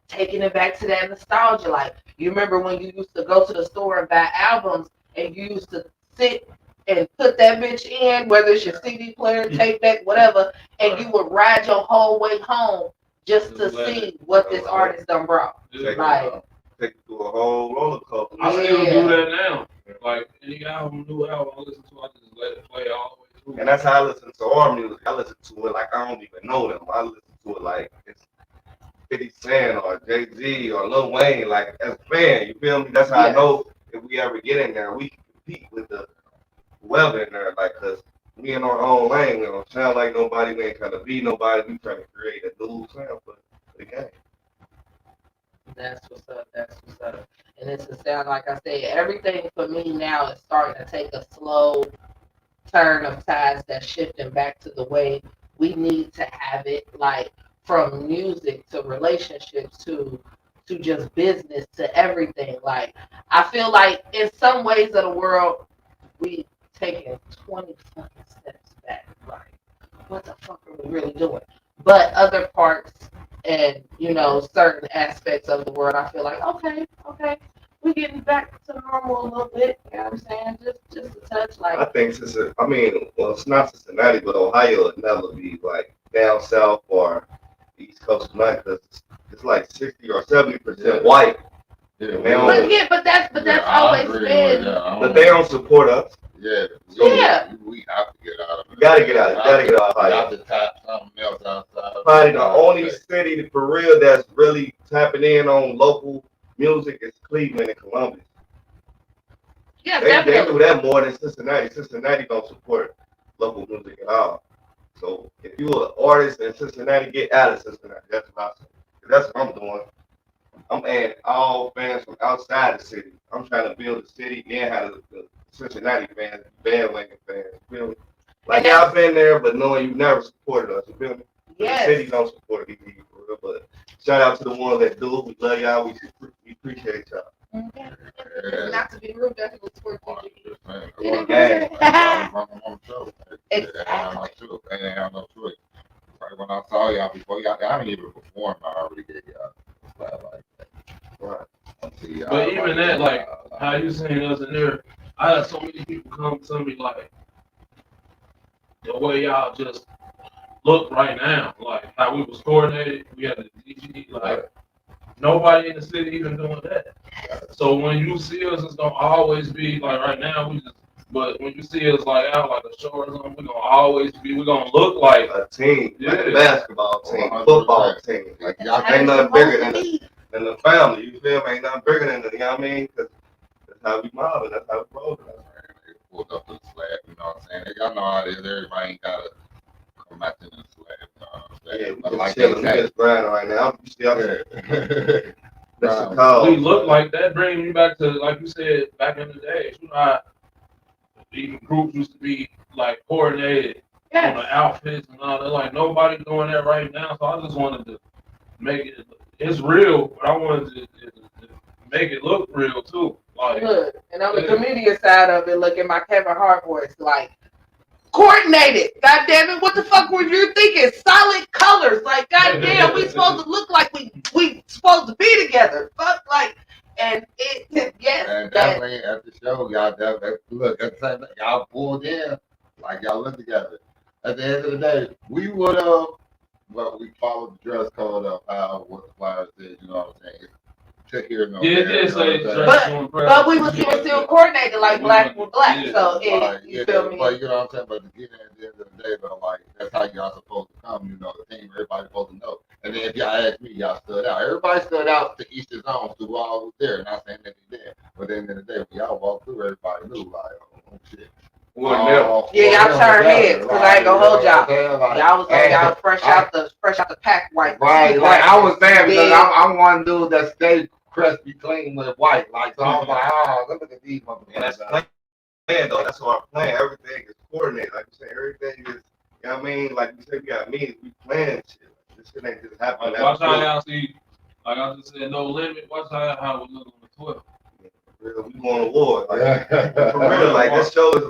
taking it back to that nostalgia. Like you remember when you used to go to the store and buy albums and you used to sit and put that bitch in, whether it's your CD player, tape deck, whatever, and you would ride your whole way home just to see what this artist done brought. Like take you through a whole roller coaster. I still do that now. Like any album, new album I listen to, I just let it play all the way through. And that's how I listen to our music. I listen to it like I don't even know them. I listen to it like it's 50 Cent or Jay-Z or Lil Wayne, like as a fan, you feel me? That's how I know if we ever get in there, we can compete with the whoever in there, like, cause we in our own lane, we don't sound like nobody, we ain't trying to be nobody, we trying to create a new sound for the game. That's what's up. That's what's up. And it's a sound, like I said, everything for me now is starting to take a slow turn of tides that's shifting back to the way we need to have it, like from music to relationships to just business to everything. Like I feel like in some ways of the world, we taking 20 fucking steps back. Like, what the fuck are we really doing? But other parts and, certain aspects of the world, I feel like, okay, we're getting back to normal a little bit. You know what I'm saying? Just a touch. Like, I think it's not Cincinnati, but Ohio would never be like down south or East Coast tonight because it's like 60 or 70% white. Yeah, but that's always been. But they don't support us. Yeah. So we have to get out of it. You gotta get out. You gotta get out of Ohio. You have to tap something else outside. Probably the only city for real that's really tapping in on local music is Cleveland and Columbus. Yeah, they do that more than Cincinnati. Cincinnati don't support local music at all. So if you're an artist in Cincinnati, get out of Cincinnati. That's what I say. That's what I'm doing. I'm adding all fans from outside the city. I'm trying to build a city and have the Cincinnati fans, bandwagon fans. You feel me? Like y'all been there, but knowing you never supported us. You feel me? Yes. The city don't support DGE for real, but shout out to the ones that do. We love y'all. We appreciate y'all. Okay. Not to be rude, that's what's for DGE. Exactly. They didn't have no choice. Right when I saw y'all before, y'all didn't even perform. I already gave y'all like that. Right. But even that, like how you saying us in there, I had so many people come to me like the way y'all just look right now, like how we was coordinated. We had the DGE, like nobody in the city even doing that. So when you see us, it's gonna always be like right now we just. But when you see us like out like a show or something, we're gonna look like a team, like a basketball team, football team. Like y'all ain't nothing bigger than the family. You feel me? Ain't nothing bigger than the, you know what I mean? Because that's how we mob, that's how we roll. They pulled up to the slab, you know what I'm saying? Y'all know how it is. Everybody ain't gotta come back to the slab. You know what I'm saying? Yeah, we just chilling. We just grinding right now. You see out there. That's the cause. We look like that, bringing you back to, like you said, back in the days. You know how even groups used to be like coordinated on the outfits and all that. Like nobody doing that right now. So I just wanted to make it. It's real, but I wanted to make it look real too. Like, look, and on the comedian side of it, look at my Kevin Hart voice, like, coordinated. God damn it, what the fuck were you thinking? Solid colors. Like, god damn, we supposed to look like we supposed to be together. Fuck, like, and it, yes. And definitely at the show, y'all definitely, look, at the same time, y'all pulled in, like y'all look together. At the end of the day, we would have, but we followed the dress code of how, what the flyer said, you know what I'm saying? To hear no yeah, it there, did say you know what I'm saying? But we was still coordinated like black with black. So you feel me? But you know what I'm saying? But again, at the end of the day, though, like that's how y'all supposed to come. You know, the team, everybody supposed to know. And then if y'all ask me, y'all stood out. Everybody stood out to each his own. So all was there. Not saying that they did, but at the end of the day, when y'all walked through, everybody knew like, oh shit. Y'all turned heads because I ain't gonna hold y'all. Y'all was on y'all fresh out the pack white. Right, like I was saying because I'm one dude that stayed crispy clean with white. Like so I was like, oh, look at these motherfuckers. And that's playing though. That's what I'm playing. Everything is coordinated. Like you said, everything is. You know what I mean? Like you said, we got meetings. We planning shit. This shit ain't just happening. Like, watch how y'all see. Like I just said, no limit. Watch how we look on the 12th. We going to war. Like for real. Like this show is.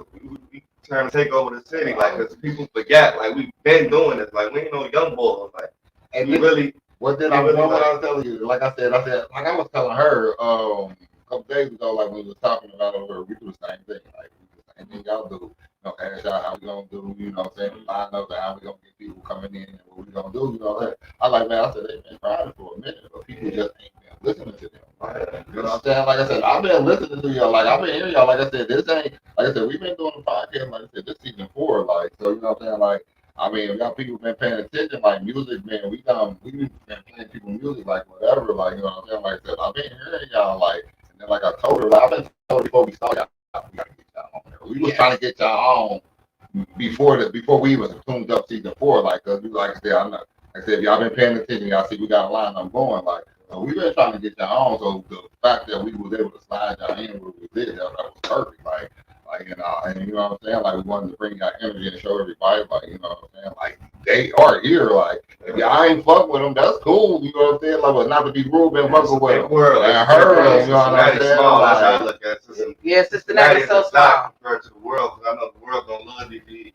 We trying to take over the city. Like because people forget. Like we've been doing this. Like we ain't no young boys. Like and we really. What did I was telling you? Like I said, like I was telling her a couple days ago, like when we was talking about over, we do the same thing. Like we do the same thing y'all do. You know, ask y'all how we gonna do, you know what I'm saying? Line up and how we gonna get people coming in and what we gonna do, you know what I'm saying? I like, man, I said they've been trying for a minute, but people just ain't been listening to them. Like, you know what I'm saying? Like I said, I've been listening to y'all, like I've been hearing y'all, like I said, this ain't like I said, we've been doing the podcast, like I said, this season 4, like so you know what I'm saying? Like I mean, y'all people been paying attention, like music, man. We been playing people music, like whatever, like you know what I'm saying. Like I said, I've been hearing y'all, like, and then like I told her, like I've been told before we started, we gotta get y'all on there. We was trying to get y'all on before we even tuned up season 4, like, cause we like I said, I know, like I said, if y'all been paying attention, y'all see we got a line up going, like. We've been trying to get y'all on, so the fact that we was able to slide y'all in where we did, that was perfect, like and you know what I'm saying? Like, we wanted to bring y'all energy and show everybody, like, you know what I'm saying? Like, they are here, like, if y'all ain't fuck with them, that's cool, you know what I'm saying? Like, but not to be rude and fuck with them. And her, you know what I'm saying? Small, that's how I look at it. Yeah, Cincinnati is so small. Compared to the world, because I know the world gonna love DGE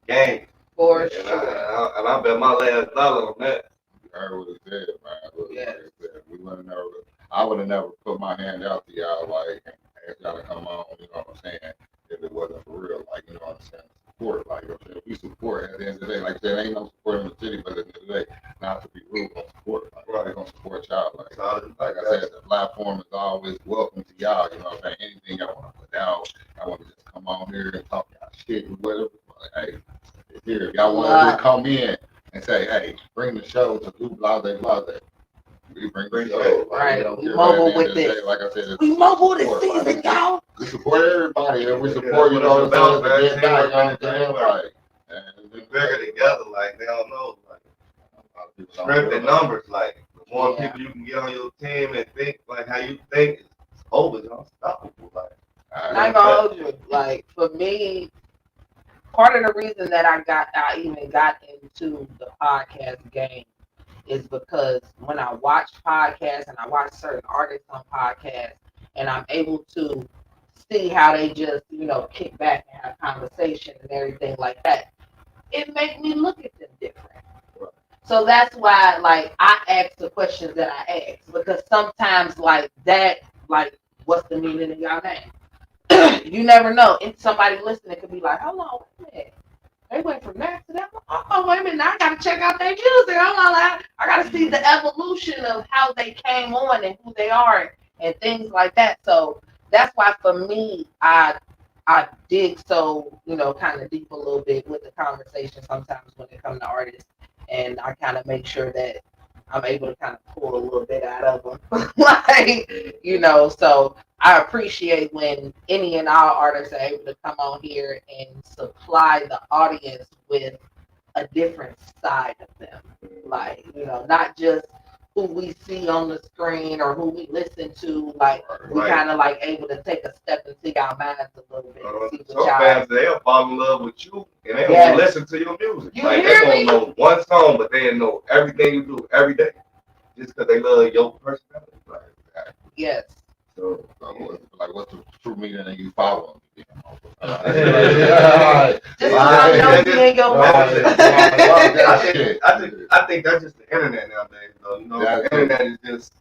game. For sure. And I bet my last dollar on that. I would have said, man. Yes. We would have never. I would have never put my hand out to y'all, like, and asked y'all to come on. You know what I'm saying? If it wasn't for real, like, you know what I'm saying? Support, like, you know what I'm saying? We support at the end of the day. Like I said, ain't no support in the city, but at the end of the day, not to be rude, gonna support. Like, we're gonna support y'all. Like I said, the platform is always welcome to y'all. You know what I'm saying? Anything y'all want to put out, I want to just come on here and talk y'all shit, whatever. Like, hey, it's here. If y'all want to come in. And say, hey, bring the show to do blase. We bring the show. Right. We mobile with this. Like I said, we mobile this season, y'all. We support everybody and we support, you know what I'm saying? Get back, you know what I'm saying? Like, we bigger together, like, they don't know. Like, strength in numbers, like, the more people you can get on your team and think like how you think, it's always unstoppable. Like, I'm gonna hold you. Like, for me, part of the reason that I even got into the podcast game is because when I watch podcasts and I watch certain artists on podcasts and I'm able to see how they just, you know, kick back and have conversation and everything like that, it makes me look at them different. So that's why, like, I ask the questions that I ask, because sometimes, like, that, like, what's the meaning of y'all name? You never know. And somebody listening could be like, hold on, wait a minute. They went from that to that. Oh, wait a minute. Now I got to check out their music. I got to see the evolution of how they came on and who they are and things like that. So that's why for me, I dig so, you know, kind of deep a little bit with the conversation sometimes when it comes to artists. And I kind of make sure that I'm able to kind of pull a little bit out of them. Like, you know, so I appreciate when any and all artists are able to come on here and supply the audience with a different side of them. Like, you know, not just who we see on the screen or who we listen to. Like, we kind of like able to take a step into our minds a little bit. Some fans, they'll fall in love with you and they don't listen to your music. You like, hear they don't know one song, but they know everything you do every day just because they love your personality. Like, yes. So, what's the true meaning of you following me? Just come nosy in your mouth. I think that's just the internet nowadays, though. You know, the internet is just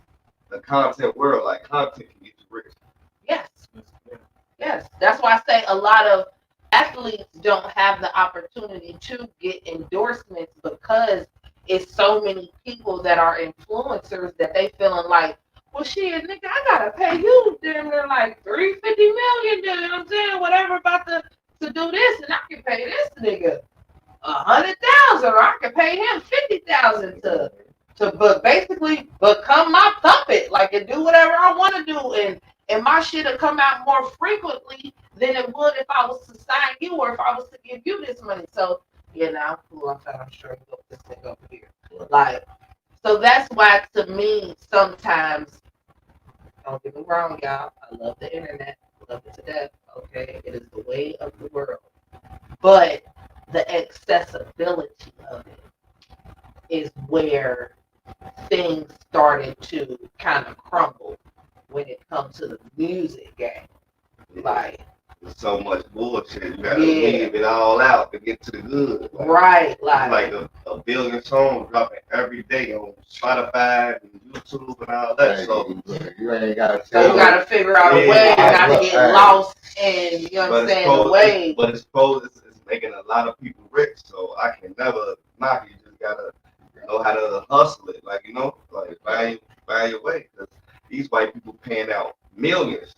the content world. Like, content can get you rich. Yes. Yes. That's why I say a lot of athletes don't have the opportunity to get endorsements because it's so many people that are influencers that they feeling like, well, shit, nigga, I gotta pay you damn near like $350 million. You know what I'm saying? Whatever about to do this, and I can pay this nigga 100,000, or I can pay him 50,000 to but basically become my puppet, like, and do whatever I want to do, and my shit will come out more frequently than it would if I was to sign you or if I was to give you this money. So yeah, now I'm sure you this thing over here. Like, so that's why to me sometimes, don't get me wrong, y'all, I love the internet, love it to death. Okay, it is the way of the world, but the accessibility of it is where things started to kind of crumble when it comes to the music game. Like, there's so much bullshit. You gotta leave it all out to get to the good. Like, right, like a billion songs dropping every day on Spotify and YouTube and all that. So you ain't gotta. So you gotta figure out a way not to get lost in, you know what I'm saying, the way. But it's making a lot of people rich. So I can never knock it. You just gotta know how to hustle it. Like, you know, like buy your way. Because these white people paying out millions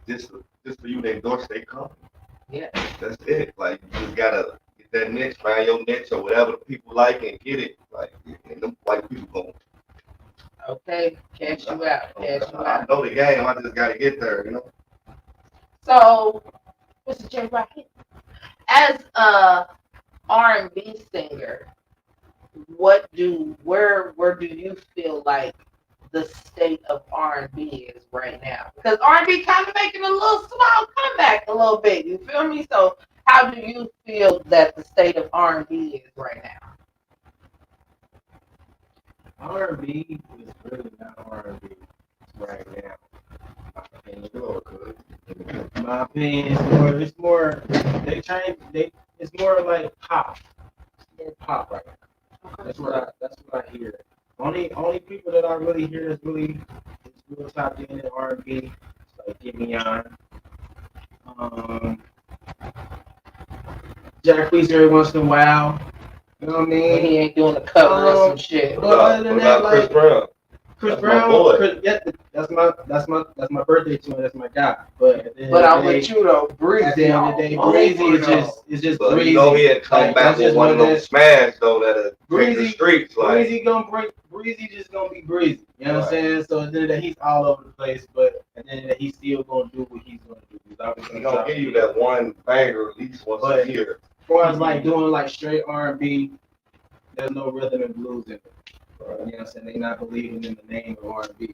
just for you to endorse their company. Yeah. That's it. Like, you just gotta get that niche, find your niche or whatever the people like and get it. Like, and them white people going. Okay, cash you out. I know the game. I just gotta get there, you know. So, Mr. J. Rocket, as a R&B singer, where do you feel like the state of R&B is right now? Because R&B kind of making a little small comeback a little bit. You feel me? So how do you feel that the state of R&B is right now? R&B is really not R&B right now. My opinion, it's more it's more like pop. It's more pop right now. That's what I hear. Only people that I really hear is really top in R&B, like Giveon. Jack Weezer every once in a while. You know what I mean? When he ain't doing a cover or some shit. But other than that, like Chris Brown, that's my birthday tune. That's my guy. But I'm with you though, Breezy. At the end of the day, Breezy is just but Breezy. You know he had come back with one of those smash though that Breezy the streets. Like, Breezy just gonna be Breezy. You know what I'm saying? So at the end of the day, he's all over the place, but at the end of the day, he's still gonna do what he's gonna do. He's gonna give you that one banger at least once a year. As far as like doing like straight R&B, there's no rhythm and blues in it. You know what I'm saying? They're not believing in the name of R&B.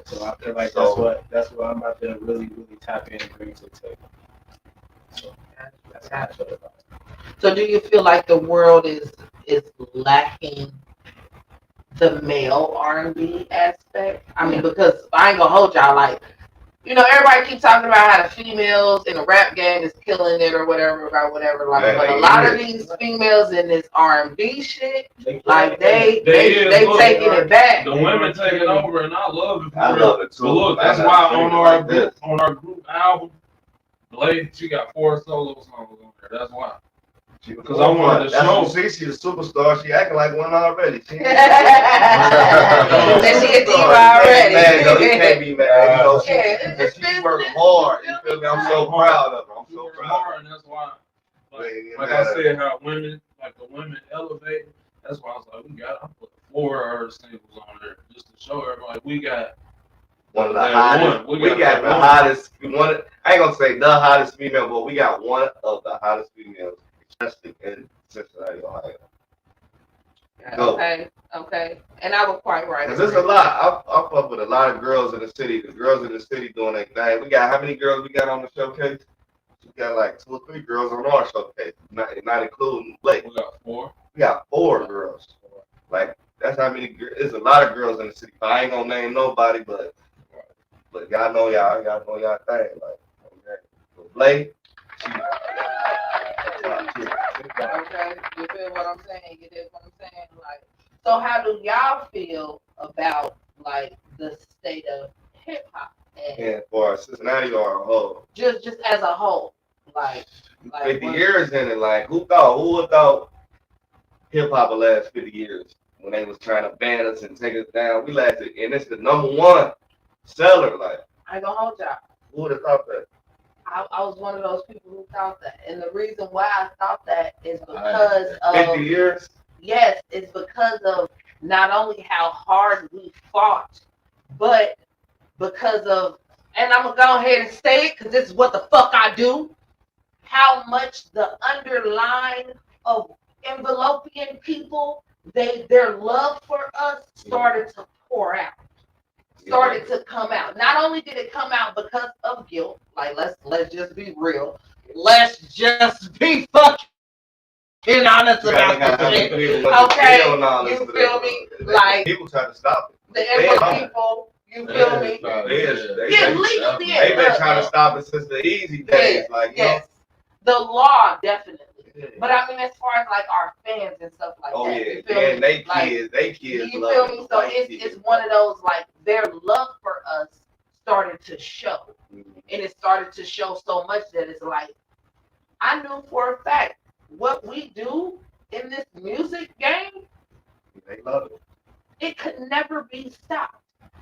So I feel like that's what I'm about to really tap in and bring to the table. So that's how I feel about it. So do you feel like the world is lacking the male R&B aspect? I mean, because I ain't gonna hold y'all, like, you know, everybody keeps talking about how the females in the rap game is killing it or whatever, about whatever. Like, but a lot of these females in this R&B shit, like they taking it back. The women taking over, and I love it. I love it too. But look, that's why on our group album, Blade, she got 4 solo songs on there. That's why. Because I wanted to show. She's a superstar. She acting like one already. She a diva already. Man, no, you can't be mad. You know, she's working hard. You feel me? I'm so proud of her. I'm so proud. And that's why, like I said, how women, like the women elevate. That's why I was like, I put 4 of her singles on there just to show everybody we got one of the hottest. We got the hottest. I ain't gonna say the hottest female, but we got one of the hottest females. Especially in Cincinnati, Ohio. Okay. And I was quite right. Because there's a lot. I fuck with a lot of girls in the city. The girls in the city doing their thing. We got how many girls we got on the showcase? We got like 2 or 3 girls on our showcase, not including Blake. We got 4. We got 4 girls. Like, that's how many. There's a lot of girls in the city. I ain't gonna name nobody, but But y'all know y'all know y'all thing. Like, okay. But Blake, Okay, you feel what I'm saying? You dig what I'm saying? Like, so how do y'all feel about like the state of hip hop and for Cincinnati or a whole, just as a whole, like 50 what- years in it, like who would thought hip hop would last 50 years when they was trying to ban us and take us down? We lasted, and it's the #1 seller. Like, I ain't gonna hold y'all. who would have thought that? I was one of those people who thought that, and the reason why I thought that is because of 50 years? Yes, it's because of not only how hard we fought, but because of, and I'm gonna go ahead and say it because this is what the fuck I do. How much the underline of envelopian people, their love for us started to pour out. Started to come out. Not only did it come out because of guilt, like let's just be real. Let's just be fucking honest about the shit. Okay, you feel me? Like people try to stop it. the envelope people, you feel me? Yeah, legally, They've been trying to stop it since the easy days. Like, yes, the law definitely. But I mean, as far as like our fans and stuff like oh that, yeah, you feel and me? they Like, kids you love feel it. me? So it's one of those like their love for us started to show, and it started to show so much that it's like I knew for a fact what we do in this music game, they love it. It could never be stopped.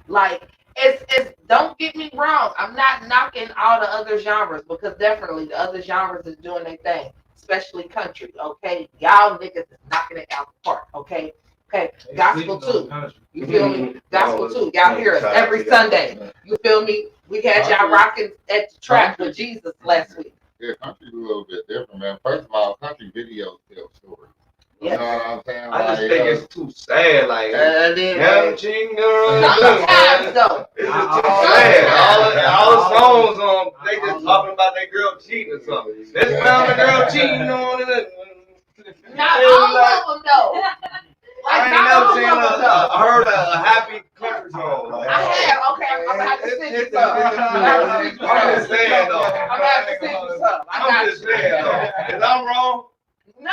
Like it's don't get me wrong, I'm not knocking all the other genres because definitely the other genres is doing their thing, especially country. Okay, y'all niggas is knocking it out the park. Okay, gospel too. You feel me? Gospel too. Y'all hear us every Sunday. You feel me? We had y'all rocking at the trap with Jesus last week. Yeah, country's a little bit different, man. First of all, country videos tell stories. You know what I'm saying? I just think it's too sad. Like, and then sometimes though, it's just too sad. All the songs they just talking about their girl cheating or something. This found a girl cheating on it. Not all of them though. I ain't never seen I heard a happy country song. Like, I have. Okay, I'm gonna have to send you some. I'm just saying though. I'm gonna have to send you some. I'm just saying though. Is I wrong? No.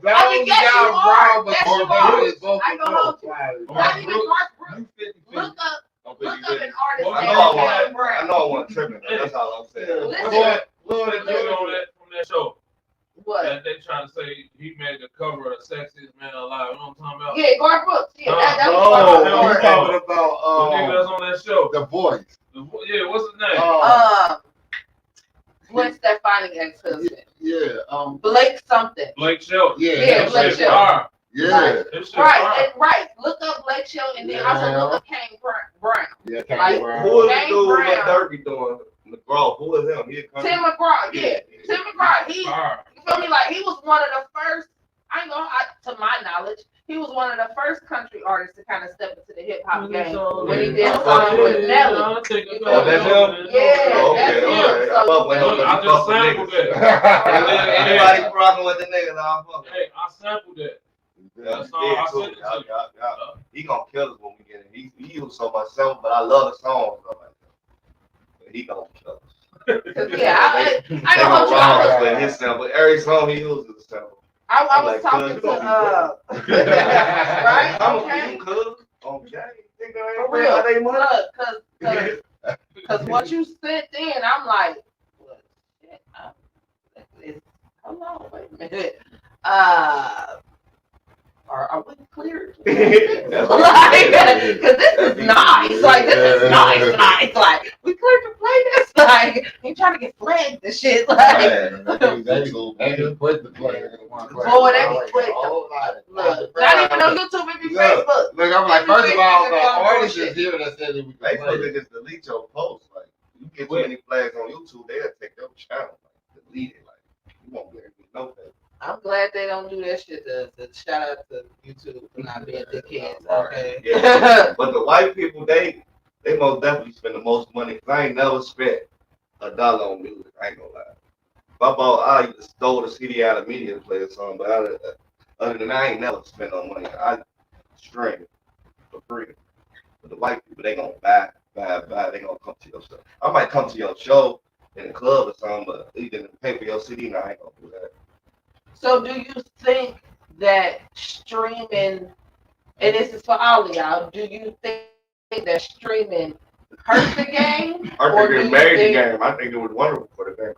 I mean, yes, you are. Yes, you are. I can hold you. Not even Mark Brooks. Look up an artist. I know I wasn't tripping. That's all I'm saying. What did you on that from that show? What? That they trying to say he made the cover of Sexiest Man Alive. You know what I'm talking about? Yeah, Garth Brooks. Yeah, that was you talking about the nigga that's on that show. The Voice. Yeah, what's his name? Gwen Stefani ex-husband. Yeah. Blake something. Blake Shelton. Yeah, Blake Shelton. Yeah. Right. Look up Blake Shelton and then also look up Kane Brown. Yeah, Kane like, Brown. Who is the dude with Dirty doing? McGraw. Who is him? Tim McGraw. Yeah. Tim McGraw. He, you feel me? Like he was one of the first. To my knowledge, he was one of the first country artists to kind of step into the hip hop game when he did a song with Nelly. Oh, that's him? Yeah, that's him. I just sampled that. Anybody rocking with the niggas, I'll fuck. Hey, I sampled that. That's all I sent it to. He gonna kill us when we get it. He used so much sample, but I love the songs though. But he gonna kill us. Yeah, I don't hold you with his sample. Every song he uses a sample. I was talking to right? Okay. For real. Look, cause what you sent in, I'm like, what? Hold on, wait a minute. Are we clear? Like, cause this is nice. Like, this is nice. Like, we clear to play this. Like, you trying to get flagged and shit. Like, they be quick to play. Boy, they be quick. Look, not even on YouTube, it be Facebook. Look, I'm like, first of all, the artist is here that said that we can play. They just delete your post. Like, you get too many flags on YouTube, they'll take your channel. Like, delete it. Like, you won't be able to get no pay. I'm glad they don't do that shit. To shout out to YouTube for not being dickheads. Okay. Yeah. But the white people, they most definitely spend the most money. Cause I ain't never spent $1 on music. I ain't gonna lie. If I either stole the CD out of media to play a song, but other than that, I ain't never spent no money. I stream it for free. But the white people, they gonna buy bad. They gonna come to your show. I might come to your show in the club or something, but even pay for your CD, I ain't gonna do that. So do you think that streaming, and this is for all of y'all, do you think that streaming hurt the game? I think it made the game. I think it was wonderful for the game.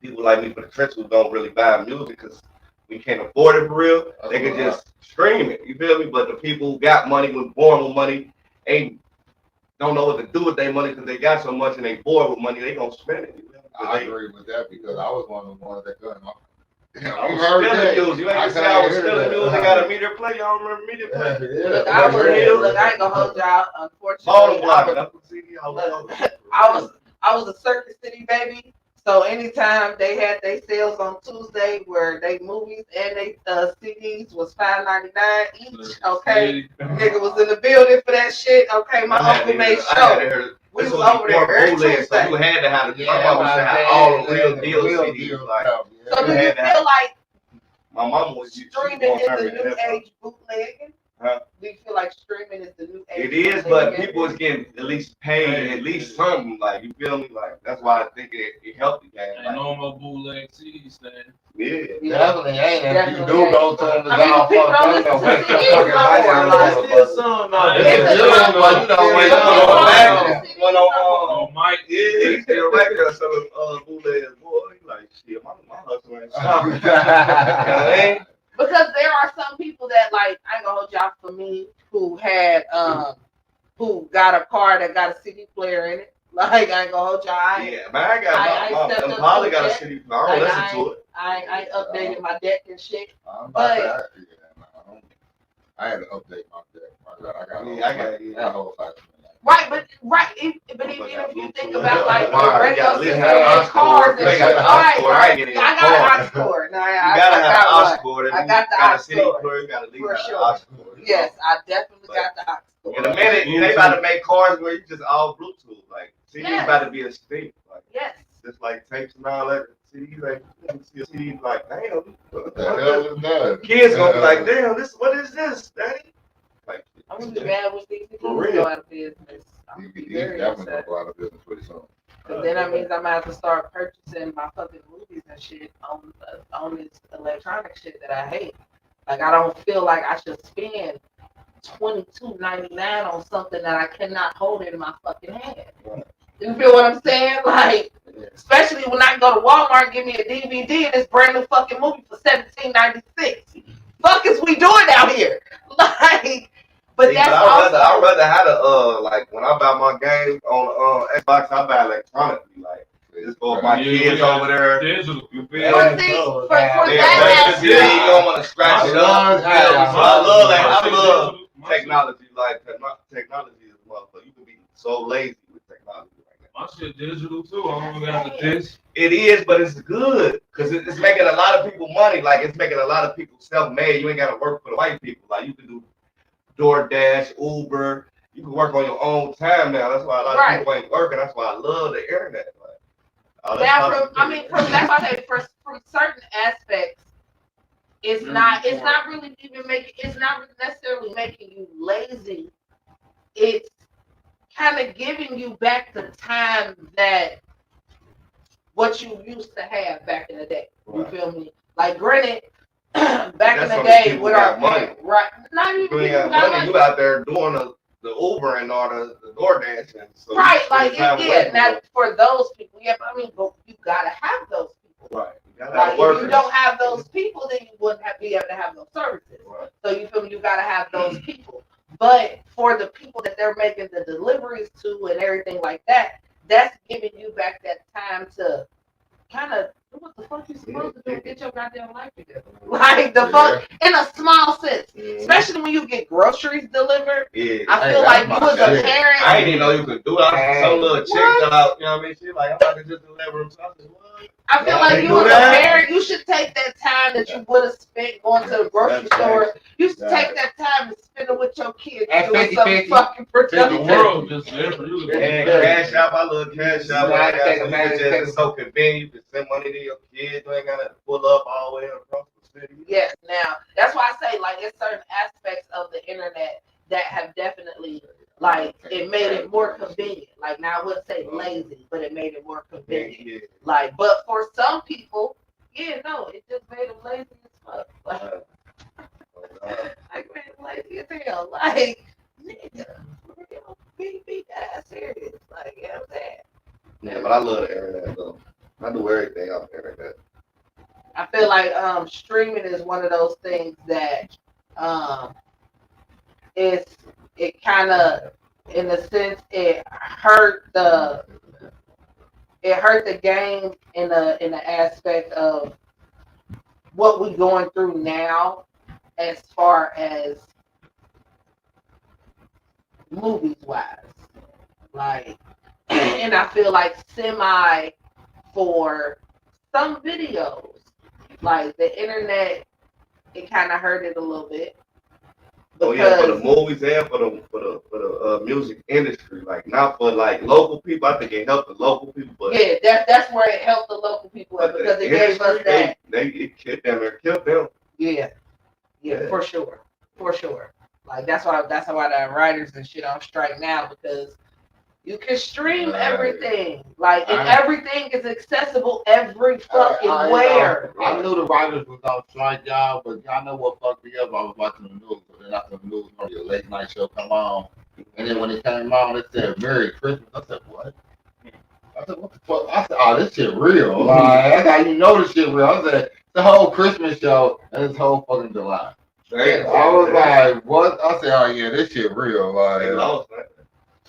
People like me for the trenches who don't really buy music because we can't afford it for real. They can just stream it. You feel me? But the people who got money, was born with money, don't know what to do with their money because they got so much and they bored with money. They gonna spend it. I agree with that because I was one of the ones that couldn't. I was stealing music. You ain't say I was stealing music. Got a media play. Y'all remember media play? Look, I ain't gonna hold y'all. Unfortunately, I was a Circuit City baby. So anytime they had their sales on Tuesday, where they movies and they CDs was $5.99 each. Okay, nigga was in the building for that shit. Okay, my uncle made sure. We was over there every Tuesday. So you had to have my mama used to have all the real deal CDs. Like, so do you feel like my mama was streaming is the new age bootlegging? Huh? Do you feel like streaming is the new age? It is, but people is getting at least paid, at least something. Like, you feel me? Like, that's why I think it helped the game. Ain't no more bootleg CDs then. Yeah, definitely ain't. If you do go to them, it's all people don't listen to CDs no more. Still some out It's there. Went on Mike. Yeah, he's still right there selling bootlegs. Boy, he like, shit, my hustle ain't stopping. Because there are some people that, like, I ain't gonna hold y'all, for me, who had who got a car that got a CD player in it. Like, I ain't gonna hold y'all. Yeah, man, I probably got a CD player. I don't listen to it. I updated my deck and shit. But I had to update my deck. I got a whole fight. Right, but even if you think about like the radio system and cars and shit, I got an aux cord. I got the aux cord. For sure. Yes, I definitely got the aux cord. In a minute, they about to make cars where you just all Bluetooth. Like, CDs about to be a state. Like, yes. Just like tapes and all that. CDs, like, you see a CD, like, damn. What the hell is that? Kids gonna be like, damn, what is this, daddy? Like, I'm gonna be mad with these people who go out of business. DGE definitely gonna go out of business pretty soon. Cause then that means I'm gonna have to start purchasing my fucking movies and shit on this electronic shit that I hate. Like, I don't feel like I should spend $22.99 on something that I cannot hold in my fucking hand. You feel what I'm saying? Like, especially when I go to Walmart and give me a DVD and this brand new fucking movie for $17.96. Fuck is we doing out here? Like, but that's I'd rather have like when I buy my games on Xbox, I buy electronically. Like, just go my kids over there. Digital. You feel me? For that, you don't want to scratch it up. I love technology. Like, technology is motherfucker. You can be so lazy with technology. My shit digital too. I don't got the disc. It is, but it's good because it's making a lot of people money. Like, it's making a lot of people self-made. You ain't got to work for the white people. Like, you can do DoorDash, Uber. You can work on your own time now. That's why a lot of people ain't working. That's why I love the internet. Like, that's why I say from certain aspects, it's not really necessarily making you lazy. It's kind of giving you back the time that what you used to have back in the day. You feel me? Like, granted, back in the day with our money, right? Not even you got money. You out there doing the Uber and all the DoorDash and so right. Like, now for those people, but you gotta have those people. Right. Like, if you don't have those people, then you wouldn't be able to have those services. Right. So you feel me? You gotta have those people. But for the people that they're making the deliveries to and everything like that, that's giving you back that time to kind of do what the fuck you supposed to do, get your goddamn life together. Like, the fuck, in a small sense. Especially when you get groceries delivered. Yeah. I feel like you as a parent. I didn't even know you could do it. Some little chick out, you know what I mean? She's like, I'm about to just deliver them something. I feel like you as a parent, you should take that time that you would have spent going to the grocery store. You should take that time and spend it with your kids doing something fucking productive. The world just there for you. Cash out, my little cash out. It's so convenient. You can send money to your kids. You ain't got to pull up all the way across the city. Yes, now, that's why I say, like, there's certain aspects of the internet that have definitely, like, it made it more Like, now I wouldn't say lazy, but it made it more convenient. Yeah. Like, but for some people, yeah, no, it just made them lazy as fuck. Like, like man, lazy as hell. Like, nigga, be that serious. Like, you know what I'm saying? Yeah, but I love the internet though. I do everything off the internet. I feel like streaming is one of those things that it kind of, in a sense, it hurt the game in the aspect of what we're going through now, as far as movies wise. Like, and I feel like semi for some videos, like the internet, it kind of hurt it a little bit. Oh yeah, for the movies and for the music industry, like not for like local people. I think it helped the local people, but yeah, that's where it helped the local people because it gave us that. It killed them and killed them. Yeah, for sure. Like that's why the writers and shit on strike now, because you can stream everything, like, and everything is accessible every fucking where. I knew the writers was on strike, y'all, but y'all know what fucked me up? I was watching the news, and then after the news, a late night show come on, and then when it came on, it said Merry Christmas. I said, what? I said, what the fuck? I said, oh, this shit real. Like, that's how you know this shit real. I said, the whole Christmas show and this whole fucking July. I was like, what? I said, oh yeah, this shit real. Like,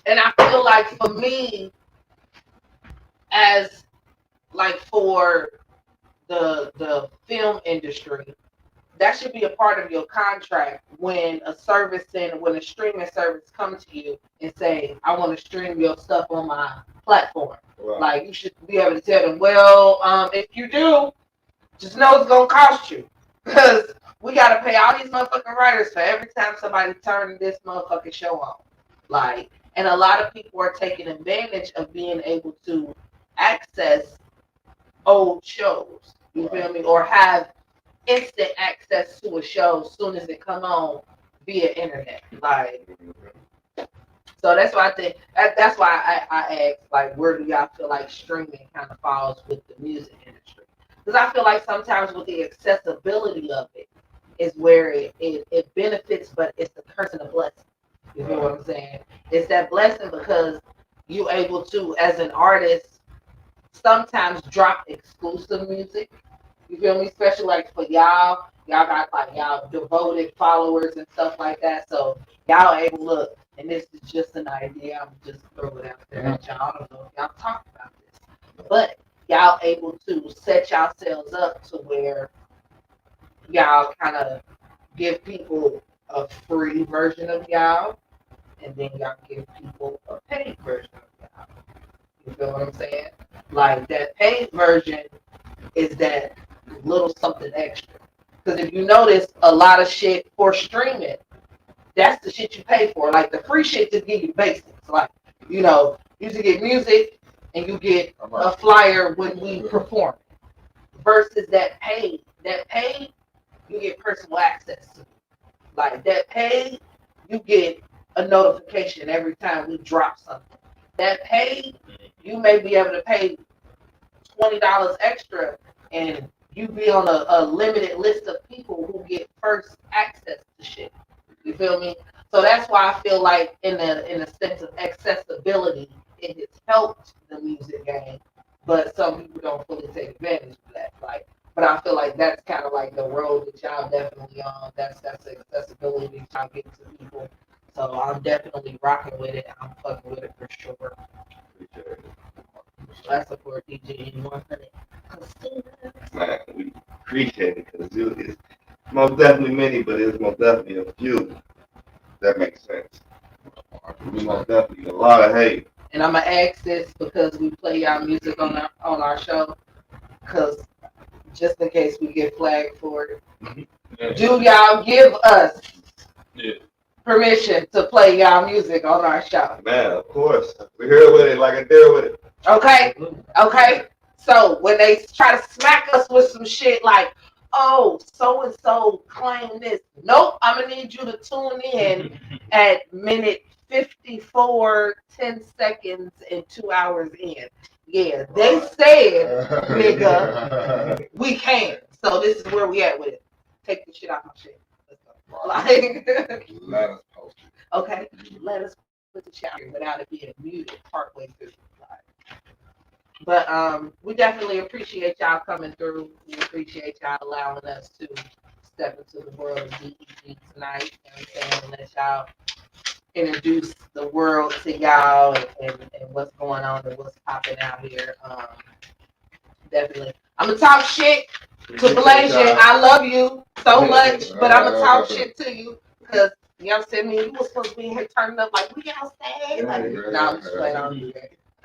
and I feel like for me, as like for the film industry, that should be a part of your contract when a streaming service comes to you and say, I want to stream your stuff on my platform. Right. Like, you should be able to tell them, well, if you do, just know it's gonna cost you, because we gotta pay all these motherfucking writers for every time somebody turns this motherfucking show on. Like, and a lot of people are taking advantage of being able to access old shows. You feel me? Or have instant access to a show as soon as it come on via internet. Like, so that's why I think that's why I asked, like, where do y'all feel like streaming kind of falls with the music industry? Because I feel like sometimes with the accessibility of it is where it benefits, but it's the curse and the blessing. You know what I'm saying? It's that blessing because you able to, as an artist, sometimes drop exclusive music. You feel me? Especially like for y'all got like y'all devoted followers and stuff like that. So y'all able to look, and this is just an idea. I'm just throwing it out there at y'all. I don't know if y'all talked about this, but y'all able to set yourselves up to where y'all kind of give people a free version of y'all, and then y'all give people a paid version of y'all. You feel what I'm saying? Like, that paid version is that little something extra. Because if you notice, a lot of shit for streaming, that's the shit you pay for. Like, the free shit just give you basics. Like, you know, you just get music and you get a flyer when we perform. Versus that paid, you get personal access to. Like, that paid, you get a notification every time we drop something. That paid, you may be able to pay $20 extra and you be on a limited list of people who get first access to shit. You feel me? So that's why I feel like in a sense of accessibility, it has helped the music game, but some people don't fully take advantage of that. Like, but I feel like that's kind of like the road that y'all definitely on. That's accessibility that y'all get to people. So I'm definitely rocking with it. I'm fucking with it for sure. So I support DGE 100. Man, we appreciate it because it's most definitely many, but it's most definitely a few. That makes sense. We most definitely a lot of hate. And I'm gonna ask this because we play y'all music on our show, because just in case we get flagged for it, do y'all give us permission to play y'all music on our show? Man, of course. We're here with it like a deal with it. Okay. So when they try to smack us with some shit like, oh, so and so claim this, nope, I'm gonna need you to tune in at minute 54 10 seconds and 2 hours in. Yeah, they said, nigga, we can. So this is where we at with it. Take the shit out my shit. Let's go. Like, Let us post it. okay, let us put the shit out here without it being muted partway through. But we definitely appreciate y'all coming through. We appreciate y'all allowing us to step into the world of DGE tonight. You know what I'm saying? And let y'all introduce the world to y'all and what's going on and what's popping out here. Definitely. I'm going to talk shit to Blasian. I love you so much, but I'm going to talk shit to you because, you know what I'm saying? Me, you was supposed to be here turning up like we outside. Like, no, I'm just playing on you.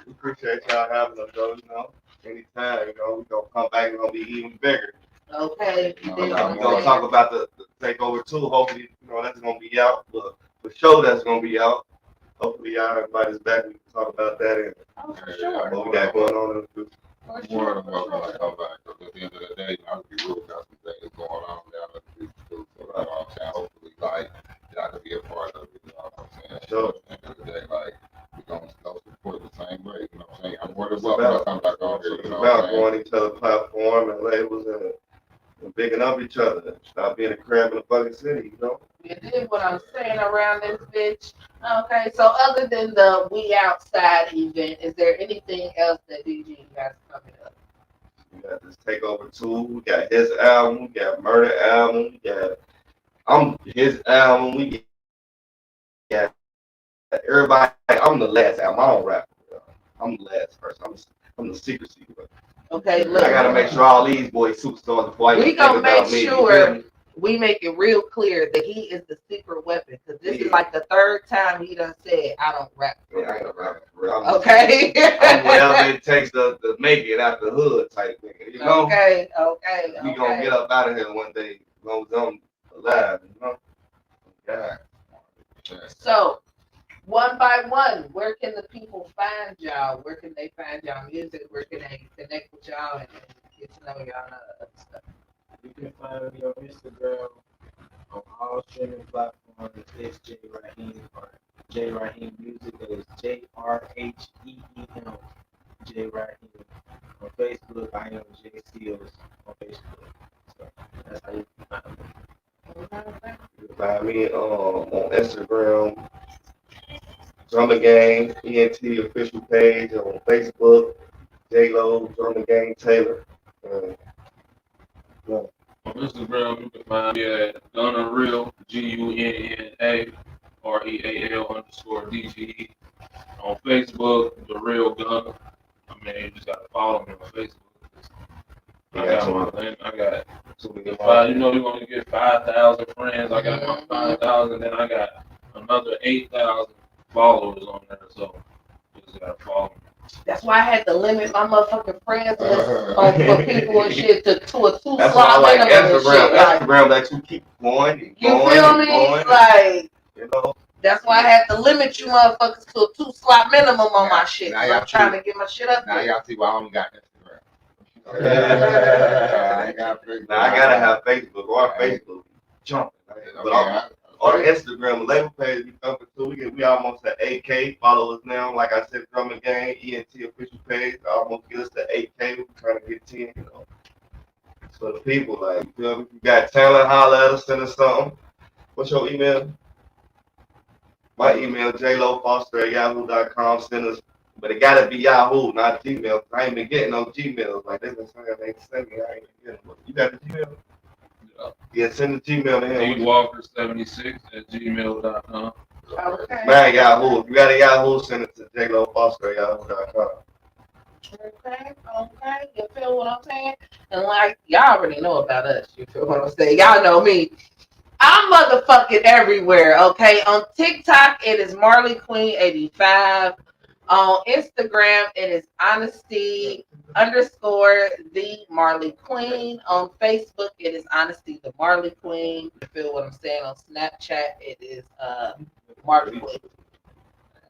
We appreciate y'all having us, though, you know. Anytime, you know, we're going to come back and going to be even bigger. Okay. We're going to talk about the takeover, too. Hopefully, you know, that's going to be out. But for sure, that's going to be out. Hopefully, y'all invite us back. We can talk about that and for sure. what we got going on in the future. More than welcome to come back. Because at the end of the day, I would be real got some things going on down at the beach, too. So, you know what I'm saying? Hopefully, like, y'all can be a part of it. You know what I'm saying? Sure. At the end of the day, like, we're going to support the same way. You know what I'm saying? I'm more than welcome to come back on here. It's about going each other's platform and labels and bigging up each other. Stop being a crab in a fucking city, you know? You did what I'm saying around this bitch. Okay, so other than the We Outside event, is there anything else that DG has coming up? We got this Takeover 2, we got his album, we got Murder album, we got his album, we got everybody. I'm the last album, I don't rap. I'm the last person. I'm the secrecy. Okay, look. I gotta make sure all these boys superstars before I we even gonna think make about me. sure we make it real clear that he is the secret weapon because this is like the third time he done said I don't rap. Yeah, I ain't rap for real. Okay. I'm whatever it takes to make it out the hood type thing. You know? Okay. We gonna get up out of here one day as long as I'm alive, you know? Yeah. So, one by one, where can the people find y'all? Where can they find y'all music? Where can they connect with y'all and get to know y'all and other stuff? You can find me on Instagram on all streaming platforms. It's J Raheem or J Raheem Music. That is JRHEEM. J Raheem. On Facebook, I am J Seals on Facebook. So that's how you can find me. You can find me on Instagram, Drummer Gang, ENT official page on Facebook, J-Lo, Drummer Gang Taylor. On Instagram, you can find me at Gunna Real, GUNNA REAL _DGE. On Facebook, The Real Gunna. I mean, you just gotta follow me on Facebook. I got you know, you're gonna get 5,000 friends. I got my 5,000, then I got another 8,000 followers on there. So you just gotta follow me. That's why I had to limit my motherfucking friends list for people and shit to a 2 That's why I slot like minimum. Instagram let you keep going and you going feel and me? going. Like, you know. That's why I had to limit you motherfuckers to a 2 slot minimum on my shit. I'm trying to get my shit up there. Now y'all see why I only got Instagram. I gotta have Facebook or Facebook jumping. But on Instagram label page, we almost at 8K followers now. Like I said, Drumming Gang, ENT official page, almost get us to 8K. We're trying to get 10, you know. So the people, like, you know, if you got talent, holler at us, send us something. What's your email? My email, jlofoster@yahoo.com. Send us, but it gotta be Yahoo, not Gmail. I ain't been getting no Gmails. Like, they've been saying they send me. I ain't been getting them. You got the Gmail? Yeah, send the Gmail to him. Walker76@gmail.com. Okay. Man, Yahoo. If you got a Yahoo, send it to jlofoster@yahoo.com. Okay. You feel what I'm saying? And like, y'all already know about us. You feel what I'm saying? Y'all know me. I'm motherfucking everywhere, okay? On TikTok, it is Marley Queen 85. On Instagram, it is honesty _the Marley Queen. On Facebook, it is honesty the Marley Queen. You feel what I'm saying? On Snapchat, it is Marley Queen.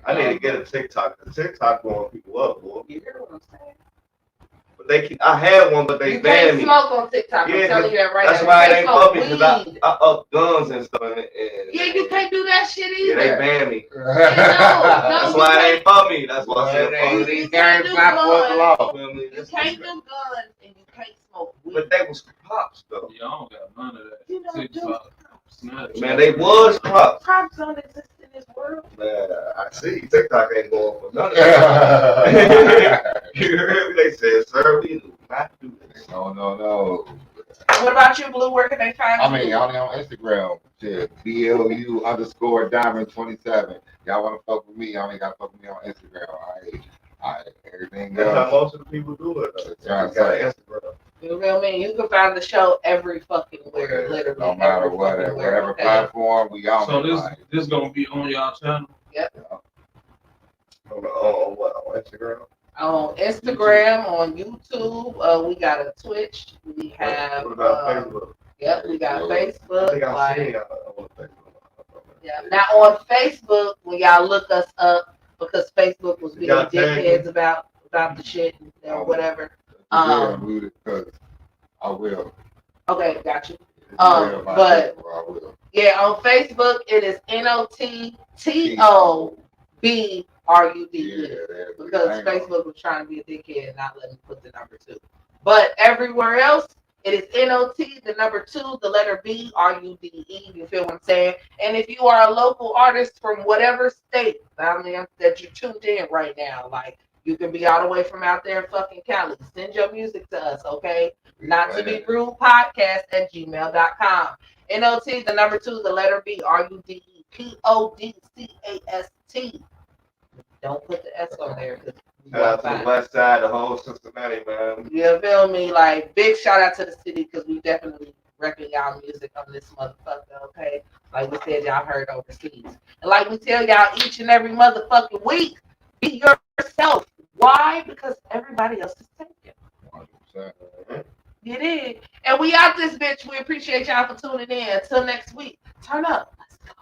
I need to get a TikTok. The TikTok blowing people up, boy. You hear what I'm saying? But I had one, but they You banned can't me. smoke on TikTok. I'm telling you that right That's now. why You it ain't can't for me, smoke because weed. I up guns and stuff. Yeah, you can't do that shit either. Yeah, they banned me. No, That's you why it can't. ain't for me. That's why I said You can't do guns. You That's can't do guns and you can't smoke weed. But they was cops though. Yeah, I don't got none of that. You don't do TikTok, Snapchat. Man, they was cops. Cops don't exist in this world. Man, I see. TikTok ain't going for none of that. You heard me? They said, sir, we do not do this. No. What about you, Blue? Where can they find you? I mean, only on Instagram. Shit, BLU_Diamond27. Y'all want to fuck with me? Y'all ain't got to fuck with me on Instagram. All right. Everything That's how else. most of the people do it. They got Instagram. You feel me? You can find the show every fucking where, literally. No matter what, whatever platform we on. So this gonna be on y'all channel? Yep. On what? On Instagram? On Instagram, on YouTube, we got a Twitch. We have. What about Facebook? Yep, we got Facebook. I think I've seen y'all on Facebook. Yeah. Now on Facebook, when y'all look us up, because Facebook was being dickheads about the shit and whatever. Because I will. Okay, got you. But yeah, on Facebook it is NOTTOBRUDE because Facebook was trying to be a dickhead and not let me put the number 2. But everywhere else it is NOT, the number 2, the letter B, RUDE. You feel what I'm saying? And if you are a local artist from whatever state, I mean, that you're tuned in right now, like you can be all the way from out there in fucking Cali. Send your music to us, okay? Not to be rude podcast at gmail.com. NOT, the number 2, the letter B, RUDE, PODCAST. Don't put the S on there. Shout out to the west side, the whole Cincinnati, man. You feel me? Like, big shout out to the city because we definitely repping y'all music on this motherfucker, okay? Like we said, y'all heard overseas. And like we tell y'all each and every motherfucking week, be yourself. Why? Because everybody else is taken. 100%. You did. And we out this bitch. We appreciate y'all for tuning in. Until next week, turn up. Let's go.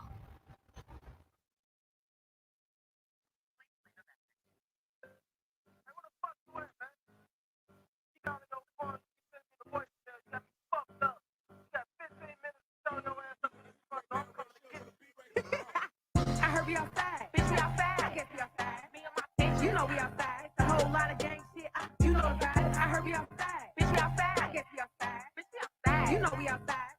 I heard we outside. Bitch, we outside. I guess we outside. Me and my bitch, you know we outside. It's a whole lot of gang shit. You know the vibes. I heard we outside. Bitch, we outside. I guess we outside. Bitch, we outside. You know we outside.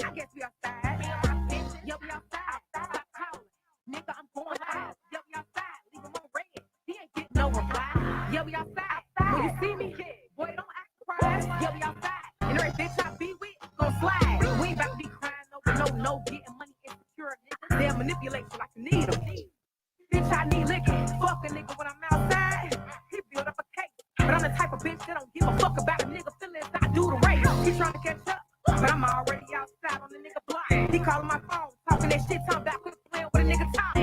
I guess we outside. Me and my bitch, yo, we outside. Stop calling. Nigga, I'm going live. Yo, we outside. Leave him on red. He ain't getting no reply. Yo, we outside. When you see me, boy, don't act surprised. Yo, we outside. And every bitch I be with, gon' slide. We ain't about to be crying over no getting money insecure niggas. They'll manipulate you like you need them. Bitch, I need liquor. Fuck a nigga when I'm outside. He build up a cake. But I'm the type of bitch that don't give a fuck about a nigga feelings. I do the race. He trying to catch up. But I'm already outside on the nigga block. He calling my phone, talking that shit, talking about quit playing with a nigga talk.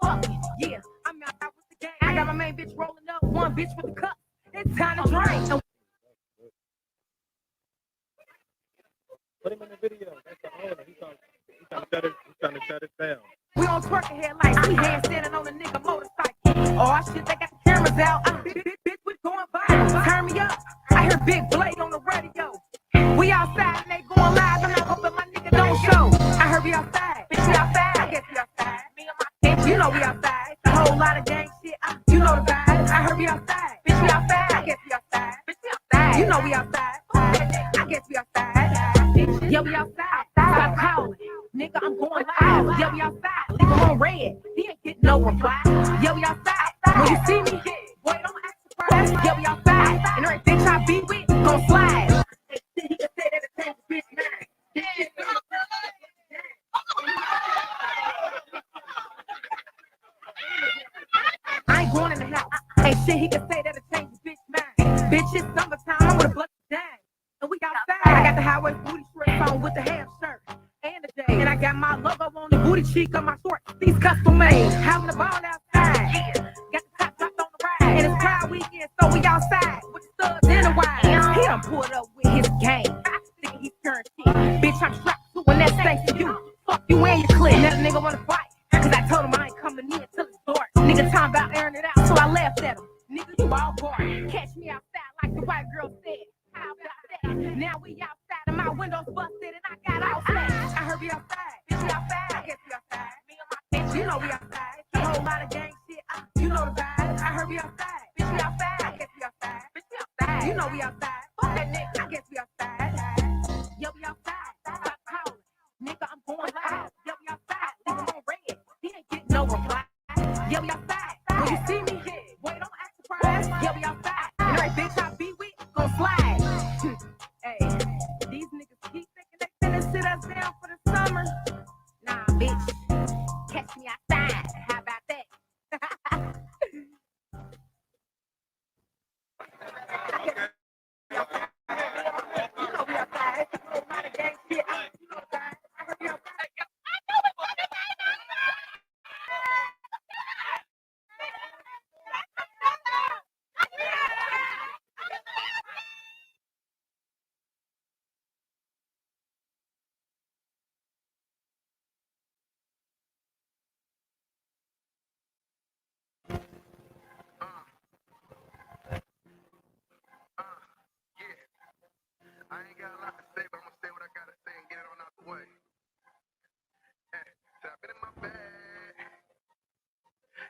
Fuck it, yeah, I'm out with the gang. I got my main bitch rolling up, one bitch with the cup. It's time to drink. Put him in the video. That's the owner. He's trying to shut it down. We on twerking here like we hand standing on a nigga motorcycle. Oh shit, they got the cameras out. Bitch, we going viral. Turn me up. I hear Big Blade on the radio. We outside and they going live. I'm not hoping my nigga don't show. I heard we outside. Bitch, we outside. I guess we outside. Me and my bitch, you know we outside. A whole lot of gang shit. You know the vibes. I heard we outside. Bitch, we outside. I guess we outside. Bitch, we outside. You know we outside. I guess we outside. Yo, we outside. Stop calling. Nigga, I'm going live. Yo, we outside. Leave him on red. He ain't getting no reply. Yo, we outside. When you see me, boy, don't act surprised. Yo, we outside. And every bitch I be with, gon' slide. He can say that it's change bitch man. I ain't going in the house. Ain't shit he can say that it change bitch man. Bitch, it's summertime. I'm with a bucket dang. And we outside. I got the highway booty shorts on with the ham shirt. And the day. And I got my logo on the booty cheek on my shorts. These custom made. Having the ball outside. Yeah. Got the top dropped on the ride. And it's Pride weekend, so we outside. With the studs in the wide. He done pulled up with his game. Thinking he's turned shit. Bitch, I'm strapped to and that's thanks to you. Fuck you and your clique. Let a nigga wanna fight. Cause I told him I ain't coming in till it's dark. Nigga talking about airing it out, so I laughed at him. Nigga, you all bored. Catch me outside know we outside. A whole lot of gang shit. You know the vibes. I heard we outside. Bitch, we outside. I guess we outside. Bitch, we outside. You know we outside. Fuck that nigga. I guess we outside. Yo, we outside. Stop calling. Nigga, I'm going live. Yo, we outside. Leave him on red. He ain't getting no reply. Yo, we outside. When you see me, yeah. Wait, don't act surprised. Yo, we outside. And every bitch I be with, gon' slide. Hey, these niggas keep thinking they finna sit us down for the summer. Nah, bitch. Catch me outside. How about that? You know we outside. A lot of gang shit. You know the vibes. I heard we outside. I ain't got a lot to say, but I'm gonna say what I gotta say and get it on out the way. Hey, so I've been in my bag.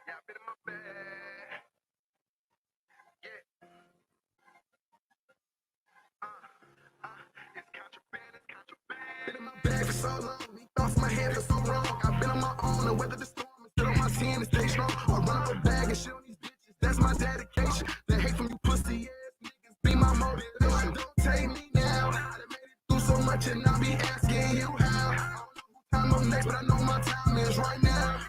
Yeah, I've been in my bag. Yeah. It's contraband, it's contraband. Been in my bag for so long, these thoughts in my head for so long. I've been on my own and weather the storm and stood on my 10 and stay strong. I run up a bag and shit on these bitches, that's my dedication. The hate from you pussy ass niggas be my motivation. Don't take me now. I done made it through so much and I be asking you how. I don't know who time I'm next, but I know my time is right now.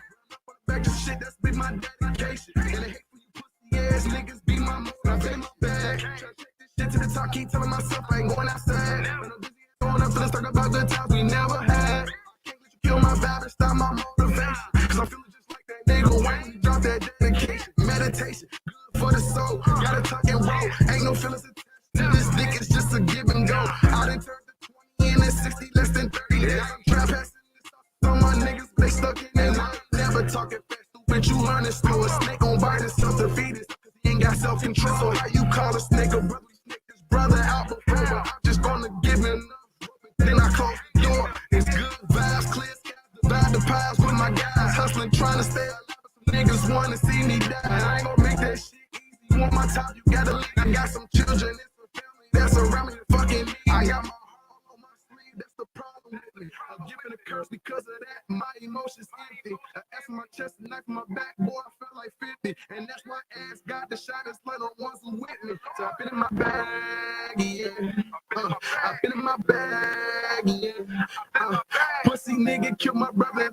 Back to shit, that's been my dedication. And the hate for you pussy ass niggas be my motivation. I've been in my bag. Try to take this shit to the top, keep telling myself I ain't going outside. But I'm busy going up to the talk about good times we never had. Can't let you kill my vibe and stop my motivation. Cause I'm feeling just like that nigga when you drop that dedication. Meditation, good for the soul. Gotta tuck and roll. Ain't no feelings attached to this dick, it's just a give and go. I done turned to 20 and then 60, less than 30 days. I'm trap passing this off. Some of my niggas, they stuck in their line. Never talking fast, stupid, you learn it slow. A snake gon' bite himself to feed it, cause he ain't got self-control. So how you call a snake a brother? You snake this brother out before, but I'm just gonna give him enough. Then I close the door. It's good vibes, clear skies, divide the piles with my guys. Hustling, trying to stay alive, but some niggas wanna see me die. I ain't gonna make that shit easy. You want my top, you gotta leave. I got some children, it's a family that's around me to fucking me. I got my heart on my sleeve, that's the problem with me. I'm giving a curse because of that, my emotions empty. I asked my chest, a knife in my back, boy, I felt like 50. And that's why I asked God to shine his light on ones who with me. So I've been in my bag, yeah. I've been in my bag, yeah. Pussy nigga killed my brother and